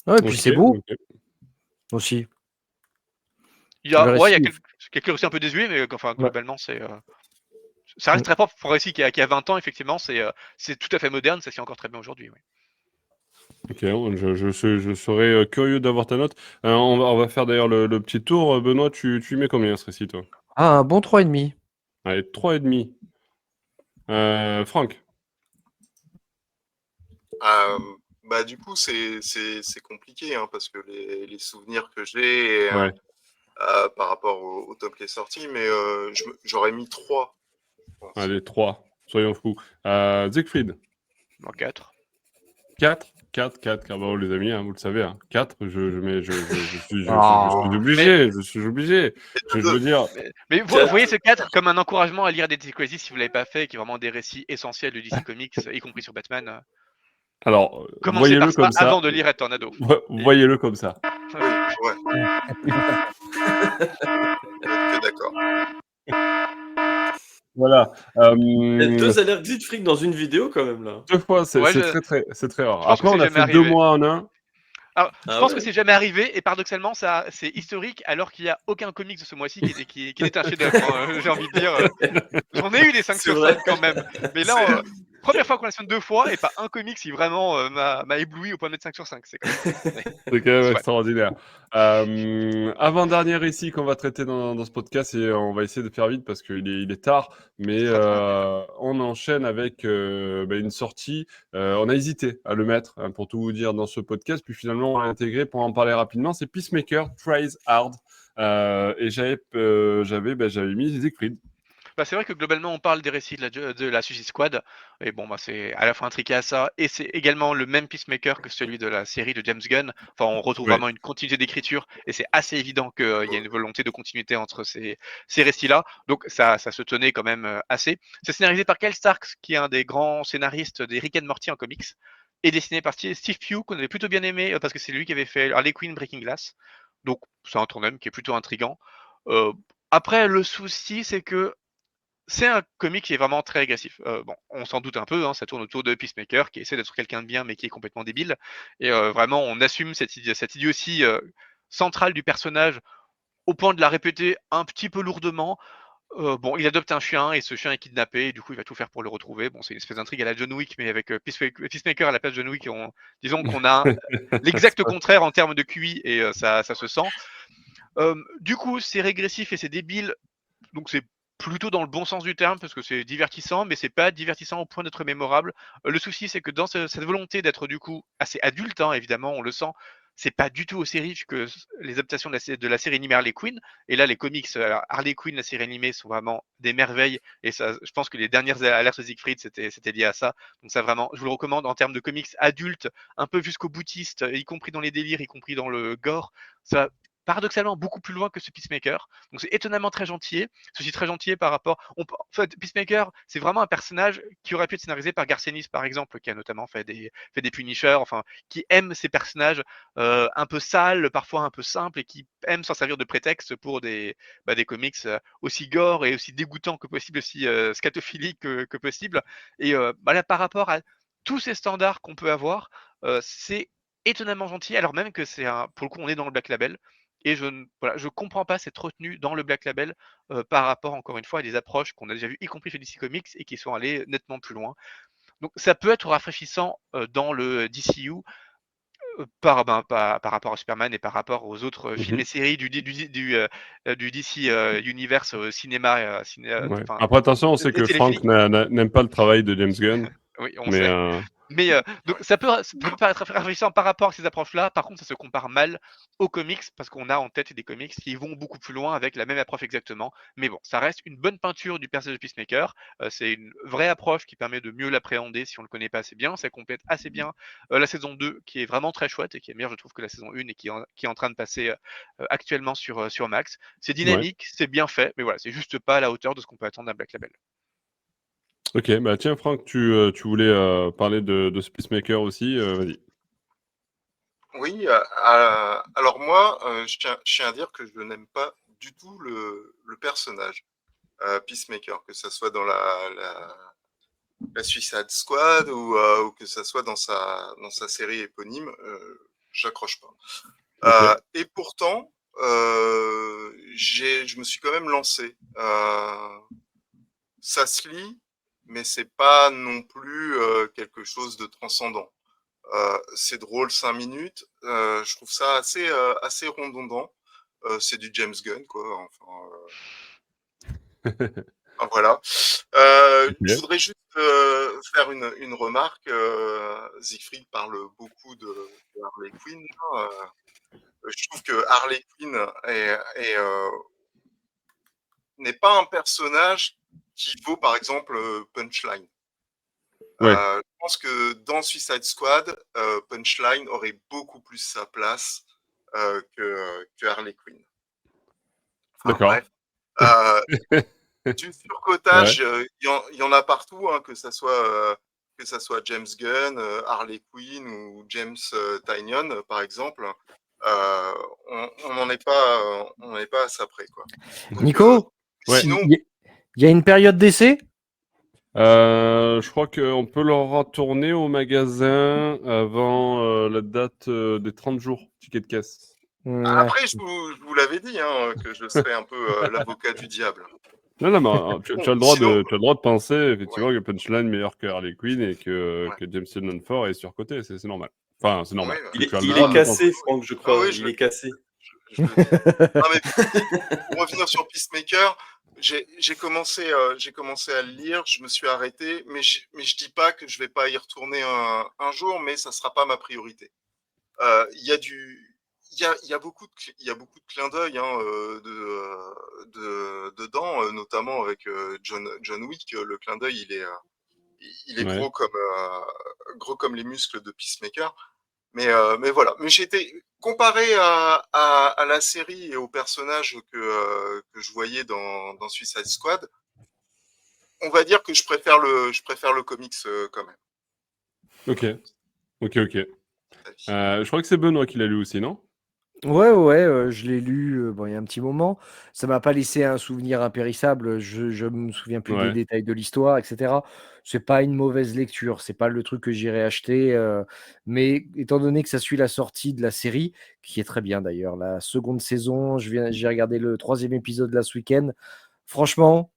F: Ouais, et puis c'est beau
A: Ok.
F: aussi.
E: Il y a
F: Le récit.
E: quelques récits un peu désuets, mais enfin
F: Ouais.
E: globalement ça reste très propre pour un récit qui a 20 ans, effectivement, c'est tout à fait moderne, ça s'y encore très bien aujourd'hui. Oui.
A: Ok, je serais curieux d'avoir ta note. On va faire d'ailleurs le petit tour. Benoît, tu mets combien ce récit, toi?
H: Ah, un bon 3,5.
A: Allez, 3,5. Franck.
G: Bah, du coup, c'est compliqué, hein, parce que les souvenirs que j'ai
A: Ouais,
G: par rapport au top qui est sorti, mais j'aurais mis 3, je pense.
A: allez, 3. Soyons fous. Siegfried.
E: En 4.
A: 4, 4, 4. Bon, les amis, hein, vous le savez. Hein. 4, je suis
H: Ah.
A: obligé. Je suis obligé. Je veux dire,
E: Mais vous voyez ce 4 comme un encouragement à lire des DC Crisis si vous l'avez pas fait, qui est vraiment des récits essentiels de DC Comics, y compris sur Batman.
A: alors,
E: Commencez par
A: voyez-le
E: ça
A: comme ça.
E: avant de lire Red Tornado.
A: Voyez-le comme ça.
G: Oui, ouais. On est que d'accord.
A: Voilà.
C: Il y a 2 alertes Siegfried dans une vidéo quand même là.
A: 2 fois, c'est
E: Ouais,
A: c'est très rare.
E: je pense que
A: Après,
E: c'est
A: on a
E: jamais
A: fait 2
E: arrivé.
A: mois en un.
E: Alors, je
C: Ah
E: pense que
C: ouais?
E: c'est jamais arrivé et paradoxalement, ça, c'est historique alors qu'il y a aucun comics de ce mois-ci qui est un chef-d'œuvre. Hein, j'ai envie de dire. J'en ai eu des 5
C: C'est
E: sur
C: vrai.
E: 5 quand même. Mais là,
G: C'est-
E: première fois qu'on la sonne 2 fois et pas un comics qui vraiment m'a ébloui au point de mettre 5 sur 5. C'est quand même.
A: C'est quand même
E: Soit.
A: extraordinaire. Avant-dernier récit qu'on va traiter dans ce podcast, et on va essayer de faire vite parce qu'il est tard, mais
E: Très tard.
A: on enchaîne avec une sortie. On a hésité à le mettre, hein, pour tout vous dire, dans ce podcast, puis finalement on l'a intégré pour en parler rapidement. C'est Peacemaker, Tries Hard. Et j'avais mis Siegfried.
E: Bah, c'est vrai que globalement, on parle des récits de la Suicide Squad. Et bon, bah, c'est à la fois intriqué à ça. Et c'est également le même Peacemaker que celui de la série de James Gunn. Enfin, on retrouve
A: Ouais.
E: vraiment une continuité d'écriture. Et c'est assez évident qu'il y a une volonté de continuité entre ces récits-là. Donc, ça se tenait quand même assez. C'est scénarisé par Kyle Starks, qui est un des grands scénaristes des Rick and Morty en comics. Et dessiné par Steve Pugh, qu'on avait plutôt bien aimé, parce que c'est lui qui avait fait Harley Quinn Breaking Glass. Donc, c'est un tournoi qui est plutôt intriguant. Euh, Après, le souci, c'est que c'est un comic qui est vraiment très agressif. Bon, on s'en doute un peu, hein, ça tourne autour de Peacemaker qui essaie d'être quelqu'un de bien mais qui est complètement débile. Et vraiment, on assume cette idiotie centrale du personnage au point de la répéter un petit peu lourdement. Bon, il adopte un chien et ce chien est kidnappé et du coup il va tout faire pour le retrouver. Bon, c'est une espèce d'intrigue à la John Wick mais avec Peacemaker à la place de John Wick. Disons qu'on a l'exact contraire en termes de QI et ça se sent. Du coup, c'est régressif et c'est débile, donc c'est plutôt dans le bon sens du terme parce que c'est divertissant, mais c'est pas divertissant au point d'être mémorable. Le souci, c'est que dans cette volonté d'être du coup assez adulte, hein, évidemment, on le sent, c'est pas du tout aussi riche que les adaptations de la série animée Harley Quinn. Et là, les comics Harley Quinn, la série animée, sont vraiment des merveilles. Et ça, je pense que les dernières alertes Siegfried, c'était lié à ça. Donc ça vraiment, je vous le recommande en termes de comics adultes, un peu jusqu'au boutiste, y compris dans les délires, y compris dans le gore. Ça paradoxalement beaucoup plus loin que ce Peacemaker. Donc c'est étonnamment très gentil. Ceci très gentil par rapport. En fait, Peacemaker, c'est vraiment un personnage qui aurait pu être scénarisé par Garcenis, par exemple, qui a notamment fait des Punisher, enfin, qui aime ces personnages un peu sales, parfois un peu simples, et qui aime s'en servir de prétexte pour des comics aussi gore et aussi dégoûtants que possible, aussi scatophiliques que possible. Et là, par rapport à tous ces standards qu'on peut avoir, c'est étonnamment gentil, alors même que pour le coup, on est dans le Black Label. Et je comprends pas cette retenue dans le Black Label par rapport, encore une fois, à des approches qu'on a déjà vues, y compris chez DC Comics, et qui sont allées nettement plus loin. Donc ça peut être rafraîchissant dans le DCU par rapport à Superman et par rapport aux autres films et séries du DC Universe cinéma,
A: Ouais. Après, attention, on sait
E: et
A: que Frank
E: téléphonique.
A: n'aime pas le travail de James Gunn,
E: Oui, on
A: mais
E: sait. Mais donc ça peut paraître rafraîchissant par rapport à ces approches-là. Par contre, ça se compare mal aux comics parce qu'on a en tête des comics qui vont beaucoup plus loin avec la même approche exactement. Mais bon, ça reste une bonne peinture du personnage de Peacemaker. C'est une vraie approche qui permet de mieux l'appréhender si on le connaît pas assez bien. Ça complète assez bien la saison 2 qui est vraiment très chouette et qui est meilleure, je trouve, que la saison 1 et qui est en train de passer actuellement sur Max. C'est
A: ouais.
E: dynamique, c'est bien fait, mais voilà, c'est juste pas à la hauteur de ce qu'on peut attendre d'un Black Label.
A: Ok, bah tiens, Franck, tu voulais parler de ce Peacemaker aussi, vas-y.
G: Oui, alors moi, je tiens à dire que je n'aime pas du tout le personnage Peacemaker, que ce soit dans la Suicide Squad ou que ce soit dans sa série éponyme, j'accroche pas.
A: Ok.
G: Et pourtant, je me suis quand même lancé. Ça se lit, mais c'est pas non plus quelque chose de transcendant. c'est drôle 5 minutes. Je trouve ça assez redondant. C'est du James Gunn, quoi. Enfin, voilà. Je
A: Ok.
G: voudrais juste faire une remarque. Siegfried parle beaucoup de Harley Quinn. Je trouve que Harley Quinn n'est pas un personnage qui vaut, par exemple, Punchline.
A: Ouais.
G: Je pense que dans Suicide Squad, Punchline aurait beaucoup plus sa place que Harley Quinn. Enfin,
A: D'accord.
G: bref. Du surcotage, il y en a partout, hein, que ça soit James Gunn, Harley Quinn ou James Tynion, par exemple. On n'en est pas à ça près, quoi. Donc,
F: Nico,
A: Ouais.
G: sinon,
F: il y a une période d'essai?
A: Je crois qu'on peut leur retourner au magasin avant la date des 30 jours, ticket de caisse.
F: Ouais.
G: après, je vous l'avais dit, hein, que je serais un peu l'avocat du diable.
A: Non, mais tu as le droit
G: Sinon,
A: tu as le droit de penser effectivement que Punchline est meilleur que Harley Quinn et que James Tynion Ford est surcoté, c'est normal. Enfin, c'est normal.
G: Ouais,
A: Tu as le
C: Il
A: droit
C: est
A: de le penser.
C: cassé, Franck, je crois.
G: oui,
C: Il est cassé.
G: je le dis. Non, mais pour revenir sur Peacemaker, j'ai commencé à le lire, je me suis arrêté, mais je dis pas que je vais pas y retourner un jour, mais ça sera pas ma priorité. Il y a il y a beaucoup de clins d'œil, hein, dedans, notamment avec John Wick. Le clin d'œil, il est
A: Ouais.
G: gros comme les muscles de Peacemaker. Mais voilà. Mais j'ai été comparé à la série et aux personnages que je voyais dans Suicide Squad. On va dire que je préfère le comics quand même.
A: Ok. Je crois que c'est Benoît qui l'a lu aussi, non?
F: Ouais, je l'ai lu, bon, il y a un petit moment. Ça m'a pas laissé un souvenir impérissable. Je me souviens plus des
A: Ouais.
F: détails de l'histoire, et cetera. C'est pas une mauvaise lecture, c'est pas le truc que j'irai acheter, mais étant donné que ça suit la sortie de la série, qui est très bien d'ailleurs, la seconde saison, j'ai regardé le 3e épisode là ce week-end. Franchement,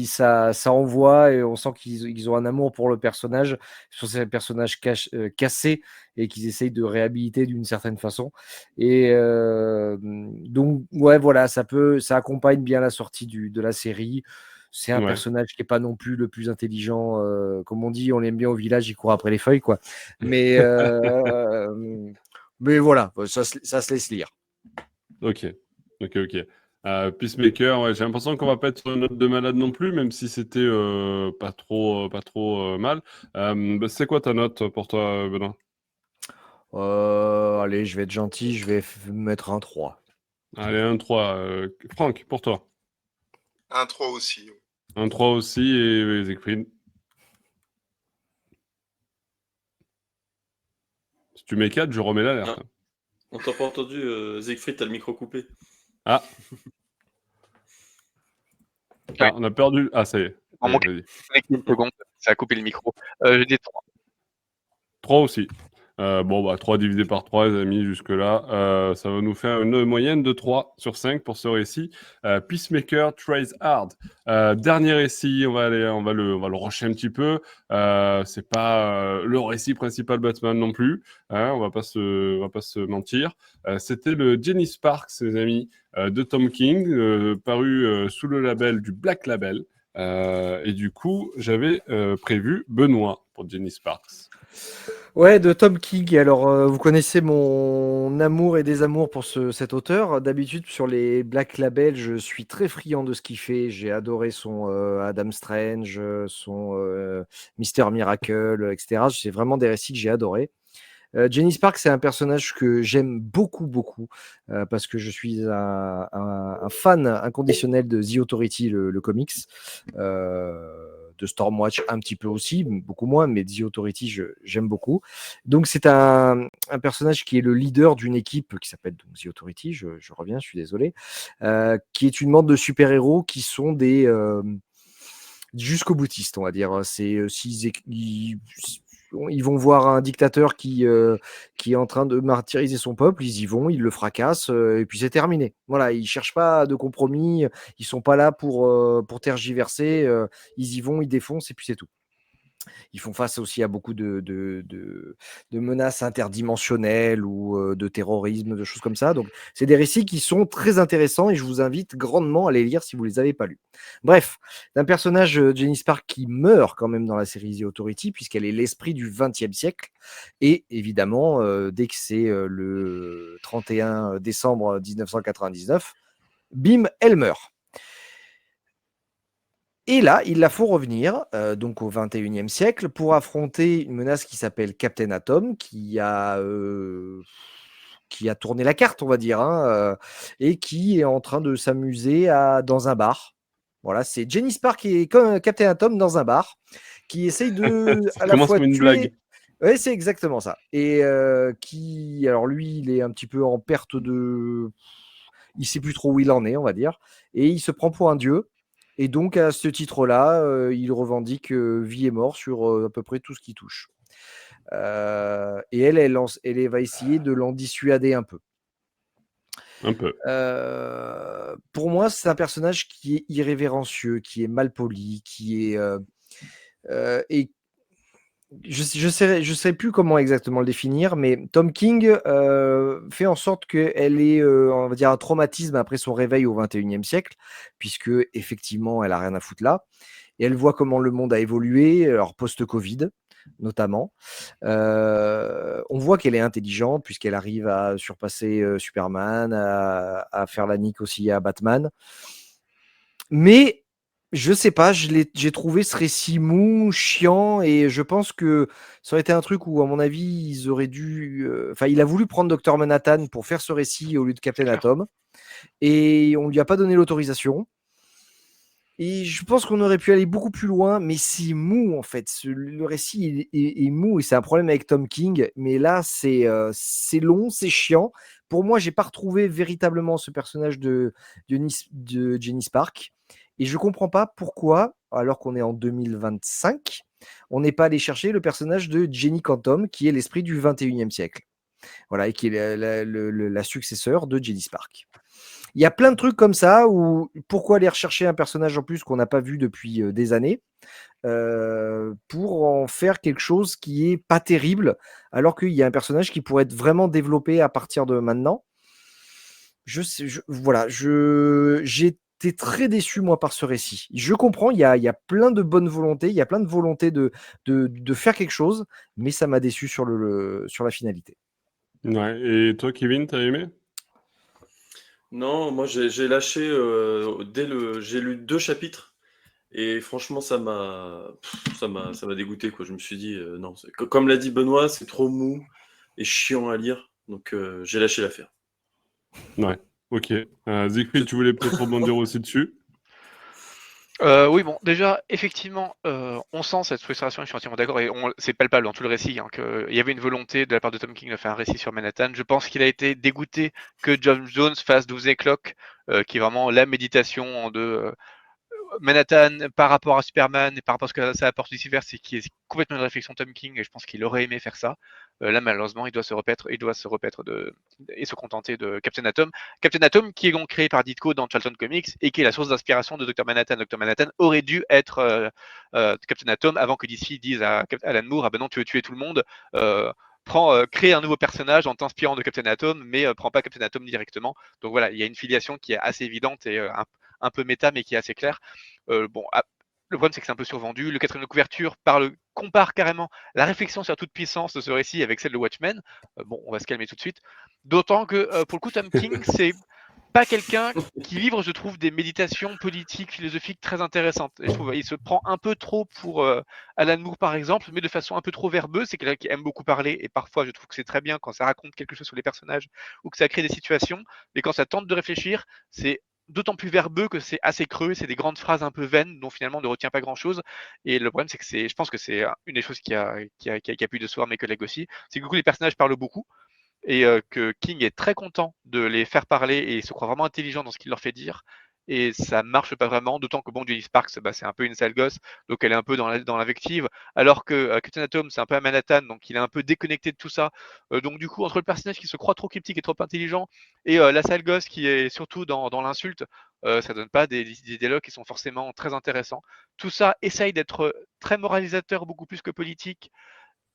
F: ça envoie et on sent qu'ils ont un amour pour le personnage. Sur ces personnages cassés et qu'ils essayent de réhabiliter d'une certaine façon. Et donc, ouais, voilà, ça accompagne bien la sortie de la série. C'est un
A: Ouais.
F: personnage qui n'est pas non plus le plus intelligent. Comme on dit, on l'aime bien au village, il court après les feuilles, quoi. Mais voilà, ça se laisse lire.
A: Ok. Peacemaker, ouais, j'ai l'impression qu'on va pas être sur une note de malade non plus, même si c'était pas trop mal. C'est quoi ta note pour toi, Benoît?
F: Allez, je vais être gentil, je vais mettre un 3.
A: Allez, un 3. Franck, pour toi?
G: Un 3 aussi.
A: Un 3 aussi et Siegfried. Si tu mets 4, je remets l'alerte.
C: Ah. On t'a pas entendu, Siegfried, t'as le micro coupé.
A: Ah.
E: Ouais.
A: On a perdu. Ah, ça y est.
E: En
A: Allez,
E: manque
A: vas-y.
E: une seconde, ça a coupé le micro. Je dis 3.
A: 3 aussi. Bon, 3 divisé par 3, les amis, jusque-là, ça va nous faire une moyenne de 3 sur 5 pour ce récit. Peacemaker Tries Hard. Dernier récit, on va le rusher un petit peu. C'est pas le récit principal Batman non plus, hein, on va pas se mentir. C'était le Jenny Sparks, les amis, de Tom King, paru sous le label du Black Label. Et du coup, j'avais prévu Benoît pour Jenny Sparks.
F: Ouais, de Tom King. Alors, vous connaissez mon amour et désamour pour cet auteur. D'habitude, sur les Black Label, je suis très friand de ce qu'il fait. J'ai adoré son Adam Strange, son Mister Miracle, etc. C'est vraiment des récits que j'ai adorés. Jenny Sparks, c'est un personnage que j'aime beaucoup, parce que je suis un fan inconditionnel de The Authority, le comics, de Stormwatch un petit peu aussi, beaucoup moins, mais The Authority, j'aime beaucoup. Donc, c'est un personnage qui est le leader d'une équipe qui s'appelle donc The Authority, je reviens, je suis désolé, qui est une bande de super-héros qui sont des jusqu'au boutiste, on va dire. C'est ils vont voir un dictateur qui est en train de martyriser son peuple, ils y vont, ils le fracassent, et puis c'est terminé. Voilà, ils cherchent pas de compromis, ils sont pas là pour tergiverser, ils y vont, ils défoncent, et puis c'est tout. Ils font face aussi à beaucoup de menaces interdimensionnelles ou de terrorisme, de choses comme ça. Donc, c'est des récits qui sont très intéressants et je vous invite grandement à les lire si vous ne les avez pas lus. Bref, d'un personnage, Jenny Spark, qui meurt quand même dans la série The Authority, puisqu'elle est l'esprit du XXe siècle. Et évidemment, dès que c'est le 31 décembre 1999, bim, elle meurt. Et là, il la faut revenir donc au 21e siècle pour affronter une menace qui s'appelle Captain Atom, qui a tourné la carte, on va dire, et qui est en train de s'amuser dans un bar. Voilà, c'est Jenny Spark et Captain Atom dans un bar, qui essaye de
A: Ça
F: à la
A: commence
F: fois
A: comme une
F: tuer.
A: blague.
F: Oui, c'est exactement ça. Et alors lui, il est un petit peu en perte de. Il sait plus trop où il en est, on va dire, et il se prend pour un dieu. Et donc, à ce titre-là, il revendique vie et mort sur à peu près tout ce qui touche. Et elle va essayer de l'en dissuader un peu.
A: Un peu.
F: Pour moi, c'est un personnage qui est irrévérencieux, qui est malpoli, qui est. Et je sais plus comment exactement le définir, mais Tom King fait en sorte qu'elle ait, on va dire, un traumatisme après son réveil au 21e siècle, puisque effectivement, elle a rien à foutre là. Et elle voit comment le monde a évolué, alors post-Covid notamment. On voit qu'elle est intelligente, puisqu'elle arrive à surpasser Superman, à faire la nique aussi à Batman. Mais je sais pas, j'ai trouvé ce récit mou, chiant, et je pense que ça aurait été un truc où, à mon avis, ils auraient dû. Enfin, il a voulu prendre Dr. Manhattan pour faire ce récit au lieu de Captain Atom, et on lui a pas donné l'autorisation. Et je pense qu'on aurait pu aller beaucoup plus loin, mais c'est mou en fait. Le récit est mou et c'est un problème avec Tom King. Mais là, c'est long, c'est chiant. Pour moi, j'ai pas retrouvé véritablement ce personnage de Jenny Spark. Et je comprends pas pourquoi, alors qu'on est en 2025, on n'est pas allé chercher le personnage de Jenny Quantum, qui est l'esprit du 21e siècle. Voilà, et qui est la successeur de Jenny Spark. Il y a plein de trucs comme ça où pourquoi aller rechercher un personnage en plus qu'on n'a pas vu depuis des années pour en faire quelque chose qui est pas terrible, alors qu'il y a un personnage qui pourrait être vraiment développé à partir de maintenant. Voilà, j'ai été très déçu moi par ce récit. Je comprends, il y a plein de bonnes volontés, il y a plein de volonté de faire quelque chose, mais ça m'a déçu sur la finalité.
A: Ouais. Et toi, Kevin, t'as aimé?
C: Non, moi j'ai lâché j'ai lu 2 chapitres et franchement ça m'a dégoûté quoi. Je me suis dit non, comme l'a dit Benoît, c'est trop mou et chiant à lire, donc j'ai lâché l'affaire.
A: Ouais. Ok. Siegfried, tu voulais peut-être rebondir aussi dessus?
E: Oui, bon, déjà, effectivement, on sent cette frustration, je suis entièrement d'accord, et c'est palpable dans tout le récit, hein, qu'il y avait une volonté de la part de Tom King de faire un récit sur Manhattan. Je pense qu'il a été dégoûté que John Jones fasse 12 Clock, qui est vraiment la méditation de Manhattan par rapport à Superman et par rapport à ce que ça apporte Lucifer, c'est qui est complètement une réflexion Tom King, et je pense qu'il aurait aimé faire ça. Là, malheureusement, il doit se repaître et se contenter de Captain Atom. Captain Atom, qui est donc créé par Ditko dans Charlton Comics et qui est la source d'inspiration de Dr. Manhattan. Dr. Manhattan aurait dû être Captain Atom avant que DC dise à Alan Moore, ah ben non, tu veux tuer tout le monde. Crée un nouveau personnage en t'inspirant de Captain Atom, mais prends pas Captain Atom directement. Donc voilà, il y a une filiation qui est assez évidente et un peu méta, mais qui est assez claire. Le problème, c'est que c'est un peu survendu. Le quatrième de couverture compare carrément la réflexion sur la toute puissance de ce récit avec celle de Watchmen. On va se calmer tout de suite. D'autant que, pour le coup, Tom King, c'est pas quelqu'un qui livre, je trouve, des méditations politiques, philosophiques très intéressantes. Et je trouve qu'il se prend un peu trop pour Alan Moore, par exemple, mais de façon un peu trop verbeuse. C'est quelqu'un qui aime beaucoup parler, et parfois, je trouve que c'est très bien quand ça raconte quelque chose sur les personnages ou que ça crée des situations. Mais quand ça tente de réfléchir, c'est d'autant plus verbeux que c'est assez creux, c'est des grandes phrases un peu vaines dont finalement on ne retient pas grand chose. Et le problème, c'est que je pense que c'est une des choses qui a pu décevoir mes collègues aussi, c'est que du coup les personnages parlent beaucoup et que King est très content de les faire parler et se croit vraiment intelligent dans ce qu'il leur fait dire. et ça marche pas vraiment, d'autant que bon, Jenny Sparks, bah, c'est un peu une sale gosse, donc elle est un peu dans l'invective, alors que Captain Atom, c'est un peu à Manhattan, donc il est un peu déconnecté de tout ça. Donc du coup, entre le personnage qui se croit trop cryptique et trop intelligent, et la sale gosse qui est surtout dans l'insulte, ça donne pas des dialogues qui sont forcément très intéressants. Tout ça essaye d'être très moralisateur, beaucoup plus que politique,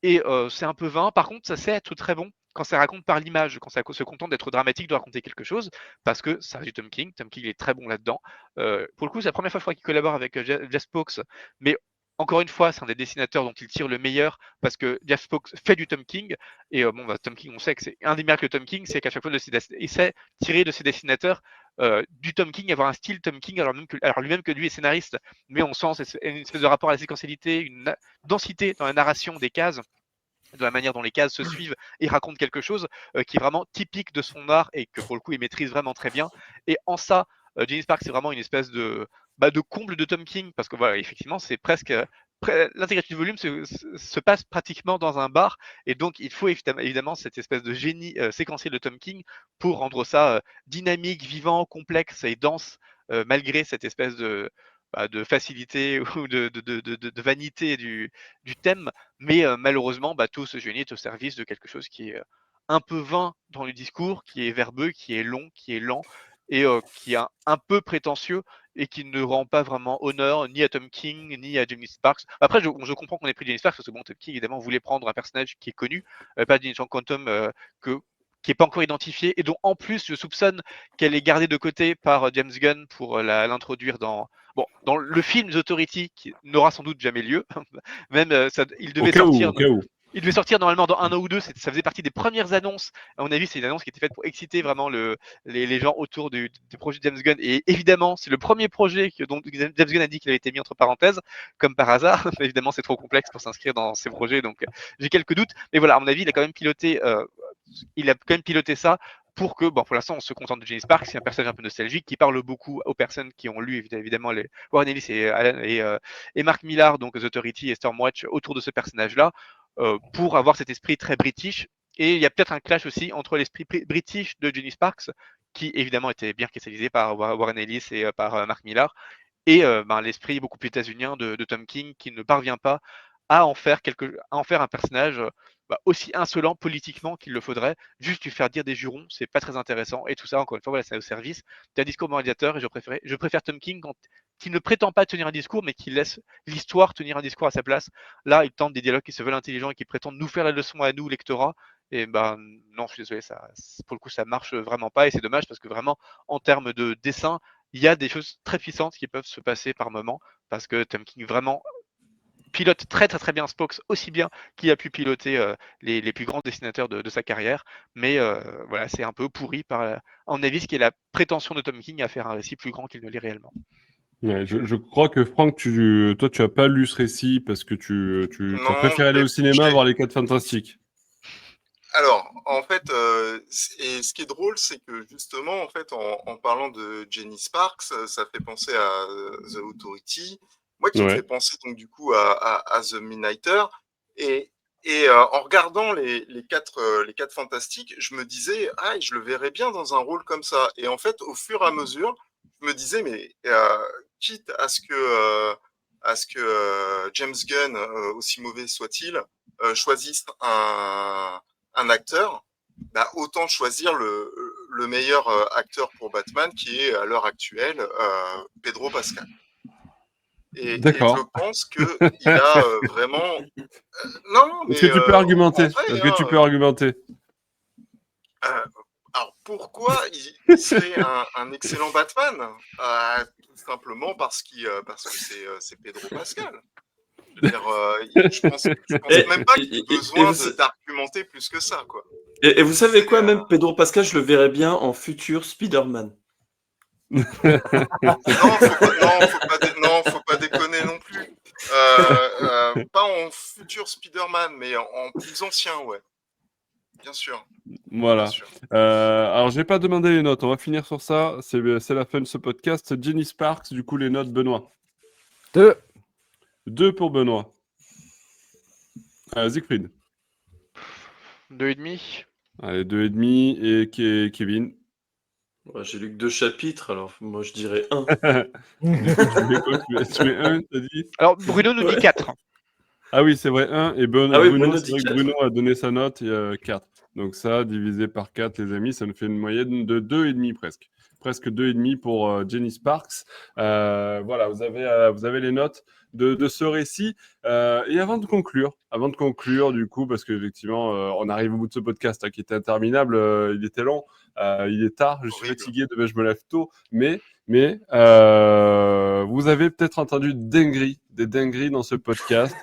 E: et c'est un peu vain. Par contre, ça sait être très bon quand ça raconte par l'image, quand ça se contente d'être dramatique, de raconter quelque chose, parce que ça reste du Tom King. Tom King est très bon là-dedans. Pour le coup, c'est la première fois, je crois, qu'il collabore avec Jeff Spokes, mais encore une fois, c'est un des dessinateurs dont il tire le meilleur, parce que Jeff Spokes fait du Tom King, et Tom King, on sait que c'est un des miracles de Tom King, c'est qu'à chaque fois, il sait tirer de ses dessinateurs du Tom King, avoir un style Tom King, alors lui-même que lui est scénariste, mais on sent une espèce de rapport à la séquentialité, une densité dans la narration des cases, de la manière dont les cases se suivent et racontent quelque chose qui est vraiment typique de son art et que pour le coup il maîtrise vraiment très bien. Et en ça, Jenny Sparks c'est vraiment une espèce de comble de Tom King, parce que voilà, effectivement c'est presque l'intégralité du volume se passe pratiquement dans un bar, et donc il faut évidemment cette espèce de génie séquentiel de Tom King pour rendre ça dynamique, vivant, complexe et dense, malgré cette espèce de facilité ou de vanité du thème, mais malheureusement, tout ce génie est au service de quelque chose qui est un peu vain dans le discours, qui est verbeux, qui est long, qui est lent, et qui est un peu prétentieux, et qui ne rend pas vraiment honneur ni à Tom King, ni à Jenny Sparks. Après, je comprends qu'on ait pris Jenny Sparks, parce que bon, Tom King, évidemment, voulait prendre un personnage qui est connu, pas Jenny Quantum, qui n'est pas encore identifié, et dont en plus, je soupçonne qu'elle est gardée de côté par James Gunn pour l'introduire dans le film The Authority, qui n'aura sans doute jamais lieu. Même il devait sortir.
A: Au cas où.
E: Il devait sortir normalement dans 1 an ou 2, ça faisait partie des premières annonces. À mon avis, c'est une annonce qui était faite pour exciter vraiment les gens autour du projet de James Gunn. Et évidemment, c'est le premier projet dont James Gunn a dit qu'il avait été mis entre parenthèses, comme par hasard. Évidemment, c'est trop complexe pour s'inscrire dans ces projets, donc j'ai quelques doutes. Mais voilà, à mon avis, il a quand même piloté ça pour que, pour l'instant, on se contente de Jenny Sparks, c'est un personnage un peu nostalgique qui parle beaucoup aux personnes qui ont lu évidemment les Warren Ellis et Mark Millar, donc The Authority et Stormwatch, autour de ce personnage-là, pour avoir cet esprit très british. Et il y a peut-être un clash aussi entre l'esprit british de Jenny Sparks, qui évidemment était bien cristallisé par Warren Ellis et par Mark Millar, et l'esprit beaucoup plus états-unien de Tom King, qui ne parvient pas à en faire un personnage aussi insolent politiquement qu'il le faudrait. Juste lui faire dire des jurons, c'est pas très intéressant. Et tout ça, encore une fois, voilà, c'est au service d'un discours moralisateur. Et je préfère Tom King qui ne prétend pas tenir un discours, mais qui laisse l'histoire tenir un discours à sa place. Là, il tente des dialogues qui se veulent intelligents et qui prétendent nous faire la leçon à nous, lectorat. Et non, je suis désolé, pour le coup, ça marche vraiment pas. Et c'est dommage, parce que vraiment, en termes de dessin, il y a des choses très puissantes qui peuvent se passer par moment, parce que Tom King vraiment pilote très très très bien Spokes, aussi bien qu'il a pu piloter les plus grands dessinateurs de sa carrière, mais voilà, c'est un peu pourri à mon avis, ce qui est la prétention de Tom King à faire un récit plus grand qu'il ne l'est réellement.
A: Ouais, je crois que Franck, toi, tu as pas lu ce récit parce que tu as
G: Non,
A: préféré aller au cinéma voir les 4 Fantastiques.
G: Alors, en fait, et ce qui est drôle, c'est que justement, en fait, en parlant de Jenny Sparks, ça fait penser à The Authority, moi qui me fait penser donc du coup à The Midnighter, et en regardant les quatre Fantastiques, je me disais, ah, je le verrais bien dans un rôle comme ça. Et en fait, au fur et à mesure, je me disais, mais quitte à ce que James Gunn, aussi mauvais soit-il, choisisse un acteur, autant choisir le meilleur acteur pour Batman, qui est à l'heure actuelle Pedro Pascal. Et je pense qu'il a vraiment... non, mais...
A: Est-ce que tu peux argumenter?
G: Vrai,
A: Est-ce que tu peux argumenter?
G: Alors, pourquoi il serait un excellent Batman? Tout simplement parce que c'est Pedro Pascal. Je pense même pas qu'il ait besoin d'argumenter plus que ça, quoi.
C: Et vous savez quoi, même Pedro Pascal, je le verrais bien en futur Spider-Man.
G: Non, faut pas déconner non plus. Pas en futur Spider-Man, mais en plus ancien, ouais. Bien sûr.
A: Voilà.
G: Bien sûr.
A: Alors, je n'ai pas demandé les notes. On va finir sur ça. C'est la fin de ce podcast. Jenny Sparks, du coup, les notes, Benoît.
F: 2.
A: 2 pour Benoît. Siegfried.
E: 2,5.
A: Allez, 2,5. Et Kevin.
C: Ouais, j'ai lu que 2 chapitres, alors moi je dirais 1.
A: Du coup, tu mets quoi? Tu mets 1, t'as dit?
E: Alors, Bruno nous dit
C: Ouais.
E: 4.
A: Ah oui, c'est vrai, 1. Et
C: Ah oui,
A: Bruno,
C: Bruno
A: c'est
C: dit
A: vrai que
C: 4.
A: Bruno a donné sa note, 4. Donc ça, divisé par 4, les amis, ça nous fait une moyenne de 2,5 presque. Presque 2,5 pour Jenny Sparks. Voilà, vous avez les notes de ce récit. Et avant de conclure, du coup, parce qu'effectivement, on arrive au bout de ce podcast qui était interminable, il était long, il est tard, je suis
G: Horrible.
A: fatigué, demain je me lève tôt, mais vous avez peut-être entendu des dingueries dans ce podcast,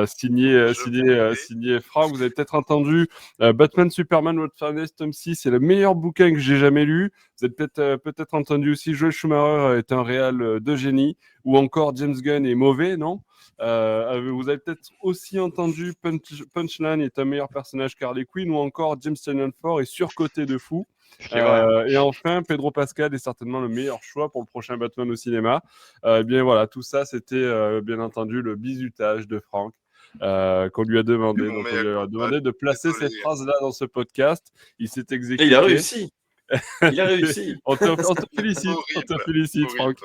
A: signé Franck. Vous avez peut-être entendu Batman Superman World Finest tome 6, c'est le meilleur bouquin que j'ai jamais lu. Vous avez peut-être entendu aussi Joel Schumacher est un réal de génie, ou encore James Gunn est mauvais, non? Vous avez peut-être aussi entendu Punchline est un meilleur personnage qu'Harley Quinn, ou encore James Tynion Ford est surcoté de fou.
E: Ce qui est vrai. Hein.
A: Et enfin, Pedro Pascal est certainement le meilleur choix pour le prochain Batman au cinéma. Eh bien voilà, tout ça, c'était bien entendu le bizutage de Franck qu'on lui a demandé.
G: Mon
A: Donc on
G: mea
A: lui a
G: culpa,
A: demandé de placer
G: désolé.
A: cette phrase-là dans ce podcast. Il s'est
C: Et
A: exécuté.
C: il a réussi. Il a réussi.
A: On te félicite, Franck,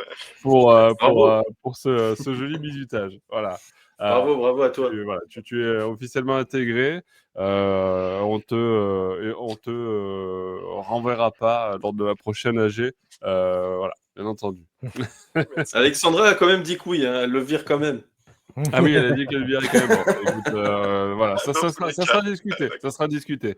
G: Horrible.
A: pour ce joli bizutage. Voilà.
C: Bravo à toi.
A: Tu es officiellement intégré. On te renverra pas lors de la prochaine AG. Voilà, bien entendu.
C: Alexandra a quand même dit que oui, hein, elle le vire quand même.
A: Ah oui, elle a dit qu'elle virait quand même. Bon, écoute, voilà, ça
G: Dans tous les
A: sera
G: cas.
A: discuté. Ça sera discuté.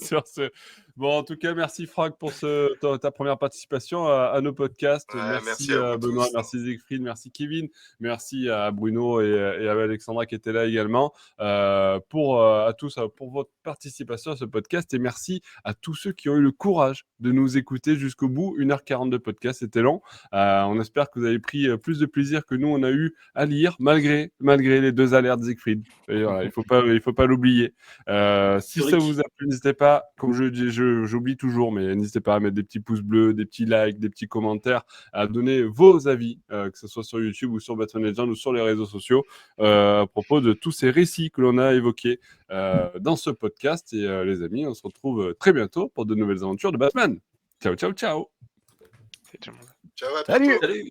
A: Sur ce. Bon, en tout cas, merci Franck pour ta première participation à nos podcasts.
G: Ouais,
A: Merci
G: merci à vous
A: Benoît,
G: tous.
A: merci Siegfried, merci Kevin, merci à Bruno et à Alexandra qui étaient là également. À tous pour votre participation à ce podcast, et merci à tous ceux qui ont eu le courage de nous écouter jusqu'au bout. 1h40 de podcast, c'était long. On espère que vous avez pris plus de plaisir que nous on a eu à lire, malgré les 2 alertes Siegfried. Et voilà, il faut pas l'oublier. Si ça vous a plu, n'hésitez pas, comme j'oublie toujours, mais n'hésitez pas à mettre des petits pouces bleus, des petits likes, des petits commentaires, à donner vos avis, que ce soit sur YouTube ou sur Batman Legends ou sur les réseaux sociaux, à propos de tous ces récits que l'on a évoqués dans ce podcast. Et les amis, on se retrouve très bientôt pour de nouvelles aventures de Batman. Ciao, ciao, ciao.
E: C'est tout le monde.
G: Ciao, à
F: Salut.
G: bientôt.
C: Salut.